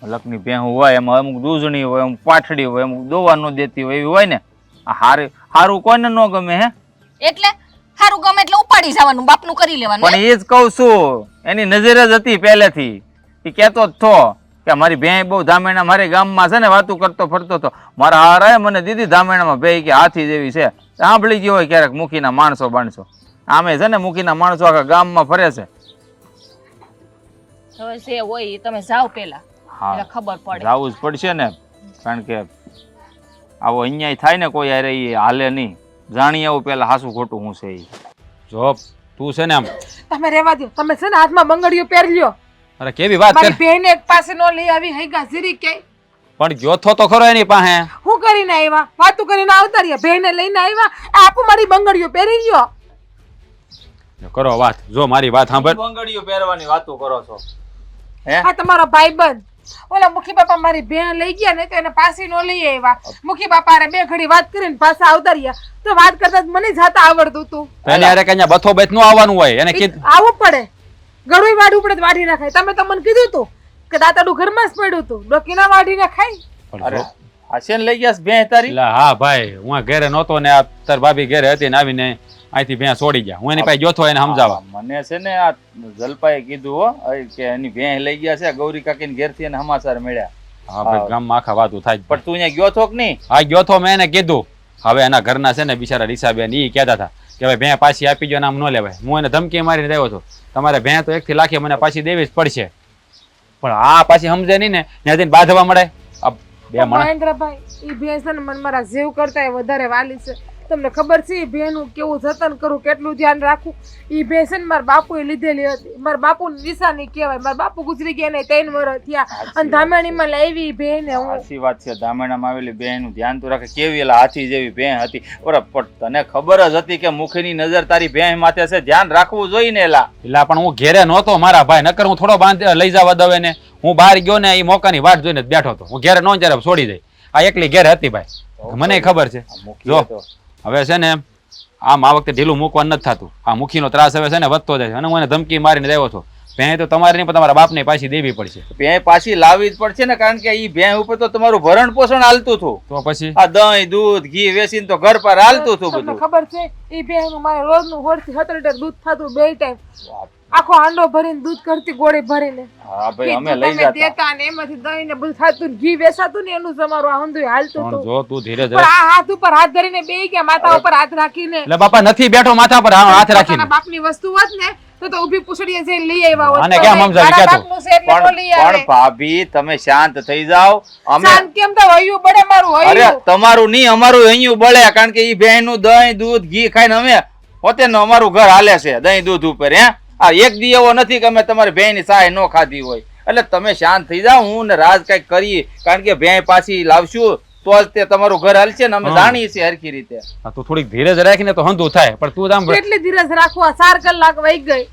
Speaker 5: મલકની ભેહું હોય એમાં અમુક દૂધણી હોય, અમુક પાઠડી હોય, અમુક દોવા ન દેતી હોય એવી હોય ને. આ હારું કોઈને ન ગમે હે?
Speaker 2: એટલે હારું ગમે એટલે ઉપાડી જવાનું બાપનું કરી લેવાનું.
Speaker 5: પણ એ જ કહું છું એની નજર જ હતી પહેલેથી. એ કહેતો જ થો કે મારી ભેં બહુ ધામેણા મારી ગામમાં છે ને વાતું કરતો ફરતો હતો. મારા હારાએ મને દીધી ધામેણામાં ભેં કે હાથી જેવી છે. સાંભળી ગયો હોય ક્યારેક મુખીના માણસો બાણસો. આમે છે ને મુખીના માણસો આખા ગામમાં ફરે છે.
Speaker 2: હવે જે હોય એ તમે જાઓ પેલા એટલે ખબર પડે.
Speaker 5: જાવું જ પડશે ને, કારણ કે આવો અન્યાય થાય ને કોઈ યારે એ હાલે નહીં. જાણી આવું પેલા હાસું ખોટું હું છે એ.
Speaker 4: જો તું છે ને આમ
Speaker 1: તમે રહેવા દો. તમે છે ને હાથમાં બંગડીઓ પહેરી લ્યો.
Speaker 4: અરે કેવી વાત
Speaker 1: મારી
Speaker 4: કરે
Speaker 1: બહેને એક પાસે નો લઈ આવી હઈ ગાજરી કે
Speaker 4: પણ ગયો તો ખરો એની પાસે
Speaker 1: હું કરીને આવ્યા વાતું કરીને આવતા રહ્યા બહેને લઈને આવ્યા આપો મારી બંગડીઓ પહેરી લ્યો.
Speaker 4: કરો વાત. જો મારી વાત સાંભળ.
Speaker 5: બંગડીઓ પહેરવાની વાતો કરો છો હે?
Speaker 1: આ તમારો ભાઈબંધ ઓલા મુખી બાપા મારી બહેન લઈ ગયા ને તો એને પાછી નો લઈ આવ્યા. મુખી બાપા બે ઘડી વાત કરીને પાછા આવતા રહ્યા તો વાત કરતા જ મને જાતા આવડતું હતું.
Speaker 4: એને યાર કઈ બથો બેથ નું આવવાનું હોય એને કીધું
Speaker 1: આવું પડે ગળું વાડવું પડે તો વાઢી નાખાય. તમે તો મને કીધું તું કે દાતાડું ઘરમાં જ પડ્યું હતું ડોકીના વાઢી નાખાય.
Speaker 4: પણ
Speaker 5: અરે
Speaker 4: જો-
Speaker 5: આ શેન લઈ ગયા છે ભેંસ તારી
Speaker 4: એટલે હા ભાઈ હું આ ઘરે નહોતો ને આ તાર ભાભી ઘરે હતી ને આવીને અહીંથી ભેંસ છોડી ગયા. હું એની પાસે જોતો એને સમજાવવા.
Speaker 5: મને છે ને આ જલપાએ કીધું હો કે એની ભેંસ લઈ ગયા છે ગૌરી કાકીને ઘેરથી એને સમાચાર મળ્યા.
Speaker 4: હા ભાઈ ગામમાં આખા વાતું થાય જ.
Speaker 5: પણ તું અહીંયા ગયો છો કે નહીં?
Speaker 4: હા ગયો તો મેં એને કીધું. હવે એના ઘરના છે ને બિચારા રીસાબેન ઈ કહેતા હતા કે ભાઈ ભેં પાછી આપી જો નામ ન લેવાય. હું એને ધમકી મારીને આવ્યો હતો તમારે ભેં તો 1 થી લાખે મને પાછી દેવી જ પડશે. પણ આ પાછી સમજે નહીં ને ત્યાંથી બાંધવા મળે. આ બે માણસ
Speaker 1: મહેન્દ્રભાઈ ઈ ભેંસ છે ને મને મારા જેવ કરતા વધારે વાલી છે. તમને ખબર છે ઈ ભેંનું કેવું જતન કરું કેટલું ધ્યાન રાખું. ઈ ભેંસ છે ને મારા બાપુએ લીધેલી હતી. મારા બાપુની નિશાની કહેવાય. મારા બાપુ ગુજરી ગયા ને 3 વર્ષ થયા અને ધામેણીમાં લાવી ઈ ભેંને હું.
Speaker 5: સાચી વાત છે. ધામેણામાં આવેલી બહેનનું ધ્યાન તો રાખે. કેવી એલા હાથી જેવી ભેંસ હતી. બરાબર પણ તને ખબર જ હતી કે મુખીની નજર તારી ભેંસ માથે છે. ધ્યાન રાખવું જોઈએ ને એલા.
Speaker 4: એટલે પણ હું ઘેરે નહોતો મારા ભાઈ નકર હું થોડો લઈ જવા દઉં એને. હું બહાર ગયો ને એ મોકાની વાટ જોઈને જ બેઠો હતો. હું ઘેરે નો જયારે છોડી દઈ. આ એકલી ઘેરે હતી ભાઈ. મને ખબર છે.
Speaker 5: આ મુખી
Speaker 4: જો
Speaker 5: હતો.
Speaker 4: હવે છે ને આમ આ વખતે ઢીલું મૂકવાનું નથી થતું. આ મુખીનો ત્રાસ હવે છે ને વધતો જાય છે અને હું એને ધમકી મારીને દેવો છો ભેં તો તમારે નહીં પણ તમારા બાપને પાછી દેવી પડશે.
Speaker 5: ભેંસ પાછી લાવવી જ પડશે ને કારણ કે ઈ ભેંસ ઉપર તો તમારું ભરણ પોષણ હાલતું હતું.
Speaker 4: તો પછી
Speaker 5: આ દહીં દૂધ ઘી વેચીને તો ઘર પર હાલતું હતું
Speaker 1: તમને
Speaker 5: બધું.
Speaker 1: ખબર છે ઈ ભેંનું મારે રોજનું 6 થી 7 લીટર દૂધ થતું 2 ટાઈમ. આખો હાંડો ભરીને દૂધ કરતી ગોળી ભરીને
Speaker 5: હા ભાઈ અમે
Speaker 1: કીધું
Speaker 5: લઈ
Speaker 1: તમે
Speaker 5: જતા.
Speaker 1: દેતા ને એમાંથી દહીં ને બધું થતું ને ઘી વેચાતું ને એનું તમારું આ હંધુય હાલતું
Speaker 4: પણ
Speaker 1: હતું.
Speaker 4: જો તું ધીરે
Speaker 1: પણ
Speaker 4: ધીરે
Speaker 1: આ હાથ ઉપર હાથ ધરીને બેહી ગયા માથા ઉપર હાથ રાખીને.
Speaker 4: એટલે બાપા નથી બેઠો માથા પર હાથ રાખીને.
Speaker 1: પોતાના બાપની વસ્તુ હોત ને તો ઊભી પૂછડીએ જઈને લઈ આવ્યા હોત.
Speaker 4: આને કેમ સમજાવી
Speaker 1: મારા
Speaker 4: ક્યાં તું?
Speaker 1: બાપનું છે એટલે તો લઈ આવે.
Speaker 5: પણ ભાભી તમે શાંત થઈ જાઓ. અમે
Speaker 1: શાંત કેમ તો હૈયું બળે મારું
Speaker 5: અરે
Speaker 1: હૈયું.
Speaker 5: તમારું નહીં અમારું અહીંયું બળે કારણ કે ઈ બહેનનું દહીં દૂધ ઘી ખાઈને અમે પોતે અમારું ઘર હાલે છે દહીં દૂધ ઉપર. હે આ એક દી એવો નથી કે અમે તમારી બહેનની સહાય ન ખાધી હોય. એટલે તમે શાંત થઈ જાઓ. હું ને રાજ કઈક કરીએ કારણ કે બહેન પાછી લાવશું તો જ તે તમારું ઘર હાલશે ને અમે જાણીએ છીએ હરખી રીતે.
Speaker 4: હા, તું થોડીક ધીરજ રાખીને તો હંધું થાય પણ તું આમ
Speaker 1: કેટલી ધીરજ રાખવા 4 કલાક વહી ગઈ.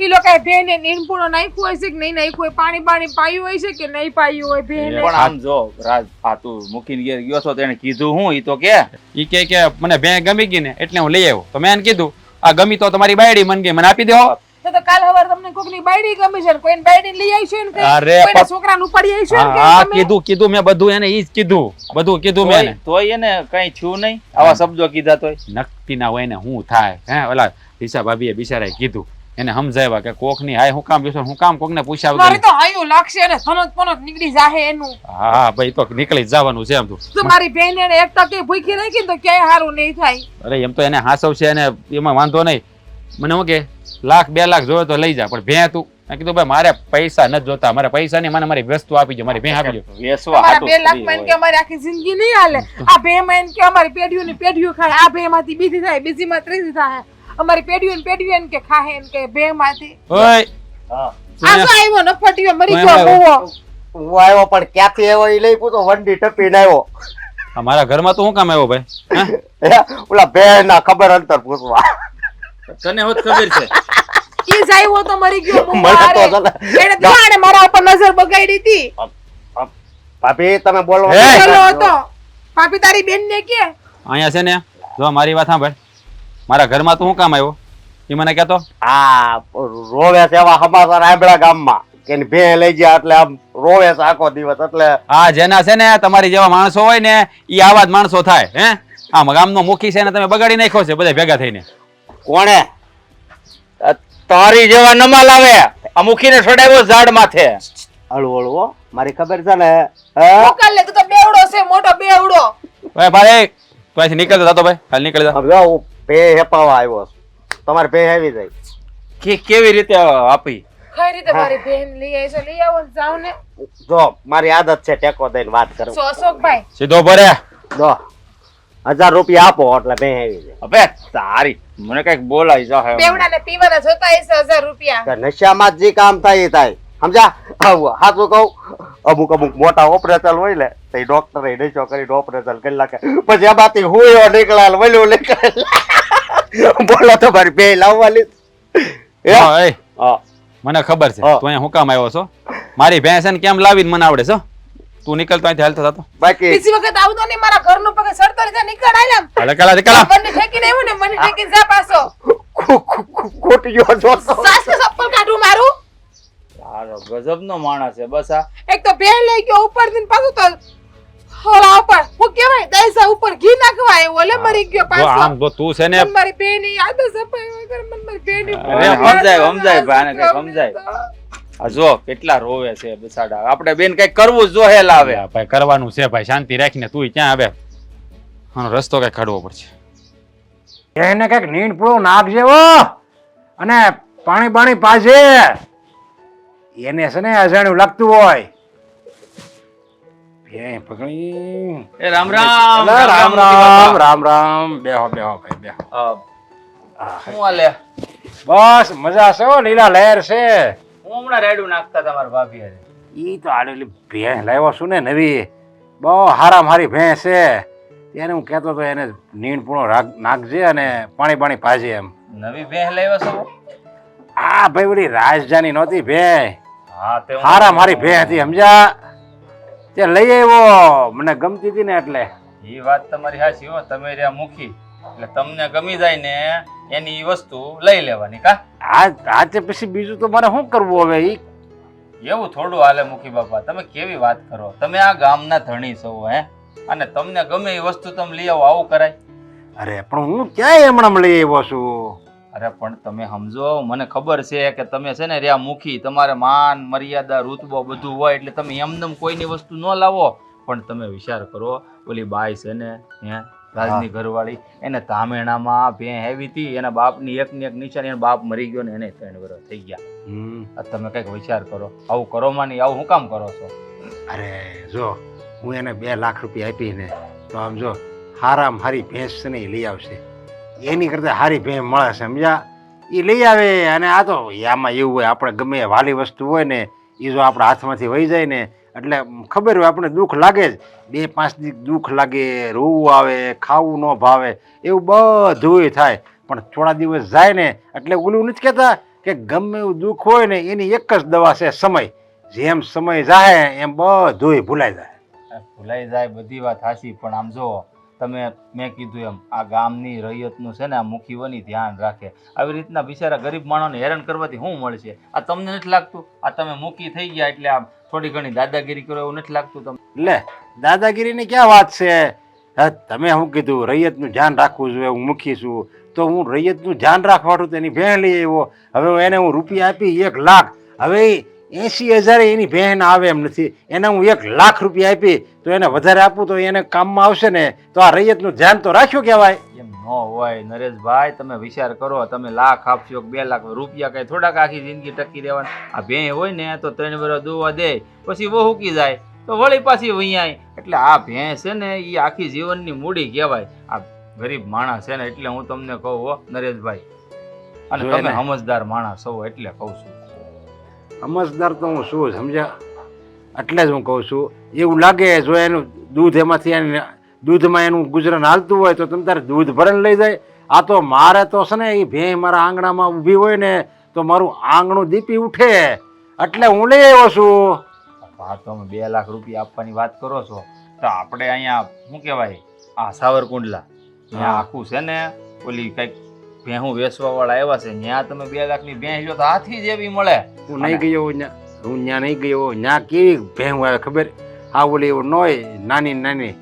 Speaker 1: ઈ લોકોએ બેને નીણપૂણો નાખ્યું હોય છે કે નહીં નાખ્યું હોય પાણી પાણી પાયું હોય છે કે નહીં પાયું હોય બેને.
Speaker 5: પણ આમ જો રાજ આ તું મૂકીને ઘેર ગયો છો તો એને કીધું હું ઈ તો કે
Speaker 4: ઈ કે મને ભેં ગમી ગઈ ને એટલે હું લઈ આવ્યો. તો મેં એને કીધું આ ગમી તો તમારી બાયડી મન ગઈ મને આપી દેવો.
Speaker 1: તો કાલ સવારે તમને કોકની બાયડી ગમે છે ને કોઈની બાયડી લઈ આવી છે ને કઈ?
Speaker 4: અરે
Speaker 1: કોઈના છોકરાને ઉપાડી આવી છે ને કઈ
Speaker 4: હા
Speaker 1: તમે?
Speaker 4: કીધું મેં બધું એને ઈ જ કીધું. બધું કીધું મેં એને.
Speaker 5: તોય એને કઈ થયું નહીં આવા શબ્દો કીધા તોય.
Speaker 4: નક્કી ના હોય ને હું થાય હે ઓલા ઈશા ભાભીએ બિચારાએ કીધું એને સમજાવ્યા કે કોકની હાય હું કામ બેસો હું કામ કોકને પૂછ્યા
Speaker 1: મારે
Speaker 4: વગર.
Speaker 1: તો હૈયું લાગશે અને ધનોત પનોત નીકળી જાહે એનું.
Speaker 4: હા ભાઈ તો નીકળી જ જવાનું છે એમ તું.
Speaker 1: તો મારી બેન એને એક ટકે ભૂખી રાખી તો ક્યાંય સારું નહીં થાય.
Speaker 4: અરે એમ તો એને હાસવ છે અને એમાં વાંધો નહીં. મને હું કે 1 લાખ 2 લાખ જોયો તો લઈ જા પણ ભેં તું મેં કીધું ભાઈ મારે પૈસા નથી જોતા મારે પૈસા નહીં મને મારી વસ્તુ આપી દો મારી ભેં આપી દો.
Speaker 5: વેસવા
Speaker 1: તમારા
Speaker 5: હાટું
Speaker 1: 2 લાખ
Speaker 5: ફરી
Speaker 1: માં એમ
Speaker 5: હોય.
Speaker 1: કે અમારી આખી જિંદગી નહીં હાલે. આ ભેમાં એમ કે અમારી પેઢીઓ ની પેઢીઓ ખાય. આ ભેમાંથી બીજી થાય બીજીમાં ત્રીજી થાય. અમારી પેઢીઓ ને પેઢીઓ એમ કે ખાહે એમ કે ભેમાંથી.
Speaker 4: ઓય
Speaker 5: હા.
Speaker 1: આ તો આવ્યો નફટીયો મરી
Speaker 4: હું
Speaker 1: ગયો
Speaker 4: આવ્યો.
Speaker 1: બહુ.
Speaker 6: હું આવ્યો પણ ક્યાંથી આવ્યો એ લઈ પૂછો વંડી ટપીને આવ્યો.
Speaker 4: આ મારા ઘરમાં તો શું કામ આવ્યો ભાઈ હે?
Speaker 6: ઓલા બેન ના ખબર અંતર પૂછવા.
Speaker 5: તને હોત ખબર છે
Speaker 1: ઈ જ આવ્યો તો મરી ગયો બહુ.
Speaker 6: મને તો
Speaker 1: હારે. એને તો આને મારા ઉપર નજર બગાડી હતી.
Speaker 6: ભાભી તમે બોલો.
Speaker 4: હે!
Speaker 1: ચલો હતો પાપી તારી બેન ને કે
Speaker 4: અહીંયા છે ને જો મારી વાત સાંભળ મારા ઘરમાં તો શું કામ આવ્યો એ મને કહેતો.
Speaker 6: હા રોવે છે એવા સમાચાર આંબળા ગામમાં કે એની ભે લઈ ગયા એટલે આમ રોવે છે આખો દિવસ એટલે
Speaker 4: આ જેના છે ને તમારી જેવા માણસો હોય ને ઈ આવા જ માણસો થાય હે. આ ગામનો મુખી છે ને તમે બગાડી નાખ્યો છે બધા ભેગા થઈને.
Speaker 6: કોણે
Speaker 5: તારી જેવા નમાલ આવે આ મુખીને છોડાવ્યો ઝાડ માથે.
Speaker 6: હળુ હળુ હો. મારી ખબર છે ને હે?
Speaker 1: મોકલ લે તું તો બેવડો છે મોટો બેવડો.
Speaker 4: ભાઈ ભાઈ તું અહીંથી નીકળી જતો ભાઈ હાલ નીકળી જા.
Speaker 6: હવે જો હું ભે હેપાવા આવ્યો છું. તમારે ભે આવી જાય.
Speaker 5: કેવી રીતે આપી
Speaker 1: કઈ રીતે મારી બેન લઈ આવી છે લઈ આવો ને જાવ ને.
Speaker 6: જો મારી આદત છે ટેકો દઈને વાત કરું.
Speaker 1: સો અશોકભાઈ
Speaker 4: સીધો ભરે
Speaker 6: જો 1000 રૂપિયા આપો એટલે બે આવી જાય.
Speaker 5: હવે તારી મને કઈક બોલાય જાહે
Speaker 1: બેવડાને પીવાના જોતા હશે 1000 રૂપિયા.
Speaker 6: કે નશામાં જ જે કામ થાય એ થાય સમજા. આવું હાથું કહું, અમુક મોટા ઓપરેશન હોય ને તો એ ડોક્ટરે નશો કરીને ઓપરેશન કરી નાખે, પછી એમાંથી હુંયો નીકળાલ વલ્યું નીકળેલ. બોલો તમારી બે લાવવાની.
Speaker 4: હા, એ
Speaker 6: હા
Speaker 4: મને ખબર છે
Speaker 6: હા.
Speaker 4: તું અહીંયા હું કામ આવ્યો છો. મારી ભેંસ એને કેમ લાવીને મને આવડે છે. તું નીકળતો અહીંથી હાલતો થતો.
Speaker 6: બાકી
Speaker 1: બીજી વખત આવતો નહીં મારા ઘરનું પગે સડતો રીતે નીકળ આયલામ.
Speaker 4: હાલે કલા કલા.
Speaker 1: મને ઠેકીને આવ્યું ને મને ઠેકીને જા પાછો.
Speaker 6: ખોટી ગયો જોતો.
Speaker 1: સાસ કે સપ્પલ કાઢું મારું.
Speaker 5: તારો ગજબનો માણસ છે બસ આ.
Speaker 1: એક તો બે લઈ ગયો ઉપરથી ને પાછું તો હોલા ઉપર હું કેવાય દઈસા ઉપર ઘી નાખવા આવ્યો ઓલે મરી ગયો
Speaker 4: જો
Speaker 1: પાછો.
Speaker 4: આમ જો તું છે ને
Speaker 1: મને મારી બેની યાદ સપાઈ વગર મને મારી બેની
Speaker 5: અરે સમજાય ભાઈને કઈ સમજાય. આ જો કેટલા રોવે છે બેસાડા. આપણે બેન કઈક કરવું જ જોઈએ લાવે.
Speaker 4: આ ભાઈ કરવાનું છે ભાઈ, શાંતિ રાખીને તું ક્યાં આવે. આનો રસ્તો કઈ કાઢવો પડશે.
Speaker 7: એને કઈક નીંદ પૂળો નાખજે હો, અને પાણી પાણી પાજે. એને છે ને અજાણ્યું લાગતું હોય. એ પકડી.
Speaker 5: એ રામ રામ
Speaker 7: અલા, રામ રામ રામ રામ. બેહો બેહો ભાઈ બેહો.
Speaker 5: શું હાલે?
Speaker 7: બસ મજા છે હો, લીલા લહેર છે.
Speaker 5: હું હમણાં રેડું નાખતા તમારા ભાભી હારે.
Speaker 7: ઈ તો આડેલી ભેંસ લાવ્યો છું ને નવી, બહુ હારા મારી ભેંસ છે. એને હું કહેતો તો એને નીંદ પૂણો નાખજે અને પાણી પાણી પાજે એમ.
Speaker 5: નવી ભેંસ લાવ્યા છો?
Speaker 7: આ ભાઈ ઓલી રાજધાની નહોતી ભેંસ,
Speaker 5: હા તે હું-
Speaker 7: હારા મારી ભેંસ હતી સમજ્યા. તે લઈ આવ્યો, મને ગમતી હતી ને એટલે.
Speaker 5: એ વાત તમારી સાચી હો. તમે રહ્યા મુખી એટલે તમને ગમી જાય ને એની ઈ વસ્તુ લઈ લેવાની કા.
Speaker 7: આજે પછી બીજું તો મારે શું કરવું હવે. ઈ
Speaker 5: એવું થોડું હાલે મુખી બાપા. તમે કેવી વાત કરો. તમે આ ગામના ધણી છો હે, અને તમને ગમે એ વસ્તુ તમે લઈ આવો, આવું કરાય?
Speaker 7: અરે પણ હું ક્યાંય હમણાં લઈ આવ્યો છું.
Speaker 5: અરે પણ તમે સમજો, મને ખબર છે કે તમે છે ને રહ્યા મુખી, તમારે માન મર્યાદા રૂતબો બધું હોય એટલે તમે એમનેમ કોઈની વસ્તુ ન લાવો. પણ તમે વિચાર કરો, ઓલી બાઈ છે ને હે રાજની ઘરવાળી, એને ધામેણામાં ભેં હેવી હતી, એના બાપની એકની એક નિશાની, એના બાપ મરી ગયો ને એને 3 વર્ષ થઈ ગયા. આ તમે કઈક વિચાર કરો. આવું કરો માની, આવું શું કામ કરો છો?
Speaker 7: અરે જો હું એને 2 લાખ રૂપિયા આપીને તો આમ જો હારામ હારી ભેંસ છે ને એ લઈ આવશે. એની કરતા હારી ભેંસ મળે છે સમજ્યા. એ લઈ આવે. અને આ તો આમાં એવું હોય, આપણે ગમે એ વાલી વસ્તુ હોય ને એ જો આપણા હાથમાંથી વહી જાય ને એટલે ખબર હોય આપણે દુઃખ લાગે જ. 2-5 દિવસ દુઃખ લાગે, રોવું આવે, ખાવું ન ભાવે, એવું બધું થાય. પણ થોડા દિવસ જાય ને એટલે ઓલું નથી કહેતા કે ગમે એવું દુઃખ હોય ને એની એક જ દવા છે સમય. જેમ સમય જાય એમ બધું ભૂલાઈ જાય.
Speaker 5: ભૂલાઈ જાય બધી વાત સાચી, પણ આમ જો તમે મેં કીધું એમ આ ગામની રૈયતનું છે ને આ મુખીઓની ધ્યાન રાખે. આવી રીતના બિચારા ગરીબ માણસને હેરાન કરવાથી શું મળશે? આ તમને નથી લાગતું આ તમે મુખી થઈ ગયા એટલે આમ થોડી ઘણી દાદાગીરી કરો એવું નથી લાગતું તમને?
Speaker 7: એટલે દાદાગીરીની ક્યાં વાત છે. તમે શું કીધું રૈયતનું ધ્યાન રાખવું જોઈએ. હું મુખી છું તો હું રૈયતનું ધ્યાન રાખવાનું તેની ભેણ લઈ આવ્યો. હવે એને હું રૂપિયા આપી 1 લાખ, હવે 80,000 એની ભેણ આવે એમ નથી. એને હું 1 લાખ રૂપિયા આપી તો એને વધારે આપું તો એને કામમાં આવશે ને. તો આ રૈયતનું ધ્યાન તો રાખ્યું કહેવાય.
Speaker 5: એમ ન હોય નરેશભાઈ, તમે વિચાર કરો. તમે લાખ આપશો 2 લાખ રૂપિયા કઈ થોડાક આખી જિંદગી ટકી રહેવાના? આ ભેં હોય ને તો 3 વર્ષ દોવા દે, પછી બહુ હુકી જાય તો વળી પાછી વૈયાય. એટલે આ ભેં છે ને એ આખી જીવનની મૂડી કહેવાય. આ ગરીબ માણસ છે ને એટલે હું તમને કહું હો નરેશભાઈ, અને તમે સમજદાર માણસ છો એટલે કહું છું.
Speaker 7: સમજદાર તો હું શું સમજ્યા, એટલે જ હું કહું છું. એવું લાગે જો એનું દૂધ એમાંથી દૂધમાં એનું ગુજરાન હાલતું હોય તો તમે તારે દૂધ ભરીને લઈ જાય. આ તો મારે તો છે ને એ ભેં મારા આંગણામાં ઊભી હોય ને તો મારું આંગણું દીપી ઉઠે એટલે હું લઈ આવ્યો છું.
Speaker 5: હા તો તમે 2 લાખ રૂપિયા આપવાની વાત કરો છો તો આપણે અહીંયા શું કહેવાય આ સાવરકુંડલા ત્યાં આખું છે ને ઓલી કઈક ભેહું વેચવા વાળા આવ્યા છે, ત્યાં તમે 2 લાખની ભેંસ લો તો હાથી જેવી મળે.
Speaker 7: હું નહીં ગયો હું ત્યાં નહીં ગયો. ત્યાં કેવી ભેહું આવે ખબર? હા ઓલી એવું ન હોય નાની નાની,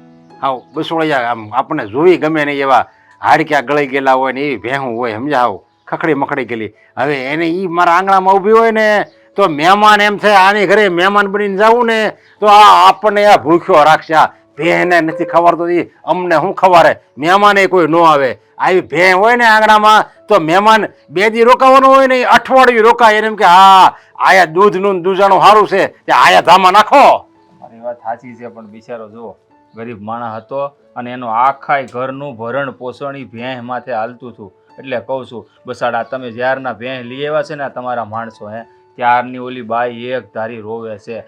Speaker 7: હા બસોળિયા આમ આપણને જોઈ ગમે નહીં એવા હાડક્યા ગળી ગયેલા હોય ને એવી ભેહું હોય સમજા. આવું ખખડી મખડી ગયેલી. હવે એને એ મારા આંગણામાં ઊભી હોય ને તો મહેમાન એમ થાય આની ઘરે મહેમાન બનીને જવું ને તો આ આપણને આ ભૂખ્યો રાખશે. આ ભેંને નથી ખવારતો એ અમને શું ખવારે? મહેમાને કોઈ ન આવે. આવી ભેં હોય ને આંગણામાં તો મહેમાન 2 દી રોકાવાનું હોય ને અઠવાડિયું રોકાય. એને એમ કે હા આયા દૂધનું દૂધાણું સારું છે તે આયા ધામા નાખો.
Speaker 5: મારી વાત સાચી છે, પણ બિચારો જુઓ ગરીબ માણસ હતો અને એનો આખાય ઘરનું ભરણ પોષણ ઈ ભેંસ માથે હાલતું હતું. એટલે કહું છું બસાડા, તમે જ્યારના ભેંસ લઈ આવ્યા છે ને તમારા માણસો ત્યારની ઓલી બાઈ એક ધારી રોવે છે.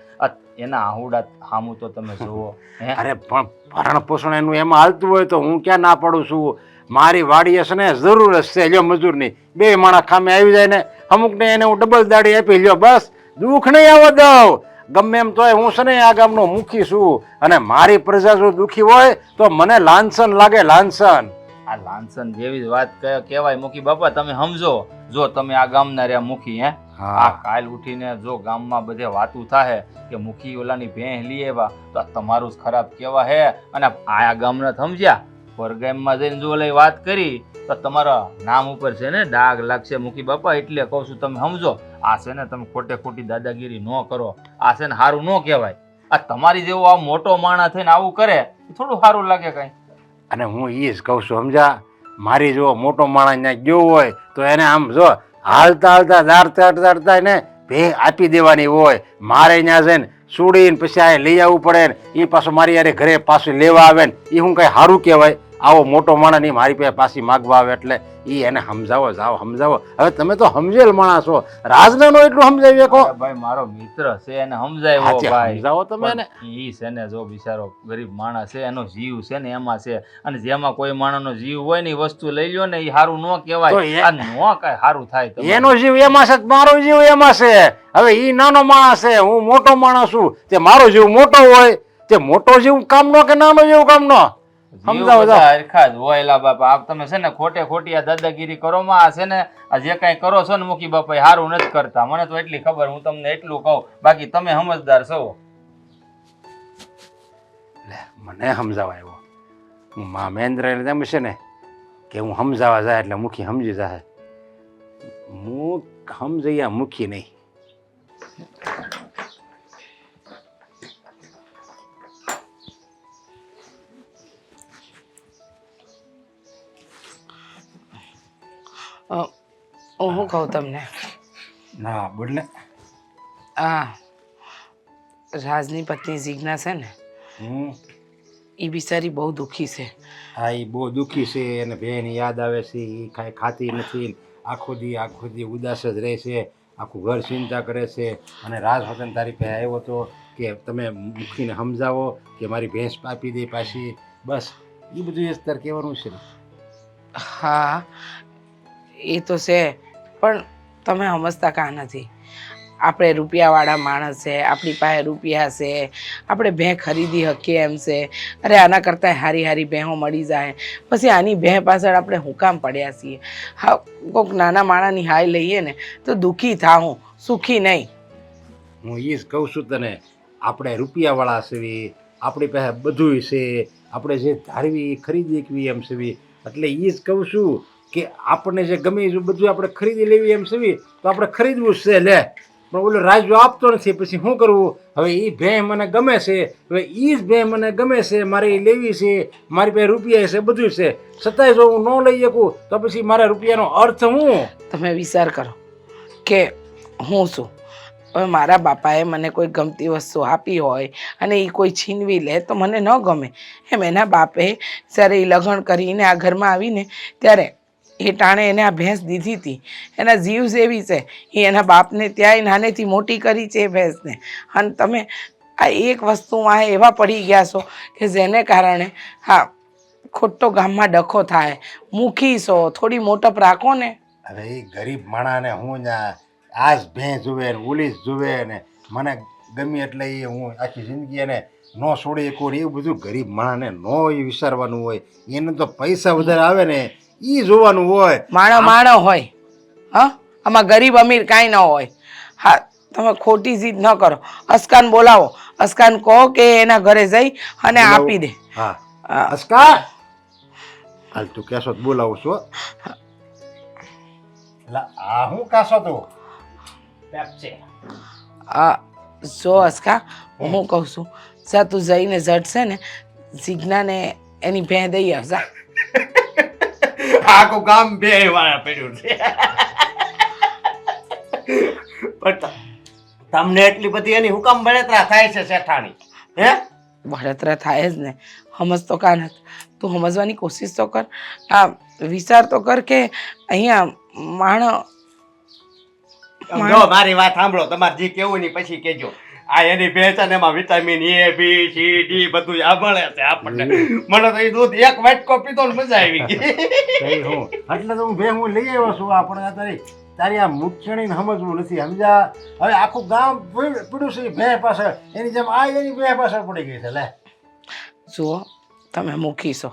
Speaker 5: એના આહુડા હામું તો તમે જુઓ.
Speaker 7: અરે પણ ભરણ પોષણ એનું એમાં હાલતું હોય તો હું ક્યાં ના પાડું છું. મારી વાડીએ છે ને જરૂર જ છે લ્યો મજૂરની. 2 માણસ ખામે આવી જાય ને અમુકને એને હું ડબલ દાડી આપી લ્યો, બસ દુઃખ નહીં આવવા દઉં. ગમે એમ તોય હું છે ને આ ગામનો મુખી છું અને મારી પ્રજા જો દુઃખી હોય તો મને લાંછન લાગે, લાંછન.
Speaker 5: આ લાંછન જેવી જ વાત કહેવાય મુખી બાપા. તમે સમજો, જો તમે આ ગામના રહ્યા મુખી આ કાલ ઉઠીને જો ગામમાં બધે વાતું થાય કે મુખી ઓલાની ભેંસ લઈ આવ્યા તો આ તમારું જ ખરાબ કહેવા હે. અને આ ગામના સમજ્યા પરગામમાં જઈને જો લઈ વાત કરી તો તમારા નામ ઉપર છે ને ડાઘ લાગશે મુખી બાપા. એટલે કહું છું તમે સમજો. આ છે ને તમે ખોટે ખોટી દાદાગીરી ન કરો. આ છે ને સારું ન કહેવાય. આ તમારી જેવો આ મોટો માણસ થઈને આવું કરે થોડું સારું લાગે કઈ.
Speaker 7: અને હું એ જ કહું છું સમજા, મારી જો મોટો માણસ ત્યાં ગયો હોય તો એને આમ જો હાલતા હાલતા દારતા એને ભેંસ આપી દેવાની હોય. મારે ત્યાં જઈને સુડીને પછી આ લઈ આવવું પડે ને એ પાછું મારી યારે ઘરે પાછું લેવા આવે ને એ હું કઈ સારું કહેવાય? આવો મોટો માણસ નહીં મારી પાસે પાછી માગવા આવે એટલે એ એને સમજાવો, જાઓ સમજાવો. હવે તમે તો સમજેલ માણસ છો, રાજને નો એટલું સમજાવી શકો.
Speaker 5: ભાઈ મારો મિત્ર છે એને સમજાવ્યો ભાઈ.
Speaker 7: સમજાવો તમે એને.
Speaker 5: ઈ છે ને જો બિચારો ગરીબ માણસ છે, એનો જીવ છે ને એમાં છે. અને જેમાં કોઈ માણસનો જીવ હોય ને એ વસ્તુ લઈ લ્યો ને એ સારું ન કહેવાય. આ નો કઈ સારું થાય.
Speaker 7: એનો જીવ એમાં છે, મારો જીવ એમાં છે. હવે ઈ નાનો માણસ છે, હું મોટો માણસ છું. તે મારો જીવ મોટો હોય તે મોટો જીવ કામનો કે નાનો જીવ કામનો? સમજાવો
Speaker 5: હરખા જ હોય બાપા. આપ તમે છે ને ખોટે ખોટી આ દાદાગીરી કરો માં. આ છે ને આ જે કઈ કરો છો ને મુખી બાપા સારું નથી કરતા. મને તો એટલી ખબર, હું તમને એટલું કહું. બાકી તમે સમજદાર છો.
Speaker 7: મને સમજાવા આવ્યો. હું મહેન્દ્ર એમ છે ને કે હું સમજાવા જાય એટલે મુખી સમજી જાય. હું સમજૈયા મુખી નહીં.
Speaker 3: હું કહું તમને,
Speaker 7: ના બોલ ને.
Speaker 3: આ રાજની પત્ની જીજ્ઞા છે ને એ બિચારી બહુ દુઃખી છે.
Speaker 7: હા એ બહુ દુઃખી છે. એને બેની યાદ આવે છે. એ કાંઈ ખાતી નથી. આખો દી ઉદાસ જ રહે છે. આખું ઘર ચિંતા કરે છે. અને રાજ વખત તારી પાસે આવ્યો હતો કે તમે મુખીને સમજાવો કે મારી ભેંસ આપી દે પાછી. બસ એ બધું એ તારે કહેવાનું છે.
Speaker 3: હા એ તો છે, પણ તમે સમજતા કાં નથી. આપણે રૂપિયાવાળા માણસ છે, આપણી પાસે રૂપિયા છે, આપણે ભેં ખરીદી શકીએ એમ છે. અરે આના કરતાં હારી હારી ભેંસો મળી જાય. પછી આની ભેં પાછળ આપણે હું કામ પડ્યા છીએ? હા, કોઈક નાના માણાની હાય લઈએ ને તો દુઃખી થાઉં, સુખી નહીં.
Speaker 7: હું એ જ કહું છું તને. આપણે રૂપિયાવાળા છીએ, આપણી પાસે બધું છે. આપણે જે ધારવી ખરીદી શકવી એમ છે. એટલે એ જ કહું છું કે આપણને જે ગમે એ બધું આપણે ખરીદી લેવી એમ છે તો આપણે ખરીદવું જ છે. લે પણ ઓલો રાજુ આપતો નથી, પછી શું કરવું? હવે એ ભેં મને ગમે છે, હવે એ જ ભેં મને ગમે છે, મારે એ લેવી છે. મારી પાસે રૂપિયા છે, બધું છે. છતાંય જો હું ન લઈ શકું તો પછી મારા રૂપિયાનો અર્થ શું?
Speaker 3: તમે વિચાર કરો કે હું શું? હવે મારા બાપાએ મને કોઈ ગમતી વસ્તુ આપી હોય અને એ કોઈ છીનવી લે તો મને ન ગમે. એમ એના બાપે જ્યારે એ લગ્ન કરીને આ ઘરમાં આવીને ત્યારે એ ટાણે એને આ ભેંસ દીધી હતી. એના જીવ જેવી છે. એ એના બાપને ત્યાંય નાનેથી મોટી કરી છે એ ભેંસને. અને તમે આ એક વસ્તુમાં એવા પડી ગયા છો કે જેને કારણે હા ખોટો ગામમાં ડખો થાય. મુખી છો, થોડી મોટપ રાખો ને.
Speaker 7: અરે એ ગરીબ માણાને હું આ જ ભેં જુએ ને ઓલી જ જુએ ને મને ગમી એટલે એ હું આખી જિંદગી એને ન છોડી શકું. એવું બધું ગરીબ માણાને ન એ વિચારવાનું હોય. એને તો પૈસા વધારે આવે ને એ જોવાનું હોય.
Speaker 3: માણો હોય. હા, આમાં ગરીબ અમીર કાંઈ ન હોય. હા, તમે ખોટી જીદ ન કરો. અસ્કાન બોલાવો. અસ્કાન કહો કે એના ઘરે જઈ અને આપી દે.
Speaker 7: હા અસ્કા, હાલ તું કહેશો તો બોલાવું છું. આ હું કાશો તું?
Speaker 3: જો અસ્કા, હું કહું છું જા તું જઈને જડશે ને જીજ્ઞાને એની ભેં દઈ આવજા.
Speaker 6: આખું ગામ બે વાળા પડ્યું છે. પણ તમને એટલી બધી એની હુકમ બળતરા થાય છે શેઠાણી? હે
Speaker 3: બળતરા થાય જ ને. સમજ તો કાન તું સમજવાની કોશિશ તો કર. આ વિચાર તો કર કે અહીંયા
Speaker 6: જો મારી વાત સાંભળો, તમારે જે કેવું ની પછી કેજો. આ એની પહેચાન એમાં vitamin A B C D બધું આ મળે છે આપણને. મને તો એ દૂધ એક વાટકો પીધો ને મજા આવી ગઈ.
Speaker 7: કઈ હું એટલે તો હું લઈ આવ્યો છું. આપણે તારી આ મૂછણીને સમજવું નથી, સમજ્યા? હવે આખું ગામ પીડ્યું છે ભે પાછળ, એની જેમ આ એની ભે પાછળ પડી ગઈ છે. લે
Speaker 3: જુઓ, તમે મૂકીશો,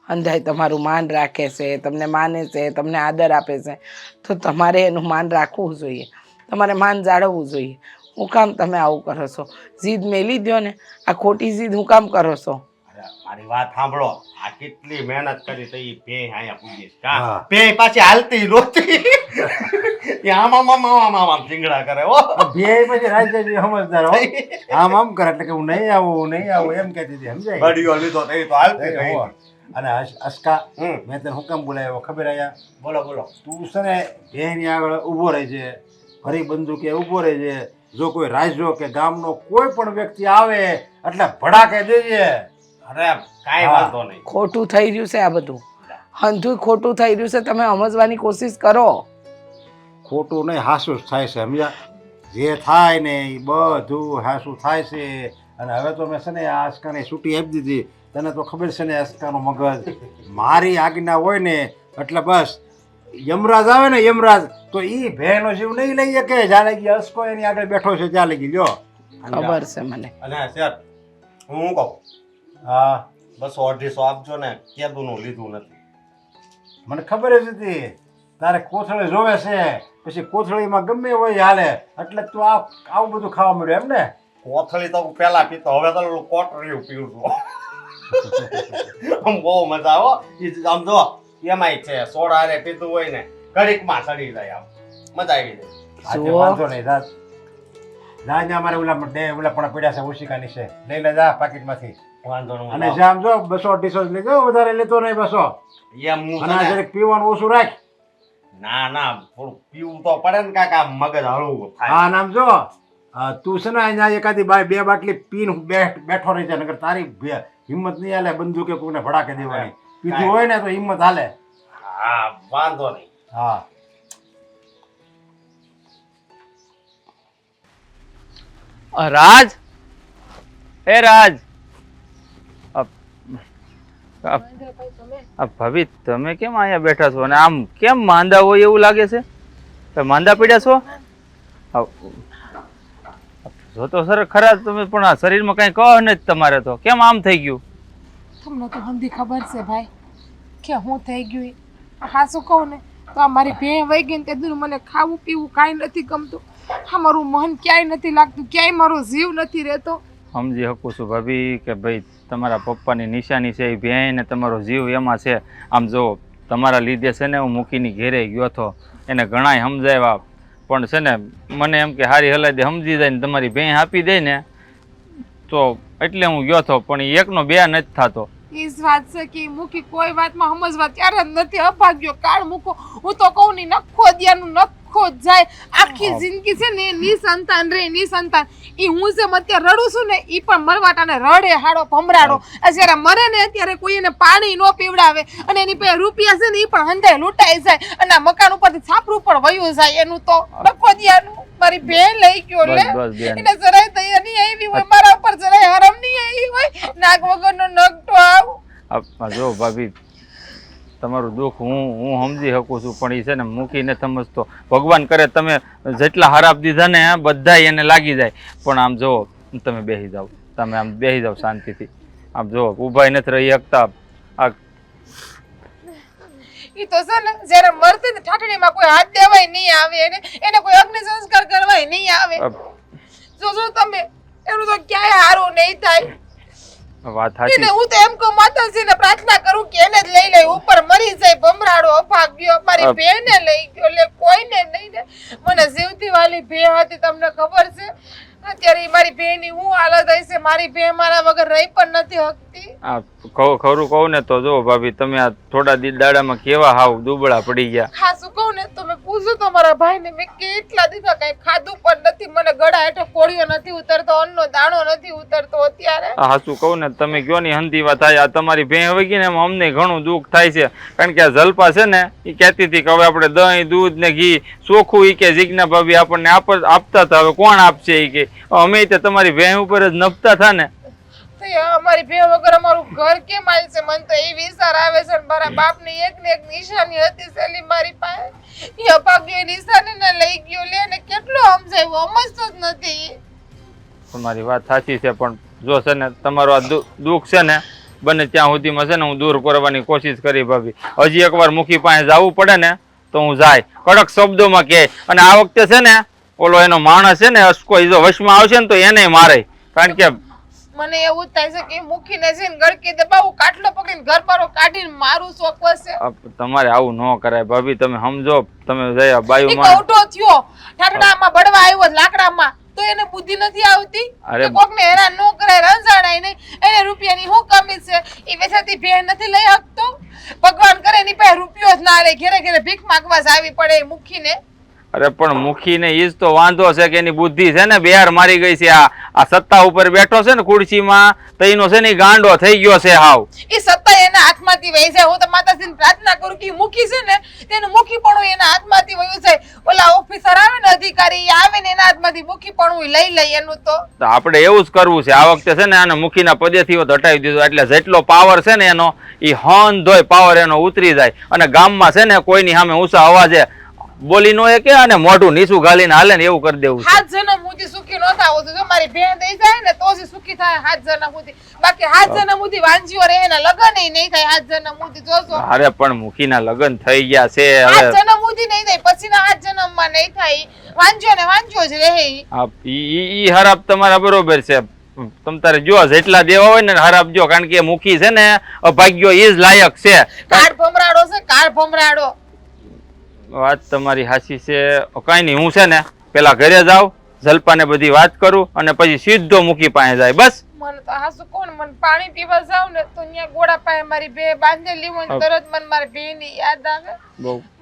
Speaker 3: અંધાઈ તમારું માન રાખે છે, તમને માને છે, તમને આદર આપે છે, તો તમારે એનું માન રાખવું જોઈએ, તમારે માન જાળવવું જોઈએ. હું કામ તમે આવું કરો છો? જીદ મેલી દો ને. આ ખોટી જીદ હું કામ કરો છો?
Speaker 6: અરે મારી વાત સાંભળો, આ કેટલી મહેનત કરી તો ઈ ભે આયા પૂજી
Speaker 7: હા.
Speaker 6: કા ભે પાછી હાલતી રોતી એ આમ સિંગડા કરે હો.
Speaker 7: ભે પછી રાજ્ય સમજદાર હો, આમ કરે એટલે કે હું નહીં આવું એમ કહેતી હતી, સમજાય?
Speaker 6: બડીઓ લીધો તો એ તો હાલતી ગઈ.
Speaker 7: અને અસ્કા, મેં તને હું કામ બોલાવ્યો ખબર? આયા
Speaker 6: બોલો બોલો.
Speaker 7: તું છે ને ભેની આગળ ઊભો રહે છે, ફરી બંદૂકે ઊભો રહે છે. જો કોઈ રાજ્યો કે ગામનો કોઈ પણ વ્યક્તિ આવે એટલે ભડાકે દેજે.
Speaker 6: અરે કાંઈ વાંધો નહીં.
Speaker 3: ખોટું થઈ રહ્યું છે આ બધું, હંધુય ખોટું થઈ રહ્યું છે. તમે સમજવાની કોશિશ કરો.
Speaker 7: ખોટું નહીં, હાસું જ થાય છે, સમજ્યા? જે થાય ને એ બધું હાસું થાય છે. અને હવે તો મેં છે ને આ આસ્કાને છૂટી આપી દીધી. તને તો ખબર છે ને આસ્કાનો મગજ, મારી આજ્ઞા હોય ને એટલે બસ. યમરાજ આવે ને યમરાજ, તો ઈ ભેનો જીવ નહીં લઈ શકે. જ્યાં લગી અસ્કો એની આગળ બેઠો છે ત્યાં લગી. લ્યો
Speaker 3: ખબર છે મને.
Speaker 6: અને શેઠ, હું કહું,
Speaker 7: હા,
Speaker 6: 200-250 આપજો ને, કેદુનું લીધું નથી.
Speaker 7: મને ખબર જ હતી તારે કોથળી જોવે છે. પછી કોથળીમાં ગમે હોય હાલે, એટલે તું આવું બધું ખાવા મળ્યું એમ ને?
Speaker 6: કોથળી તો હું પેલા પીતો, હવે તો કોટરીયું પીવું છું. આમ બહુ મજા આવે. આમ જો એમાંય છે સોડા હારે પીતું હોય ને ઘડીકમાં સડી જાય, આમ મજા આવી જાય.
Speaker 7: આજે વાંધો નહીં, રાત ના જા મારે ઓલા પણ પડ્યા છે ઓશિકાની છે, લઈ લે જા પાકીટમાંથી.
Speaker 6: વાંધો નહીં.
Speaker 7: અને જામ જો 200-250 લેજો, વધારે લેતો નહીં બસો.
Speaker 6: એમ હું
Speaker 7: અને આ જરીક પીવાનું ઓછું રાખ.
Speaker 6: ના થોડું પીવું તો પડે ને કાકા, મગજ હળવું થાય.
Speaker 7: હા, નામ જો તું છે ને અહીંયા એકાદી બે બાટલી પીને બેઠો રહી જાય, નકર તારી હિંમત નહીં હાલે બંદૂકે કોઈને ભડાકે દેવાની. પીધું હોય ને તો હિંમત હાલે.
Speaker 6: હા વાંધો નહીં.
Speaker 7: હા,
Speaker 5: રાજ, એ રાજ, ભાભી તમે કેમ અહીંયા બેઠા છો અને આમ કેમ માંદા હોય એવું લાગે છે? માંદા પડ્યા છો? જો તો સર ખરા તમે, પણ આ શરીરમાં કઈ કહો ને તમારે તો કેમ આમ થઈ ગયું?
Speaker 1: તમને તો હંધી ખબર છે ભાઈ કે હું થઈ ગયું. હા શું કહું ને તો આ મારી ભેં વહી ગઈ ને તે દૂર મને ખાવું પીવું કાંઈ નથી ગમતું. હા મારું મન ક્યાંય નથી લાગતું, ક્યાંય મારો જીવ નથી રહેતો.
Speaker 5: સમજી શકું છું ભાભી કે ભાઈ તમારા પપ્પાની નિશાની છે એ ભેં ને તમારો જીવ એમાં છે. આમ જો તમારા લીધે છે ને હું મૂકીને ઘેરે ગયો હતો, એને ઘણાય સમજાવ્યા, પણ છે ને મને એમ કે હારી હલાદી સમજી જાય ને તમારી ભેં આપી દે ને તો એટલે હું ગયો હતો, પણ એ એકનો બે નથી થતો.
Speaker 1: એ જ વાત છે કે મૂકી કોઈ વાતમાં સમજવા ત્યારે જ નથી. અભાગ્યો કાળ મૂકો. હું તો કહું ની નખો દિયાનું નખો જ જાય. આખી જિંદગી છે ને ની સંતાન રે ની સંતાન. ઈ હું જેમ અત્યારે રડું છું ને ઈ પણ મરવાટાને રડે હાડો ભમરાડો. જ્યારે મરે ને ત્યારે કોઈ એને પાણી ન પીવડાવે અને એની પાસે રૂપિયા છે ને ઈ પણ હંધાય લૂંટાઈ જાય અને આ મકાન ઉપરથી છાપરું પણ વયું જાય. એનું તો નખો દિયાનું મારી બેન લઈ ગયો લે. એને જરાય દયા નહીં આવી હોય મારા ઉપર, જરાય હરમ નહીં આવી હોય. નાક વગરનો નગટો આવ.
Speaker 5: જો ભાભી તમારું દુઃખ હું સમજી શકું છું, પણ એ છે ને મૂકીને સમજતો. ભગવાન કરે તમે જેટલા હરાપ દીધા ને બધા એને લાગી જાય. પણ આમ જો તમે બેસી જાઓ, તમે આમ બેસી જાઓ શાંતિથી. આમ જો ઊભા નથી રહી શકતા.
Speaker 1: ઈ તો છે ને જ્યારે મરતી ને ઠાઠડીમાં કોઈ હાથ દેવાય નહીં આવે, એને કોઈ અગ્નિ સંસ્કાર કરવાય નહીં આવે. જો તમે એનું તો ક્યાંય હારું નહીં થાય.
Speaker 5: વાત સાચી.
Speaker 1: હું તો એમ કહું માતાજીને પ્રાર્થના કરું કે એને જ લઈ લે, ઉપર મરી જાય ભમરાડો અભાગ્યો. મારી બેને લઈ ગયો લે, કોઈને નહીં ને. મને જીવતી વાલી ભે હતી, તમને ખબર છે? અત્યારે મારી બેની હું હાલત હશે. મારી ભે મારા વગર રહી પણ નથી શકતી. હતી.
Speaker 5: આ ખરું કહું ને તો જો ભાભી તમે આ થોડા દાડામાં કેવા હાવ દુબળા પડી ગયા.
Speaker 1: ખાસું કહું ને તો મેં પૂછ્યું તમારા ભાઈને, મેં કેટલા દિવસ કઈ ખાધું પણ નથી, મને ગળા હેઠો કોળિયો નથી ઉતરતો, અન્નનો દાણો નથી ઉતરતો અત્યારે.
Speaker 5: આ હાચું કહું ને તમે કયો ની હંધીવા થાય. આ તમારી ભેં હવે ગઈ ને એમાં અમને ઘણું દુઃખ થાય છે, કારણ કે આ જલપા છે ને એ કહેતી હતી કે હવે આપણે દહીં દૂધ ને ઘી ચોખ્ખું ઈ કે જીજ્ઞા ભાભી આપણને આપતા હતા, હવે કોણ આપશે ઈ કે. અમે તો તમારી ભેં ઉપર જ નપતા હતા ને.
Speaker 1: તો અમારી બે વગર અમારું ઘર કેમ આવશે? મને તો એ વિચાર આવે છે. મારા બાપની એક ને એક નિશાની હતી સેલી મારી પાસે, એ અભાગ્ય નિશાની ને લઈ ગયો. લે ને કેટલો સમજાવ્યો, સમજતો જ નથી.
Speaker 5: તમારી વાત સાચી છે, પણ જો છે ને તમારું આ દુઃખ છે ને બને ત્યાં સુધીમાં છે ને હું દૂર કરવાની કોશિશ કરી ભાભી. હજી એકવાર મુખી પાસે જવું પડે ને તો હું જાય, કડક શબ્દોમાં કહે. અને આ વખતે છે ને ઓલો એનો માણસ છે ને અસકો જો વશમાં આવશે ને તો એને મારે, કારણ કે
Speaker 1: મને એવું થાય છે કે મુખીને છે ને ગળકી દબાવું, કાટલો પકડીને ઘર બારો કાઢીને મારું ચોક્કસ છે.
Speaker 5: તમારે આવું ન કરાય ભાભી, તમે સમજો. તમે જયા
Speaker 1: ઈ
Speaker 5: બાયુમાં
Speaker 1: કૌટો થયો ઠાકડામાં બળવા આવ્યો લાકડામાં, તો એને બુદ્ધિ નથી આવતી
Speaker 5: અરે
Speaker 1: કે કોકને હેરાન ન કરાય, રંજાડાય નહીં. એને રૂપિયાની શું કમી છે? એ વેચાતી ભેણ નથી લઈ શકતો. ભગવાન કરે એની પાસે રૂપિયો જ ના લે, ઘેરે ઘેરે ભીખ માંગવા જ આવી પડે એ મુખીને.
Speaker 5: અરે પણ મુખીને ઈ જ તો વાંધો છે કે એની બુદ્ધિ છે ને બેહાર મારી ગઈ છે. આ સત્તા ઉપર બેઠો છે ને ખુરશીમાં, તો એનો છે ને ગાંડો થઈ ગયો છે હાવ.
Speaker 1: એ સત્તા એના હાથમાંથી વહી જાય. હું તો માતાજીને પ્રાર્થના કરું કે મુખી છે ને તેનું મુખીપણું એના હાથમાંથી વયું જાય. ઓલા ઓફિસર આવે ને અધિકારી, એ આવે ને એના હાથમાંથી મુખીપણું લઈ લઈ એનું. તો
Speaker 5: આપણે એવું જ કરવું છે આ વખતે છે ને. આને મુખીના પદેથી હટાવી દીધો એટલે જેટલો પાવર છે ને એનો એ હંધોય પાવર એનો ઉતરી જાય. અને ગામમાં છે ને કોઈની સામે ઊંચા અવાજે બોલી નો કે અને મોઢું નીચું ગાલીને હાલે ને એવું કરી દેવું.
Speaker 1: 7 જન્મ સુધી સુખી ન થાવ તો મારી ભેણ દઈ જાય ને તો જ સુખી થાય 7 જન્મ સુધી. બાકી 7 જન્મ સુધી વાંજીઓ રહે ને લગન નહીં થાય 7 જન્મ સુધી. જોજો.
Speaker 5: અરે પણ મુખીના લગન થઈ ગયા છે
Speaker 1: 7 જન્મ સુધી નહીં થાય, પછીના 7 જન્મમાં નહીં થાય. વાંજીઓ ને વાંજીઓ જ રહે.
Speaker 5: ઈ હરાબ તમારા બરોબર છે. તમ તારે જો જેટલા દેવા હોય ને હરાબ જો, કારણ કે મુખી છે ને અભાગ્યો ઈ જ લાયક છે.
Speaker 1: કાળ ભમરાડો છે, કાળ ભમરાડો.
Speaker 5: વાત તમારી હાચી છે. કઈ નહીં, હું છે ને પેલા ઘરે જાઉં, જલપાને બધી વાત કરું અને પછી સીધો મુખી પાસે જાય. બસ
Speaker 1: મને તો હાસુ કોણ, મને પાણી પીવા જાવ ને તો ત્યાં ગોળા પાસે મારી બે બાંધેલી હોય ને તરત મને મારી બેની યાદ આવે.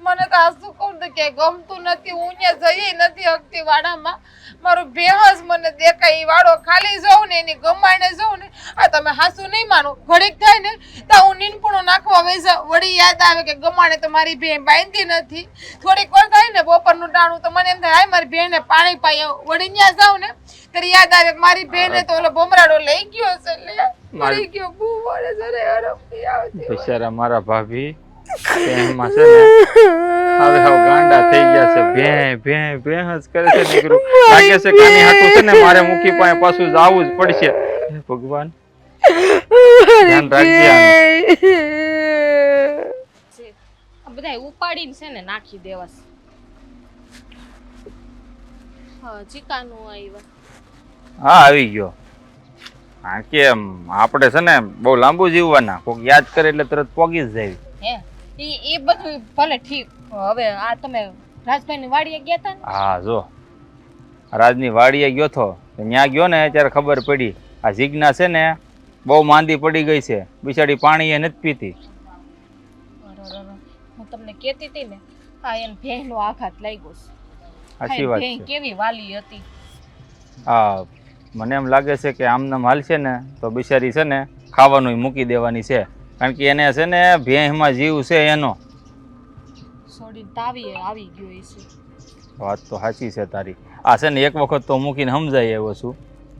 Speaker 1: મને તો હાસુ કોણ તો કે ગમતું નથી. હું ત્યાં જઈ નથી હકતી વાડામાં. મારું બેહસ મને દેખાય. ઈ વાડો ખાલી જાઉં ને એની ગમાઈને જાઉં ને, આ તમે હાસુ નહીં માનો, ઘડીક થાય ને તો હું નીનપણું નાખવા વઈ જાઉં. વળી યાદ આવે કે ગમાણે તો મારી બેન બાંધી નથી. થોડીક વાર થાય ને બપોરનું ટાણું તો મને એમ થાય હાય મારી બેને પાણી પાઈ આવું. વળી ત્યાં જાઉં ને ત્યારે યાદ આવે મારી બેને તો ઓલો ભમરાડો લઈ ગયો છે. લે મરી ગયો બહુ વળે જરે હરફી આવતી.
Speaker 5: બિચારા મારા ભાભી એમાં છે ને હવે હવે ગાંડા થઈ ગયા છે. ભેં કરે છે દીકરો. લાગે છે કે આની હાટું છે ને મારે મુખી પાસે પાછું આવવું જ પડશે. હે ભગવાન ધ્યાન રાખજે આનું.
Speaker 2: આ બધા ઉપાડીને છે ને નાખી દેવાસ. હા ચીકાનું આવ્યા.
Speaker 5: હા આવી ગયો. હા કે આપણે છે ને બહુ લાંબુ જીવવાના, કોઈક યાદ કરે એટલે તરત પોગી જ જાય.
Speaker 2: હે એ બધું ભલે ઠીક. હવે આ તમે રાજભાઈની વાડીએ ગયા હતા ને?
Speaker 5: હા જો રાજની વાડીએ ગયો તો ત્યાં ગયો ને ત્યારે ખબર પડી આ જીજ્ઞા છે ને બહુ માંદી પડી ગઈ છે. બિચારી પાણી એ નથી પીતી.
Speaker 2: હું તમને કહેતી હતી ને, આ એને ભેંનો આઘાત લાગ્યો છે.
Speaker 5: સાચી વાત
Speaker 2: ભેં
Speaker 5: છે.
Speaker 2: કેવી વાલી હતી.
Speaker 5: હા મને એમ લાગે છે કે આમનામ હાલશે ને તો બિચારી છે ને ખાવાનું મૂકી દેવાની છે, કારણ કે એને છે ને ભેંમાં જીવ છે એનો.
Speaker 2: છોડીને તાવીએ આવી ગયો છે.
Speaker 5: વાત તો સાચી છે તારી. આ છે ને એક વખત તો મૂકીને સમજાઈ આવ્યો છું,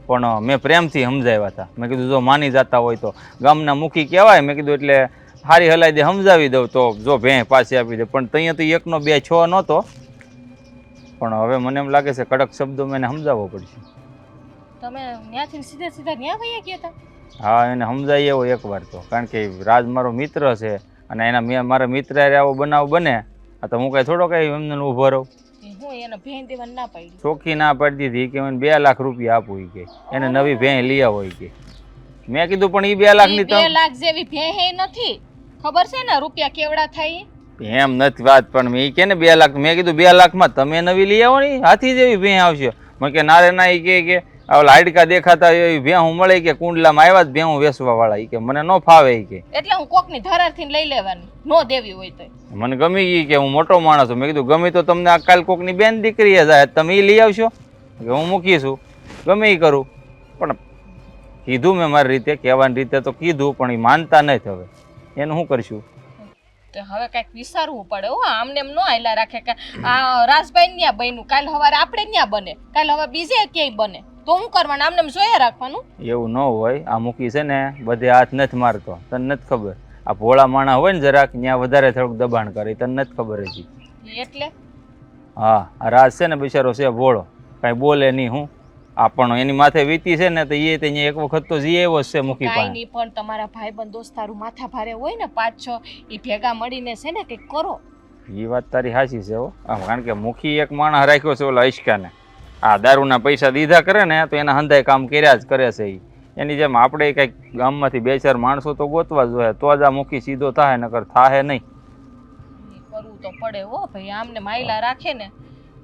Speaker 5: પણ મેં પ્રેમથી સમજાવ્યા હતા. મેં કીધું જો માની જતા હોય તો ગામના મૂકી કહેવાય. મેં કીધું એટલે હારી હલાઈ દે, સમજાવી દઉં તો જો ભેં પાછી આપી દે. પણ ત્યાં તો એકનો બે છ નહોતો. પણ હવે મને એમ લાગે છે કડક શબ્દો મેં એને સમજાવવો પડશે.
Speaker 2: તમે ત્યાંથી સીધા સીધા ત્યાં વયા ગયા હતા?
Speaker 5: હા એને સમજાઈ એવો એકવાર તો, કારણ કે રાજ મારો મિત્ર છે અને એના મારા મિત્ર આવો બનાવ બને તો હું કઈ થોડો કઈ એમને ઊભો રહું.
Speaker 2: હું એને ભેં દેવાની ના પાડી.
Speaker 5: ચોખ્ખી ના પાડી દીધી કે મને 2 લાખ રૂપિયા આપું કે એને નવી ભેં લઈ આવો કે. મેં કીધું પણ એ 2 લાખ ની
Speaker 2: 2 લાખ જેવી ભેં હે નથી. ખબર છે ને રૂપિયા કેવડા થાય?
Speaker 5: એમ નથી વાત, પણ મેં કે ને 2 લાખ. મેં કીધું 2 લાખમાં તમે નવી લઈ આવો ને હાથી જેવી ભેં આવશે. મેં કે ના રે ના, એ કે આ ઓલા હાડકા દેખાતા એ ભેહું મળે કે કુંડલામાં આવ્યા જ ભેહું વેચવા વાળા ઈ કે મને ન ફાવે ઈ કે
Speaker 2: એટલે હું કોકની ધરારથી લઈ લેવાની નો દેવી હોય તો
Speaker 5: મને ગમી ગઈ કે હું મોટો માણસ છું. મેં કીધું ગમી તો તમને આ કાલ કોકની બેન દીકરી જાય તમે ઈ લઈ આવશો કે હું મૂકીશું ગમે ઈ કરું. પણ કીધું મેં મારી રીતે કહેવાની રીતે તો કીધું પણ એ માનતા નથી. હવે એનું શું કરશું?
Speaker 2: તો હવે કઈક વિચારવું પડે હો. આમને એમ નો આયલા રાખે કે આ રાજભાઈ ન્યા બન્યું કાલ સવારે આપણે ન્યા બને કાલ હવે બીજે ક્યાંય બને તો હું કરવાનું? આમને એમ જોયા રાખવાનું?
Speaker 5: એવું ન હોય. આ મૂકી છે ને બધે હાથ નથી મારતો, તને નથી ખબર. આ ભોળા માણા હોય ને જરાક ત્યાં વધારે થોડુંક દબાણ કરે, તને નથી ખબર હજી.
Speaker 2: એટલે
Speaker 5: હા આ રાજ છે ને બિચારો છે ભોળો, કાંઈ બોલે નહીં. હું આપણો એની માથે વીતી છે ને તો એ ત્યાં એક વખત તો જી આવ્યો છે મૂકી
Speaker 2: કાંઈ
Speaker 5: પાસે.
Speaker 2: નહીં પણ તમારા ભાઈબંધ દોસ્તારું માથા ભારે હોય ને 5-6 ઈ ભેગા મળીને છે ને કંઈક કરો.
Speaker 5: એ વાત તારી સાચી છે હો. કારણ કે મુખી એક માણસ રાખ્યો છે ઓલા ઈશ્કાને. આ દારૂના પૈસા દીધા કરે ને તો એના હંધાય કામ કર્યા જ કરે છે. એની જેમ આપણે કંઈક ગામમાંથી 2-4 માણસો તો ગોતવા જોઈએ તો જ આ મુખી સીધો થાય, નકર થાય નહીં.
Speaker 2: ઈ કરવું તો પડે હો ભાઈ. આમને માયલા રાખે ને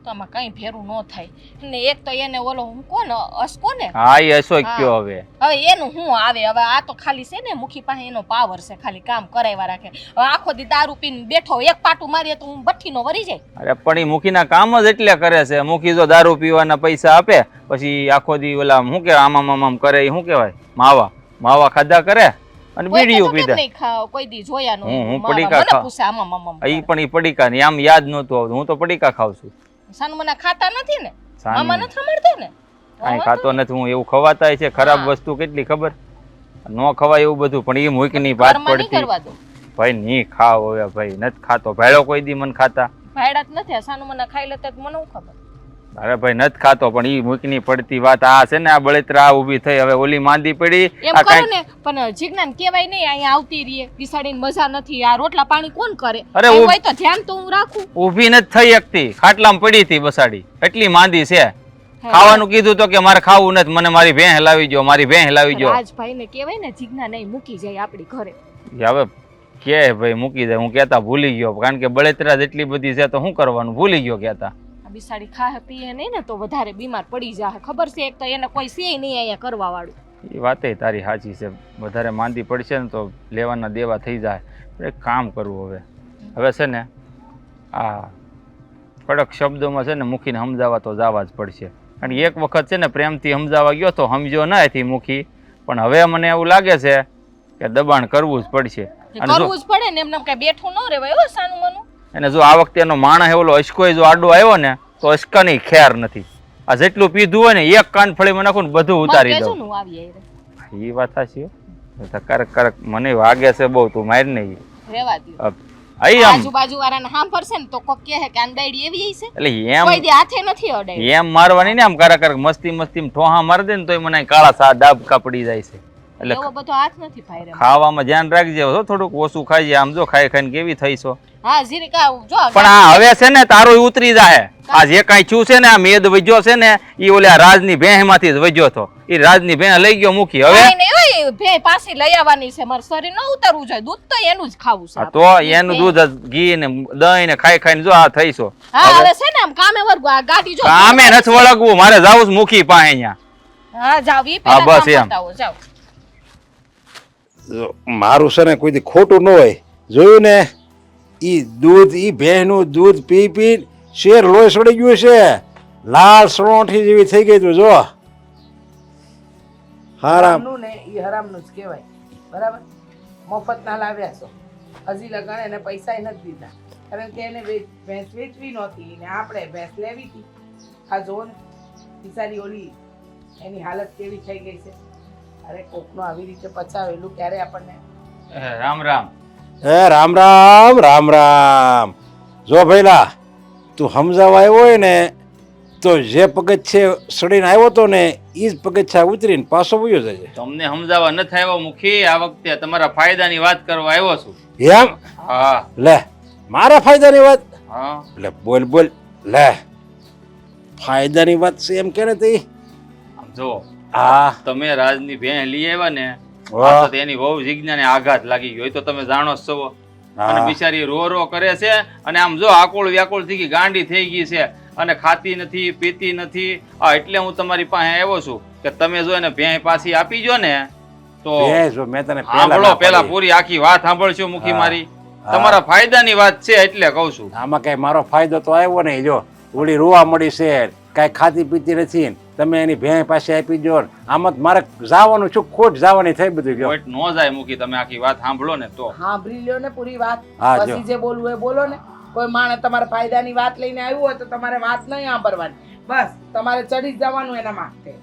Speaker 2: તો આમાં કઈ ફેરું ન થાય. ને એક તો એને ઓલો હું કોને અસકો ને
Speaker 5: હા એ અશોક
Speaker 2: હા.
Speaker 5: કયો હવે
Speaker 2: હવે એનું શું આવે? હવે આ તો ખાલી છે ને મુખી પાસે એનો પાવર છે, ખાલી કામ કરાવ્યા રાખે. હવે આખો દી દારૂ પીને બેઠો એક પાટું મારીએ તો હું ભઠ્ઠીનો વરી જાય.
Speaker 5: અરે પણ એ મુખીના કામ જ એટલે કરે છે. મુખી જો દારૂ પીવાના પૈસા આપે પછી આખો દી ઓલા શું કે આમામ કરે, એ શું કહેવાય માવા ખાધા કરે અને બીડીયું પીધા.
Speaker 2: નહીં ખાવ કોઈ દી જોયા નો.
Speaker 5: હું પડીકા ખાવ.
Speaker 2: પૂછે આમાં
Speaker 5: એ પણ એ પડીકા ને આમ યાદ નહોતું આવતું. હું તો પડીકા ખાઉં છું.
Speaker 2: સાનમના ખાતા નથી ને?
Speaker 5: સાનુ.
Speaker 2: મામા નથી મળતા ને?
Speaker 5: કાંઈ ખાતો નથી હું. એવું ખવાતા છે ખરાબ વસ્તુ કેટલી ખબર ન ખવાય એવું બધું. પણ એ મૂકની વાત
Speaker 2: ઘરમાં નહીં
Speaker 5: પડતી
Speaker 2: કરવા દો.
Speaker 5: ભાઈ નહીં ખાવ હવે ભાઈ નથી ખાતો. ભાડો કોઈ દી મને ખાતા
Speaker 2: ભાયડા જ નથી. સાનમના ખાઈ લેતા તો મને શું ખબર?
Speaker 5: અરે ભાઈ નથી ખાતો પણ ઈ મૂકની પડતી વાત આ છે ને. આ બળેતરા ઊભી થઈ હવે ઓલી માંદી પડી.
Speaker 2: એમ
Speaker 5: આ
Speaker 2: કરો
Speaker 5: કાંઈ
Speaker 2: ને પણ જીજ્ઞાન કહેવાય નહીં અહીંયા આવતી રહીએ બિસાડીને મજા નથી. આ રોટલા પાણી કોણ કરે?
Speaker 5: અરે
Speaker 2: એવું
Speaker 5: ઉભ-
Speaker 2: હોય તો ધ્યાન તો હું રાખું.
Speaker 5: ઊભી નથી થઈ શકતી, ખાટલામાં પડી હતી બસાડી, એટલી માંદી છે. ખાવાનું કીધું તો કે મારે ખાવું નથી, મને મારી ભેં હલાવી જો, મારી ભેં હલાવી જો.
Speaker 2: રાજભાઈ ને કહેવાય ને જીજ્ઞા નહીં મૂકી જાય આપણી ઘરે.
Speaker 5: હવે કે ભાઈ મૂકી જાય. હું કહેતા ભૂલી ગયો કારણ કે બળેતરા જેટલી બધી છે તો શું કરવાનું, ભૂલી ગયો કહેતા.
Speaker 2: આ બિસાડી ખાય પીએ નહીં ને તો વધારે બીમાર પડી જાય. ખબર છે એક તો એને કોઈ છે નહીં અહીંયા કરવા વાળું.
Speaker 5: એ વાતે તારી સાચી છે. વધારે માંદી પડશે ને તો લેવાના દેવા થઈ જાય. એક કામ કરવું હવે છે ને આ કડક શબ્દોમાં છે ને મૂકીને સમજાવવા તો જવા જ પડશે. કારણ કે એક વખત છે ને પ્રેમથી સમજાવવા ગયો તો સમજ્યો ના હતી મૂકી, પણ હવે મને એવું લાગે છે કે દબાણ કરવું જ પડશે. અને જો
Speaker 2: કરવું જ પડે ને એમને કઈ બેઠું ન રહેવાય હો સાનું મનું.
Speaker 5: અને જો આ વખતે એનો માણસ એવો અશકોય જો આડો આવ્યો ને તો અશકાની ખેર નથી. આ જેટલું પીધું હોય ને એક કાન ફળીમાં નાખું ને બધું ઉતારી દઉં.
Speaker 2: હું આવી આયરે
Speaker 5: એ વાત સાચી. કરક કરક મને વાગે છે બહુ, તું માર નહીં.
Speaker 2: રહેવા દો.
Speaker 5: આઈ આમ
Speaker 2: આજુબાજુ વાળાને સાંભળશે ને તો કોક કહે કે આંદાડી એવી છે
Speaker 5: એટલે
Speaker 2: કોઈ
Speaker 5: એમ
Speaker 2: દી હાથે નથી અડાડી.
Speaker 5: એમ મારવાની ને આમ કરક કરક મસ્તી મસ્તી ઠોહા મારી દે ને તો મને કાળા સા ડાબકા પડી જાય છે. એટલે
Speaker 2: એવો બધો હાથ નથી ભાઈ.
Speaker 5: ખાવામાં ધ્યાન રાખજે હો, થોડુંક ઓછું ખાઈ. આમ જો ખાઈ ખાઈને કેવી થઈ છો.
Speaker 2: હા જીરીકા જો
Speaker 5: પણ આ હવે છે ને તારું ઉતરી જાય. આ જે કાંઈ છું છે ને આ મેદ વજ્યો છે ને એ ઓલા રાજની ભેંસ માંથી જ વજ્યો હતો. એ રાજની ભેંસ લઈ ગયો મૂકી. હવે
Speaker 2: કાંઈ નહીં હોય, ભે પાછી લઈ આવવાની છે. મારું શરીર ન ઉતરવું જોઈએ. દૂધ તો એનું જ ખાવું છે.
Speaker 5: આ તો એનું દૂધ જ ઘી ને દહીં ને ખાઈ ખાઈને જો આ થઈ છો.
Speaker 2: હા હવે છે ને આમ કામે વર્ગો આ ગાડી જો
Speaker 5: કામે નથી વળગવું, મારે જાવું જ મૂકી પાસે અહીંયા.
Speaker 2: હા જાવ ઈ
Speaker 5: હા,
Speaker 2: પેલા
Speaker 5: બસ
Speaker 2: કામ
Speaker 5: એમ.
Speaker 2: બતાવો જાવ.
Speaker 7: મારું છે ને કોઈ દી ખોટું ન હોય. જોયું ને ઈ દૂધ ઈ ભેંસનું દૂધ પી પી શેર લોહી સડી ગયું છે. લાલ સળોઠી જેવી થઈ ગઈ તું જો. હારામ
Speaker 3: હરામનું ને એ હરામનું જ કહેવાય. બરાબર મફત ના લાવ્યા છો. હજી લગન એને પૈસા નથી દીધા કારણ કે એને ભેંસ વેચવી નહોતી ને આપણે ભેંસ લેવી હતી. આ જો ને બિચારી ઓલી એની હાલત કેવી થઈ ગઈ છે. અરે કોકનું આવી રીતે પચાવેલું ક્યારે આપણને.
Speaker 5: રામ રામ.
Speaker 7: હે રામ રામ રામ રામ. જો ભઈલા તું સમજાવવા આવ્યો હોય ને તો જે પગથિયે સડીને આવ્યો તો ને એ જ પગથિયા ઉતરીને પાછો વયો જાય.
Speaker 5: તમને સમજાવવા નથી આવ્યો મુખી. આ વખતે તમારા ફાયદાની વાત કરવા આવ્યો છું.
Speaker 7: એમ
Speaker 5: હા
Speaker 7: લે મારા ફાયદાની વાત.
Speaker 5: હા
Speaker 7: લે બોલ બોલ લે ફાયદાની વાત છે એમ કે ને તી.
Speaker 5: આમ જો
Speaker 7: હા
Speaker 5: તમે રાજની ભેંસ લઈ આવ્યા ને
Speaker 7: વાહ.
Speaker 5: આ તો તેની વહુ જીજ્ઞાને આઘાત લાગી ગયો. એ તો તમે જાણો જ છો. અને
Speaker 7: હા.
Speaker 5: બિચારી રો રો કરે છે અને આમ જો આકુળ વ્યાકુળ થઈ ગઈ, ગાંડી થઈ ગઈ છે. અને ખાતી નથી પીતી નથી. એટલે હું તમારી પાસે આવ્યો છું કે તમે જો એને ભેંસ પાછી આપી જો ને તો
Speaker 7: બે જો મેં તને
Speaker 5: સાંભળો પેલા પૂરી આખી વાત સાંભળશો મુખી મારી. તમારા ફાયદાની વાત છે એટલે કહું છું.
Speaker 7: આમાં કઈ મારો ફાયદો તો આવ્યો નહીં. જો ઓલી રોવા મળી છે, કઈ ખાતી પીતી નથી, તમે એની ભેંસ પાસે આપી દો. આમાં મારે જવાનું છું, ખોટ જવાની થઈ બધું. ગયો
Speaker 5: કોઈ નો જાય મુખી, તમે આખી વાત સાંભળો ને તો
Speaker 1: સાંભળી લ્યો ને પૂરી વાત.
Speaker 7: હા, જો.
Speaker 1: પછી જે બોલવું હોય બોલો ને. કોઈ માણસ તમારા ફાયદાની વાત લઈને આવ્યું હોય તો તમારે વાત નહીં સાંભળવાની. બસ તમારે ચડી જ જવાનું એના માટે.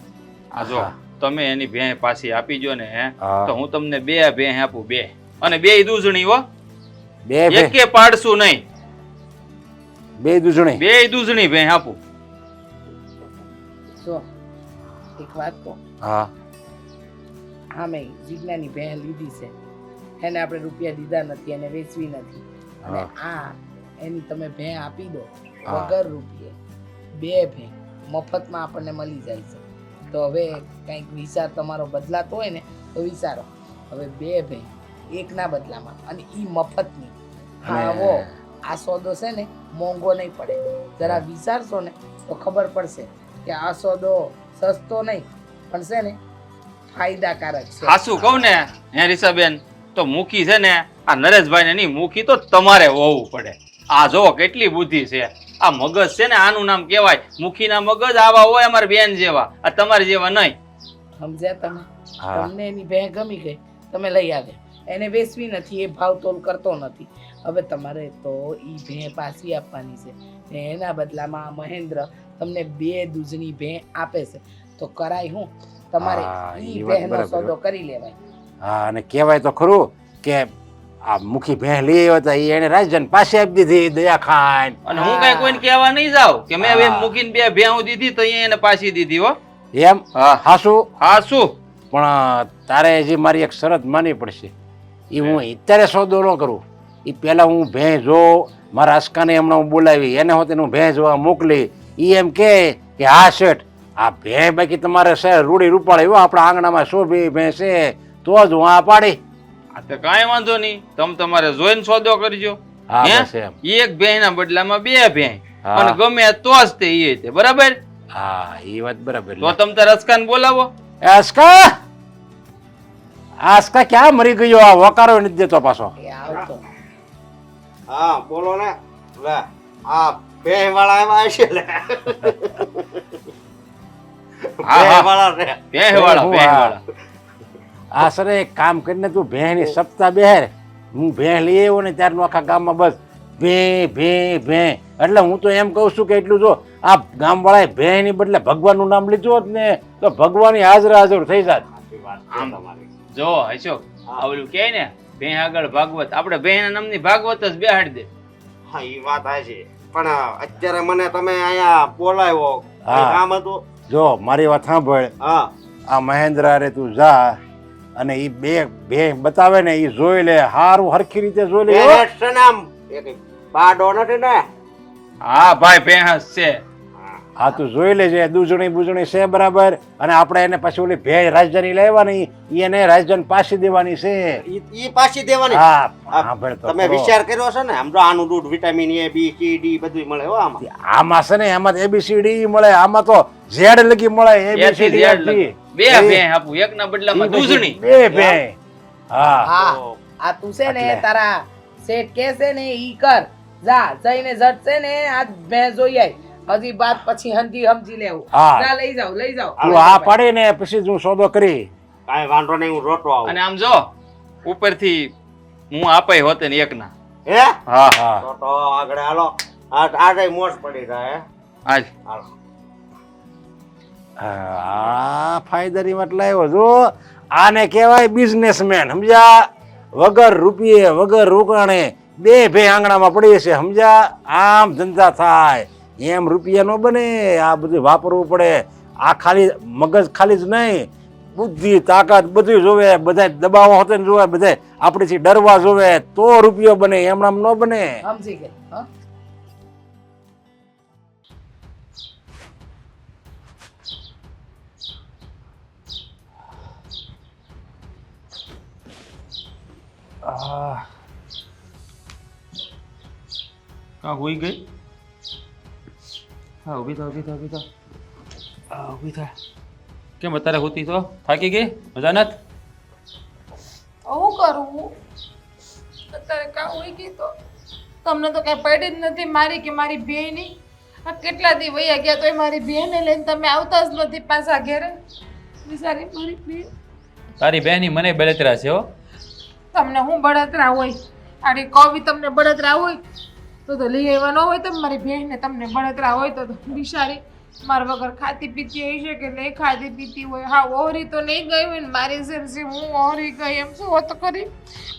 Speaker 5: આ જો તમે એની ભેંસ પાછી આપી જો ને
Speaker 7: હા.
Speaker 5: તો હું તમને 2 ભેંસ આપું, 2 અને 2 દૂધણી હો.
Speaker 7: બે ભેંસ,
Speaker 5: એકે પાડશું નહીં,
Speaker 7: 2 દૂધણી.
Speaker 5: 2 દૂધણી ભેંસ આપું.
Speaker 1: જો એક વાત કહું,
Speaker 7: હા
Speaker 1: હા મેં જીજ્ઞાની ભેં લીધી છે, એને આપણે રૂપિયા દીધા નથી, એને વેચવી નથી, અને આ એની તમે ભેં આપી દો વગર રૂપિયે. 2 ભેં મફતમાં આપણને મળી જાય છે. તો હવે કંઈક વિચાર તમારો બદલાતો હોય ને તો વિચારો. હવે 2 ભેં એકના બદલામાં, અને ઈ મફતની. હા આવો આ સોદો છે ને મોંઘો નહીં પડે. જરા વિચારશો ને તો ખબર પડશે કે આ સોદો સસ્તો નહીં પણ છે ને ફાયદાકારક છે.
Speaker 5: સાચું કહું ને હે રીસાબેન, તો મુખી છે ને આ નરેશભાઈ ને નહીં, મુખી તો તમારે હોવું પડે. આ જો કેટલી બુદ્ધિ છે. આ મગજ છે ને આનું નામ કહેવાય. મુખીના મગજ આવા હોય અમારી બેન જેવા, આ તમારી જેવા નહીં.
Speaker 1: સમજ્યા તમે?
Speaker 7: હા.
Speaker 1: તમને એની ભેં ગમી ગઈ, તમે લઈ આવ્યા. એને વેચવી નથી, એ ભાવ તોલ કરતો નથી. હવે તમારે તો ઈ ભેં પાછી આપવાની છે ને એના બદલામાં મહેન્દ્ર તમને 2 દૂધની ભેં આપે છે. તો કરાય હું તમારે
Speaker 7: હા,
Speaker 1: ઈ
Speaker 7: ઈ વાત
Speaker 1: ભેંનો
Speaker 7: બરાબર.
Speaker 1: સોદો કરી લેવાય.
Speaker 7: હા, અને કહેવાય તો ખરું કે આ મુખી ભેંસ લઈ આવ્યો હતા, એને રાજન પાસે આપી દીધી દયા ખાન.
Speaker 5: અને હું કઈ કોઈને કહેવા નહીં જાઉં કે મેં હવે
Speaker 7: હા.
Speaker 5: મૂકીને 2 ભેંસ દીધી તો અહીંયા એને પાછી દીધી હો.
Speaker 7: એમ
Speaker 5: હા.
Speaker 7: હાસુ?
Speaker 5: હા શું?
Speaker 7: પણ તારે હજી મારી એક શરત માનવી પડશે. એ હું અત્યારે સોદો ન કરું. એ પહેલા હું ભેંસ જો મારા અસકાને હમણાં હું બોલાવી, એને હોતે હું ભેંસ જોવા મોકલી. એ એમ કે હા શેઠ આ ભેંસ બાકી તમારે છે રૂડી રૂપાળી હો, આપણા આંગણામાં શોભી ભેંસ છે તો જ હું આ પાડી.
Speaker 5: આ તો કાંઈ વાંધો નહીં, તમે તમારે જોઈને સોદો કરજો.
Speaker 7: હા
Speaker 5: હે?
Speaker 7: બસ એમ.
Speaker 5: એક ભેંસના બદલામાં 2 ભેંસ,
Speaker 7: હા.
Speaker 5: અને ગમે તો જ તે બરાબર.
Speaker 7: હા એ વાત બરાબર.
Speaker 5: તો તમે તાર રસકાને બોલાવો.
Speaker 7: આસ્કા આસ્કા ક્યાં મરી ગયો? આ વકારો નથી દેતો પાછો.
Speaker 1: એ આવતો
Speaker 6: હા બોલો ને. લે આ ભેંસ વાળા આવ્યા છે. લે
Speaker 5: હા, હા.
Speaker 6: ભેંસ વાળા રે.
Speaker 5: ભેંસવાળા.
Speaker 7: આ સર એક કામ કરીને તું ભેંસની સપ્તાહ બેહેર. હું ભેંસ લઈ આવ્યો ને ત્યારનું આખા ગામમાં બસ ભે ભે ભે. એટલે હું તો એમ કહું છું કે એટલું જો આ ગામવાળાએ ભેંસની બદલે ભગવાનનું નામ લીધું હોત ને તો ભગવાન હાજર થઈ જાત.
Speaker 5: આમ જો હશો ઓલું કહે ને ભેંસ આગળ ભાગવત, આપણે ભેંસના નામની ભાગવત જ બેહાડી દે.
Speaker 6: હા એ વાત છે, પણ અત્યારે મને તમે અહીંયા બોલાવ્યો.
Speaker 7: હા.
Speaker 6: કઈ કામ હતું?
Speaker 7: જો મારી વાત સાંભળ.
Speaker 6: હા
Speaker 7: આ મહેન્દ્ર રે તું જા અને એ 2 ભેંસ બતાવે ને એ જોઈ લે, હારું હરખી રીતે જોઈ લે.
Speaker 6: ભેંસ છે ને આમ એક પાડો નથી ને.
Speaker 5: હા ભાઈ ભેંસ છે.
Speaker 7: હા તું જોઈ લેજે, દૂધણી બુજણી છે બરાબર. અને આપણે એને પછી ઓલી ભેંસ રાજધાની લેવાની, એને રાજધાની પાછી દેવાની છે.
Speaker 6: ઈ પાછી દેવાની.
Speaker 7: હા સાંભળ તો
Speaker 6: તમે
Speaker 7: ખરો.
Speaker 6: વિચાર કર્યો છે ને? આમ તો આનું દૂધ vitamin A B C D બધું મળે હો આમાં.
Speaker 7: આમાં છે ને એમાં ABCD મળે, આમાં તો ઝેડ લગી મળે.
Speaker 5: એથી
Speaker 7: ABCD
Speaker 5: ઝેડ લગી. 2 ભેંસ આપું, એકના બદલામાં દૂધણી.
Speaker 7: 2 ભેંસ. હા
Speaker 1: હા આ તું છે ને
Speaker 7: એટલે.
Speaker 1: તારા શેઠ કે છે ને ઈ કર. જા જઈને ઝટ છે ને આ ભેં જોઈ આય. હજી બાદ પછી સમજી લેવું.
Speaker 7: હા.
Speaker 1: જા લઈ જાઓ.
Speaker 7: તું આ પાડી ને પછી જ હું સોદો કરી.
Speaker 6: કાંઈ વાંધો નહીં, હું રોટો આવું.
Speaker 5: અને આમ જો ઉપરથી હું આપાય હોતે ને એકના.
Speaker 6: હે
Speaker 5: હા
Speaker 7: હા
Speaker 6: તો આગળ હાલો. આ મોજ પડી જાય.
Speaker 5: આજ
Speaker 6: હાલો.
Speaker 7: આ ફાયદાની વાત લાવ્યો જો. આને કહેવાય બિઝનેસમેન, સમજ્યા? વગર રૂપિયે વગર રોકાણે 2 ભેંસ આંગણામાં પડી છે, સમજ્યા? આમ ધંધા થાય. એમ રૂપિયા નો બને. આ બધું વાપરવું પડે. આ ખાલી મગજ ખાલી જ નહીં, બુદ્ધિ તાકાત બધું જોવે. બધા દબાવવા હોતે ને જોવે, બધા આપણીથી ડરવા જોવે તો રૂપિયો બને, એમણામ ન બને.
Speaker 1: સમજી ગઈ. હા
Speaker 5: કાં હોઈ ગઈ?
Speaker 4: હા ઊભી થા ઊભી થા ઊભી થા ઊભી થા કેમ અત્યારે હોતી તો થાકી ગઈ મજા નથી
Speaker 1: હું કરું અત્યારે કાં હોય ગઈ તો તમને તો કાંઈ પડી જ નથી મારી કે મારી બેની આ કેટલા દી વયા ગયા તોય મારી બેને લઈને તમે આવતા જ નથી પાછા ઘેરે બિચારી મારી બેન
Speaker 4: તારી બહેની મને બળતરા છે હો
Speaker 1: તમને હું બળતરા હોય આડી કવિ તમને બળતરા હોય તો લઈ આવ્યા ન હોય તો મારી બહેનને તમને બળતરા હોય તો બિચારી મારા વગર ખાતી પીતી હોય છે કે નહીં ખાતી પીતી હોય હા ઓહરી તો નહીં ગઈ હોય ને મારી જેમ હું ઓહરી ગઈ એમ શું હોત કરી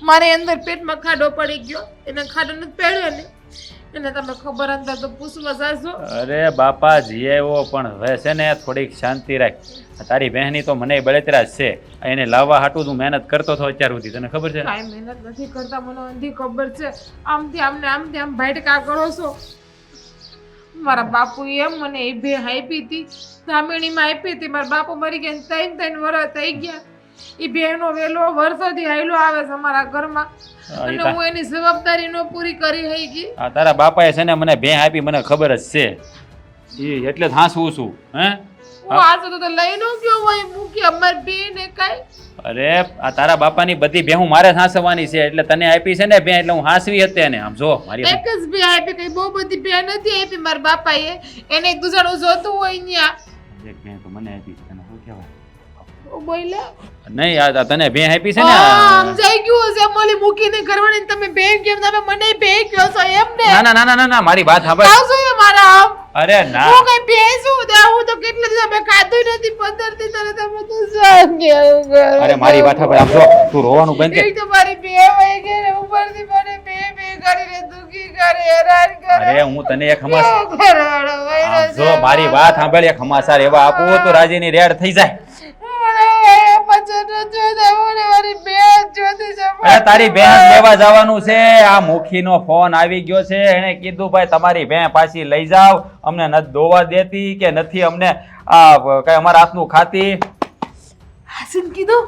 Speaker 1: મારે અંદર પેટમાં ખાડો પડી ગયો એને ખાડો નથી પડ્યો ને એને તમે ખબર અંદર તો પૂછવા જાશો
Speaker 4: અરે બાપા જી આવ્યો પણ હવે છે ને થોડીક શાંતિ રાખ તારી બહેની તો મને બળતરા જ છે એને લાવવા હાટું તું મહેનત કરતો હતો અત્યાર સુધી તને ખબર છે
Speaker 1: કાંઈ મહેનત નથી કરતા મને અંધી ખબર છે આમથી આમ ભાઈટકા કરો છો મારા બાપુએ એમ મને એ બે આપી હતી ધામેણીમાં આપી હતી મારા બાપુ મરી ગયા 3 વર્ષ થઈ ગયા એ બેનો વેલો વર્ષોથી હાયલો આવે છે અમારા ઘરમાં અને હું એની જવાબદારી નો પૂરી કરી હઈ ગઈ
Speaker 4: આ તારા બાપાએ છે ને મને બે આપી મને ખબર જ છે એ એટલે જ હાંસવું છું હે
Speaker 1: હું આ તો લઈ નો ગયો હોય મૂકી અમારી બેને કાઈ
Speaker 4: અરે આ તારા બાપાની બધી ભેહું મારે જ હાંસવાની છે એટલે તને આપી છે ને બે એટલે હું હાંસવી હતી એને આમ જો મારી
Speaker 1: એક જ બે આપી કઈ બહુ બધી બે નથી આપી મારા બાપાએ એને દુજાણું જોતું હોય ન્યા
Speaker 4: એક બે તો મને આપી તને શું કહેવાય
Speaker 1: બોલ્યા
Speaker 4: નહીં આ તને બે આપી છે ને
Speaker 1: આમ જઈ ગયું છે મોલી મૂકીને ઘરવાળીને તમે બે કેમ તમે મને બે કહો છો એમ ને
Speaker 4: ના ના ના ના ના મારી વાત સાંભળ
Speaker 1: આવજો એ મારા આમ
Speaker 4: અરે ના
Speaker 1: હું કઈ બેસું દે હું તો કેટલા દિવસ મેં ખાધું નથી 15 થી તને તમે તો સાંગ કેવું કરો
Speaker 4: અરે મારી વાત સાંભળ આમ જો તું રોવાનું બંધ કર
Speaker 1: એક તો મારી બે વહી ગઈ ને ઉપરથી મને બે કરીને દુખી કરે હેરાન કરે
Speaker 4: અરે હું તને એક હમાસ
Speaker 1: ઘરવાળો વૈરો
Speaker 4: આમ જો મારી વાત સાંભળ એક હમાસાર એવા આપું તો રાજીની રેડ થઈ જાય અરે તારી બહેન લેવા જવાનું છે આ મુખીનો ફોન આવી ગયો છે એને કીધું ભાઈ તમારી બહેન પાછી લઈ જાવ અમને નથી દોવા દેતી કે નથી અમને આ કઈ અમારા હાથનું ખાતી
Speaker 1: હાસીન કીધું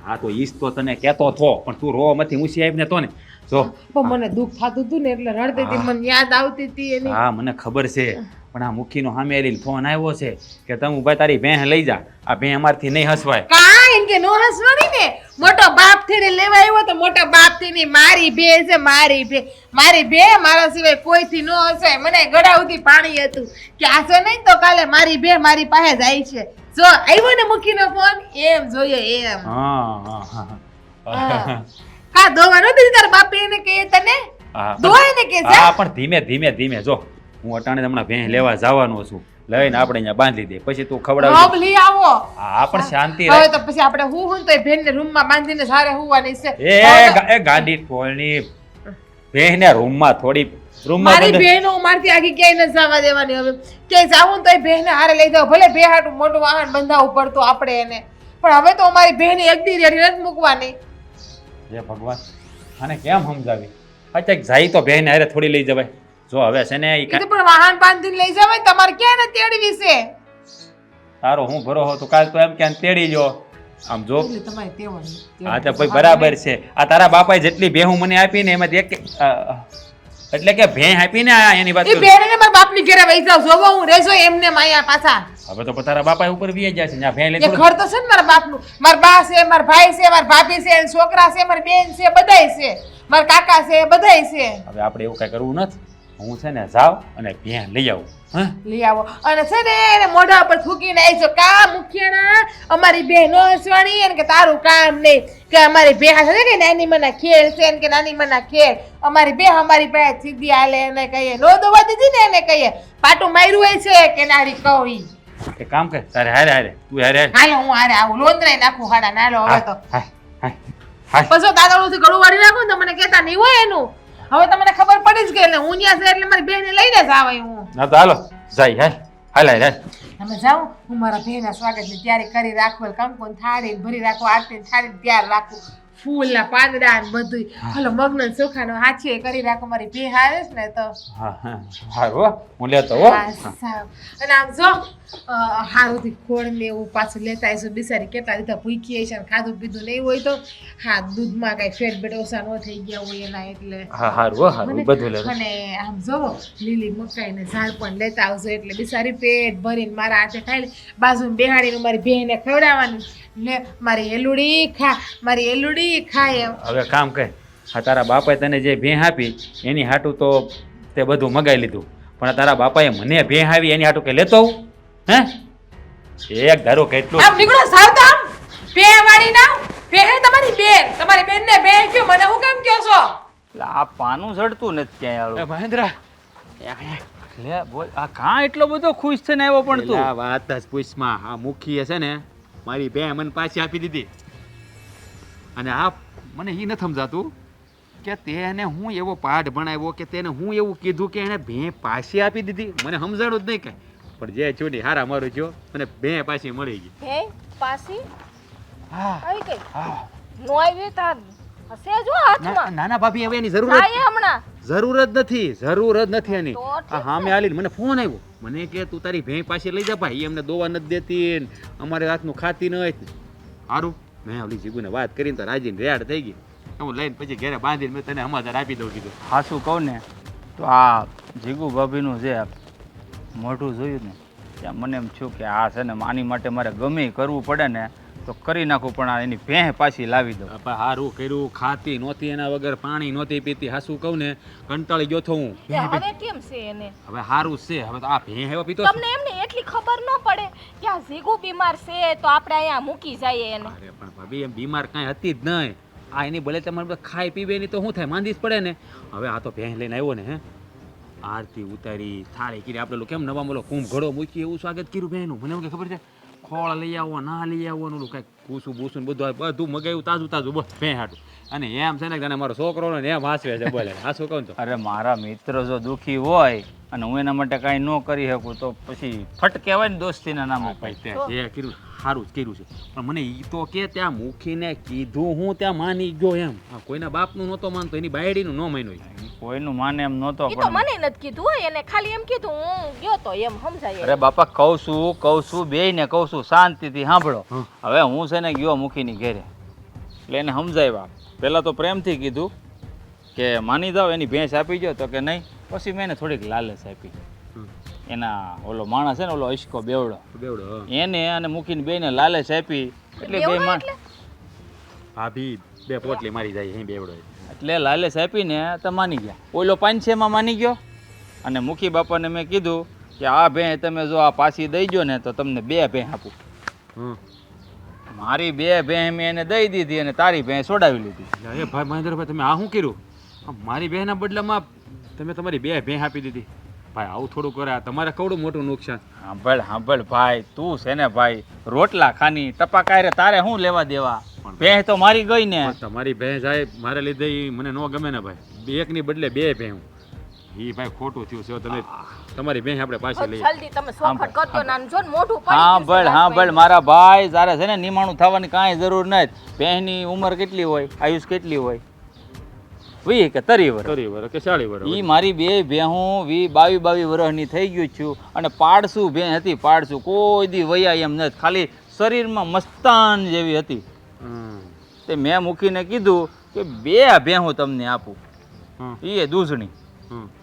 Speaker 4: હા તો ઈસ તો તને કહેતો થો પણ તું રોવા મથી ઊંચી આવીને તો ને જો
Speaker 1: પણ મને દુઃખ થતું હતું ને એટલે રડતી હતી મને યાદ આવતી હતી એની
Speaker 4: હા મને ખબર છે પણ આ મુખીનો સામે આવીને ફોન આવ્યો છે કે તમે ભાઈ તારી બહેન લઈ જા આ બહેન અમારથી નહીં હસવાય
Speaker 1: કાઈ કે નો હસવાની ને મોટો બાપ થઈને લેવા આવ્યો તો મોટા બાપ થી ની મારી બે છે મારી બે મારા સિવાય કોઈથી નો હસાય મને ગળા સુધી પાણી હતું કે આસો નહીં તો કાલે મારી બે મારી પાસે જાય છે જો આવ્યો ને મૂકીનો ફોન એમ જોઈએ એમ
Speaker 4: હા
Speaker 1: કા દોવાનો દીધી તારા બાપે એને કહે તને દોય ને કે
Speaker 4: હા પણ ધીમે ધીમે ધીમે જો હું અટાણે હમણાં ભેં લેવા જવાનો છું લઈને આપણે અહીંયા બાંધી દે પછી તું ખવડાવજે
Speaker 1: હબ લઈ આવો
Speaker 4: હા પણ શાંતિ
Speaker 1: હવે
Speaker 4: રાખ
Speaker 1: તો પછી આપણે હું તો બેન ને રૂમ માં બાંધીને સારે હુવાની છે
Speaker 4: એ ગાડી ટોળની ભેંને રૂમમાં થોડી રૂમમાં
Speaker 1: મારી બહેનો મારથી આગી ક્યાંય ન જવા દેવાની હવે ક્યાંય જાવું તો એ બહેને હારે લઈ જાવ ભલે બે હાટું મોટું વાહન બંધાવવું પડતું આપણે એને પણ હવે તો અમારી બહેને એક દી રેડી નથી મૂકવાની
Speaker 4: જય ભગવાન આને કેમ સમજાવી અચ્છા જાય તો બહેને હારે થોડી લઈ જવાય જો હવે છે ને ઈ
Speaker 1: એ તો પણ વાહન બાંધીને લઈ જવાય તમારે ક્યાં ને તેડવી છે
Speaker 4: તારો હું ભરોસો તો કાલ તો એમ કે તેડી જો આમ જો
Speaker 1: એટલે તમારે તેડવાની
Speaker 4: હા તો ભાઈ બરાબર છે આ તારા બાપાએ જેટલી ભેહું મને આપી ને એમાંથી એક એટલે કે ભેં આપી ને એની વાત
Speaker 1: એ
Speaker 4: કરું
Speaker 1: બેને મારા બાપની ઘરે વઈ જાવ જોવો હું રેજો એમને માયા પાછા
Speaker 4: હવે તો તારા બાપા ઉપર વી જાય છે ભેં લઈ
Speaker 1: એ ઘર તો છે ને મારા બાપનું મારા બા છે મારા ભાઈ છે મારા ભાભી છે એના છોકરા છે મારી બેન છે બધાય છે મારા કાકા છે બધાય છે
Speaker 4: હવે આપણે એવું કઈ કરવું નથી હું છે ને જાવ અને ભેં લઈ આવું હા
Speaker 1: લઈ આવો અને છે ને એને મોઢા ઉપર થૂકીને આવીશો કા મુખિયાણા અમારી બહેનો હસવાણી એને કે તારું કામ નહીં કે અમારી બે છે કે નાની મના ખેલ છે કે નાની મના ખેલ અમારી બે અમારી પાસે સીધી હાલે એને કહીએ નો દવા દીધી ને એને કહીએ પાટું માર્યું હોય છે કે નારી કવી
Speaker 4: એક કામ કર તારે હારે હારે તું હારે હારે
Speaker 1: હાલો હું હારે આવું લોંદરાઈ નાખું હાડા નાલો હવે તો
Speaker 4: હાય હાય હાય
Speaker 1: પછી દાદાળું ગળું વાળી નાખું ને તો મને કહેતા નહીં હોય એનું હવે તમને ખબર પડી જ ગઈ એટલે હું ત્યાં છે એટલે મારી બેને લઈને જ આવે હું
Speaker 4: ના તો હાલો જાય હાલ હાલ હાલ
Speaker 1: તમે જાઓ હું મારા બેના સ્વાગતની તૈયારી કરી રાખું કંકુન થાળી ભરી રાખું આરતી થાળી તૈયાર રાખું ફૂલના પાંદડા ને બધું હલો મગનો ચોખાનો હાચીએ કરી રાખો મારી ભે આવે છે ને તો
Speaker 4: હારું હો, હું લેતો હો.
Speaker 1: હા, સારું. અને આમ જો હારુંથી ખોળ ને એવું પાછું લેતા આવીશું બિચારી કેટલા દીધા ભૂખી હશે ને ખાધું પીધું નહીં હોય તો હા દૂધમાં કઈ ફેટ બેટ ઓછા ન થઈ ગયા હોય એના એટલે
Speaker 4: હા હારું હો, હારું બધું લેતો.
Speaker 1: અને આમ જોવો લીલી મકાઈ ને ઝાડ પણ લેતા આવજો એટલે બિચારી પેટ ભરીને મારા હાથે ખાઈ લે બાજુમાં બેહાડીને મારી બહેને ખવડાવવાની લે મારી એલુડી ખા મારી એલુડી ખાય એમ
Speaker 4: હવે કામ કર, હા તારા બાપાએ તને જે ભેં આપી એની હાટું તો તે બધું મગાઈ લીધું, પણ તારા બાપાએ મને ભેં આવી એની હાટું કે લેતો આવું હે એક ધારો કેટલું
Speaker 1: આમ નીકળો સાવ તો આમ બે વાળી ના બે તમારી બેન ને બે કયો મને હું કેમ કયો છો
Speaker 5: આ પાનું ચડતું નથી ક્યાંય
Speaker 4: એ મહેન્દ્ર
Speaker 5: લે બોલ આ કાં એટલો બધો ખુશ થઈને આવ્યો પણ તું
Speaker 4: આ વાત જ પૂછમાં આ મુખીએ છે ને મારી બે મને પાછી આપી દીધી અને આ મને એ નથી સમજાતું કે તેને હું એવો પાઠ ભણાવ્યો કે તેને હું એવું કીધું કે એને ભે પાછી આપી દીધી મને સમજાણું જ નહીં કાંઈ પણ જે ચૂડી હારા મારું જો મને બે પાછી મળી ગઈ
Speaker 2: હે પાસી
Speaker 4: હા
Speaker 2: આવી ગઈ
Speaker 4: હા
Speaker 2: નો આવી તાર હશે જો હાથમાં
Speaker 4: નાના ભાભી હવે એની જરૂર
Speaker 2: લાય હમણાં
Speaker 4: જરૂર જ નથી એની
Speaker 2: તો ઠીક
Speaker 4: આ હામે આલીને મને ફોન આવ્યો મને કે તું તારી ભેં પાસે લઈ જા ભાઈ એમને દોવા નથી દેતી ને અમારે હાથનું ખાતી નથી સારું મેં ઓલી જીગુને વાત કરીને તો રાજીને રેડ થઈ ગઈ હું લઈને પછી ઘરે બાંધીને મેં તને સમાચાર આપી દઉં કીધું
Speaker 5: હાસું કહું ને તો આ જીગુ ભાભીનું જે મોઢું જોયું ને ત્યાં મને એમ થયું કે આ છે ને આની માટે મારે ગમે ઈ કરવું પડે ને તો કરી નાખું પણ આ એની ભેં પાછી લાવી દઉં.
Speaker 4: સારું કર્યું ખાતી નહોતી એના વગર પાણી નહોતી પીતી હાસું કહું ને કંટાળી ગયો તો હું
Speaker 2: હવે કેમ છે એને
Speaker 4: હવે સારું છે હવે તો આ ભેં હેવા પીતો
Speaker 2: તમને એમને એટલી ખબર ન પડે કે આ ઝીગુ બીમાર છે તો આપણે અહીંયા મૂકી જઈએ એને
Speaker 4: અરે પણ ભાભી એમ બીમાર કાંઈ હતી જ નહીં આ એની ભલે તમારે બધા ખાઈ પીવે એની તો શું થાય માંદી જ પડે ને હવે આ તો ભેં લઈને આવ્યો ને હે આરતી ઉતારી થાળી કરી આપણે કેમ નવા મોલો કુંભ ઘડો મૂકી એવું સ્વાગત કર્યું બહેનું મને એવું કે ખબર છે ખોળ લઈ આવો ના લઈ આવો ઓલું કાંઈક કૂસું બૂસું બધું મગાવ્યું તાજું બસ ભેં હાટું અને એમ છે ને કે મારો છોકરો ને એમ હાસવે છે બોલે હાસું કહું તો
Speaker 5: અરે મારા મિત્ર જો દુઃખી હોય અને હું એના માટે કાંઈ ન કરી શકું તો પછી ફટ કહેવાય ને દોસ્તીના નામે
Speaker 4: ભાઈ ત્યાં જે કર્યું સારું જ કર્યું છે પણ મને એ તો કે ત્યાં મૂકીને કીધું હું ત્યાં માની ગયો એમ કોઈના બાપનું નહોતો માનતો એની બાયડીનું ન માન્યું
Speaker 5: કોઈનું માને એમ નહોતો
Speaker 2: ઈ તો મને નથી કીધું હોય એને ખાલી એમ કીધું હું ગયો તો એમ સમજાય
Speaker 5: અરે બાપા કહું છું બેયને કહું છું શાંતિથી સાંભળો હવે હું છે ને ગયો મૂકીની ઘેરે એટલે એને સમજાવ્યા પહેલાં તો પ્રેમથી કીધું કે માની જાઓ એની ભેંસ આપી ગયો તો કે નહીં પછી મેં એને થોડીક લાલચ આપી એના ઓલો માણસ છે ને ઓલો ઈશ્કો બેવડો એને અને મૂકીને બેને લાલચ આપી એટલે બે માણ
Speaker 4: ભાભી બે પોટલી મારી જાય અહીં બેવડો
Speaker 5: એટલે લાલચ આપીને તો માની ગયા ઓલો 5-6માં માની ગયો અને મુખી બાપાને મેં કીધું કે આ ભેં તમે જો આ પાછી દઈ ગયો ને તો તમને 2 ભેં આપું મારી 2 ભેં મેં એને દઈ દીધી અને તારી ભેં છોડાવી લીધી
Speaker 4: એ ભાઈ મહેન્દ્રભાઈ તમે આ શું કર્યું મારી બહેના બદલામાં તમે તમારી 2 ભેં આપી દીધી ભાઈ આવું થોડું કરે તમારે કવડું મોટું નુકસાન
Speaker 5: સાંભળ ભાઈ તું છે ને ભાઈ રોટલા ખાની ટપાકાય તારે શું લેવા દેવા ભેં તો મારી ગઈ ને
Speaker 4: તમારી ભેં જાય મારે લીધે ઈ મને ન ગમે ને ભાઈ એકની બદલે 2 ભેં ઈ ભાઈ ખોટું થયું છે તમે તમારી ભેં આપણે પાછી લઈએ
Speaker 2: જલ્દી તમે સોખટ કરજો ના જો ને મોઢું પડી
Speaker 5: સાંભળ મારા ભાઈ તારે છે ને નિમાણું થવાની કાંઈ જરૂર નથી ભેંની ઉંમર કેટલી હોય આયુષ કેટલી હોય 20 કે 30 વર્ષ
Speaker 4: કે 40 વર્ષ
Speaker 5: ઈ મારી 2 ભેહું 22 વર્ષની થઈ ગયું છું અને પાડસું ભેં હતી પાડસું કોઈ દી વયા એમ નથી ખાલી શરીરમાં મસ્તાન જેવી હતી તે મેં મૂકીને કીધું કે 2 ભેં હું તમને આપું એ દૂધણી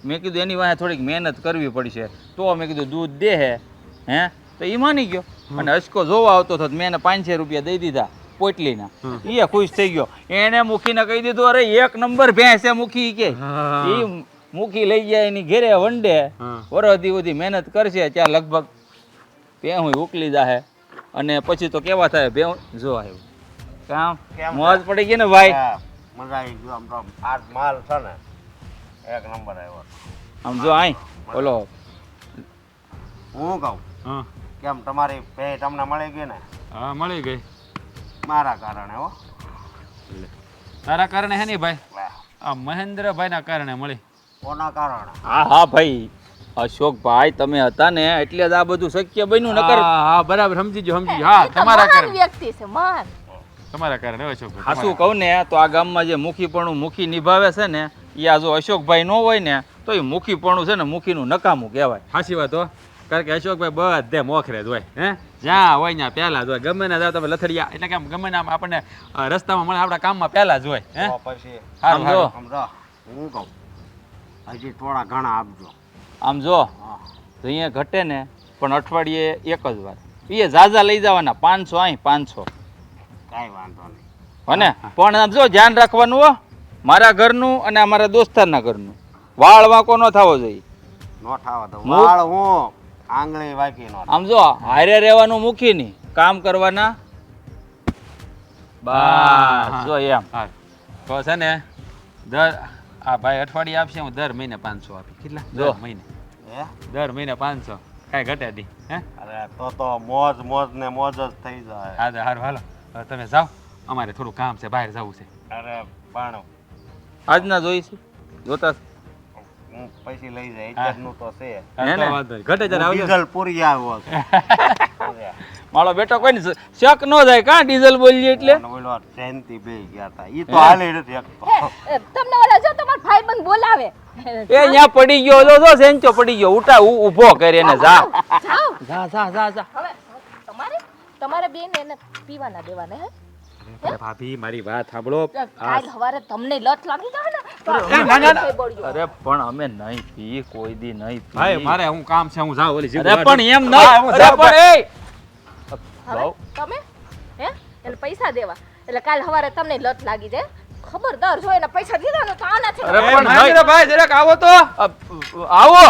Speaker 5: મેં કીધું એની વાંહે થોડીક મહેનત કરવી પડશે તો મેં કીધું દૂધ દે હે તો એ માની ગયો અને અચકો જોવા આવતો હતો મેં એને 500 રૂપિયા દઈ દીધા પોટલીના એ ખુશ થઈ ગયો એને મૂકીને કહી દીધું અરે 1 નંબર ભેંસ છે મૂકી કે એ મૂકી લઈ જાય એની ઘેરે વંડે વરદી મહેનત કરશે ત્યાં લગભગ ભેં ઉકલી જાહે અને પછી તો કેવા થાય ભેં જો આવ્યું કામ મોજ પડી ગઈ ને ભાઈ
Speaker 6: મજા આવી ગયો આમ તો આ માલ છે ને 1 નંબર આવ્યો
Speaker 5: આમ જો આય બોલો
Speaker 6: હું કહું કેમ તમારી ભેં તમને મળી ગઈ ને
Speaker 4: હા મળી ગઈ
Speaker 6: મારા કારણે હો
Speaker 4: તારા કારણે હે ને ભાઈ આ મહેન્દ્રભાઈના કારણે મળી
Speaker 6: કોના કારણે
Speaker 5: હા ભાઈ અશોકભાઈ તમે હતા ને એટલે જ આ બધું શક્ય બન્યું નકર
Speaker 4: હા બરાબર સમજી ગયો હા તમારા કારણે
Speaker 2: વ્યક્તિ છે મહાન
Speaker 4: તમારા કારણે અશોકભાઈ
Speaker 5: હાસું કહું ને તો આ ગામમાં જે મુખીપણું મુખી નિભાવે છે ને એ આ જો અશોકભાઈ ન હોય ને તો એ મુખીપણું છે ને મુખીનું નકામું કહેવાય.
Speaker 4: સાચી વાત હો. કારણ કે અશોકભાઈ બધે મોખરે જ હોય હે જ્યાં હોય ત્યાં પહેલા જ હોય ગમે ના જાવ તમે લથડિયા એટલે કે આમ ગમે ના આપણને રસ્તામાં મળે આપણા કામમાં પહેલા જ હોય હે
Speaker 6: તો પછી
Speaker 5: આમ જો
Speaker 6: સમજો હું કહું હજી થોડા ઘણા આપજો.
Speaker 5: આમ જો તો અહીંયા ઘટે ને પણ અઠવાડિયે એક જ વાર એ ઝાઝા લઈ જવાના 500 અહીં 500
Speaker 6: કાંઈ વાંધો નહીં.
Speaker 5: અને પણ આમ જો ધ્યાન રાખવાનું હો મારા ઘરનું અને અમારા દોસ્તારના ઘરનું વાળ વાંકો ન થવો જોઈએ.
Speaker 6: નો થાવા દો વાળ હું આંગળી વાકી નો
Speaker 5: આમ જો હારે રહેવાનું મૂકી નહીં કામ કરવાના બસ જો એમ.
Speaker 4: હા તો છે ને દર આ ભાઈ અઠવાડિયે આપશે હું દર મહિને 500 આપી કેટલા
Speaker 5: જો.
Speaker 4: દર મહિને
Speaker 6: હે
Speaker 4: દર મહિને 500 કાંઈ ઘટે નહીં હે
Speaker 6: અરે તો મોજ મોજ ને મોજ જ થઈ જાય.
Speaker 4: હા સારું હાલો હવે તમે જાઓ અમારે થોડું કામ છે બહાર જવું છે.
Speaker 6: અરે પણ
Speaker 5: આજના જોઈશું જોતા
Speaker 6: હું પૈસી લઈ જાય એટલું તો છે.
Speaker 5: હે ને?
Speaker 4: વાંધો નહીં. ઘટે જરા આવજો.
Speaker 6: ડીઝલ પૂરી આવ્યો
Speaker 5: મારો બેટો કોઈ ને શક ન જાય કાં ડીઝલ બોલીએ એટલે
Speaker 6: ઓલો જયંતિ બે ગયા હતા ઈ તો હાલે નથી શકતો.
Speaker 2: તમને ઓલા જો તમારો ભાઈબંધ બોલાવે
Speaker 5: એ ત્યાં પડી ગયો જો સેન્ચો પડી ગયો ઉઠા ઊભો કરી એને જા
Speaker 2: જાઓ
Speaker 5: જા જા જા જા
Speaker 2: હવે તમારે બેન એને પીવાના દેવાના હે
Speaker 4: અરે ભાભી મારી વાત સાંભળો
Speaker 2: કાલ સવારે તમને લત લાગી જાય ને તો
Speaker 4: ના, ના, ના.
Speaker 2: કઈ બળ્યું.
Speaker 5: અરે પણ અમે નહીં પી કોઈ દી નહીં
Speaker 4: ભાઈ
Speaker 5: પી
Speaker 4: મારે હું કામ છે હું જાઉં ઓલી જીગુ
Speaker 5: અરે પણ એમ
Speaker 4: હા,
Speaker 5: નહીં
Speaker 4: હું
Speaker 5: અરે
Speaker 4: જાઉં,
Speaker 5: પણ એ
Speaker 2: હવે તમે હે એટલે પૈસા દેવા એટલે કાલ સવારે તમને લત લાગી જાય ખબરદાર જો એના પૈસા દીધા ને તો આના છે
Speaker 5: અરે
Speaker 4: એ
Speaker 5: પણ
Speaker 4: મહેન્દ્રભાઈ જરાક આવો તો
Speaker 5: આવો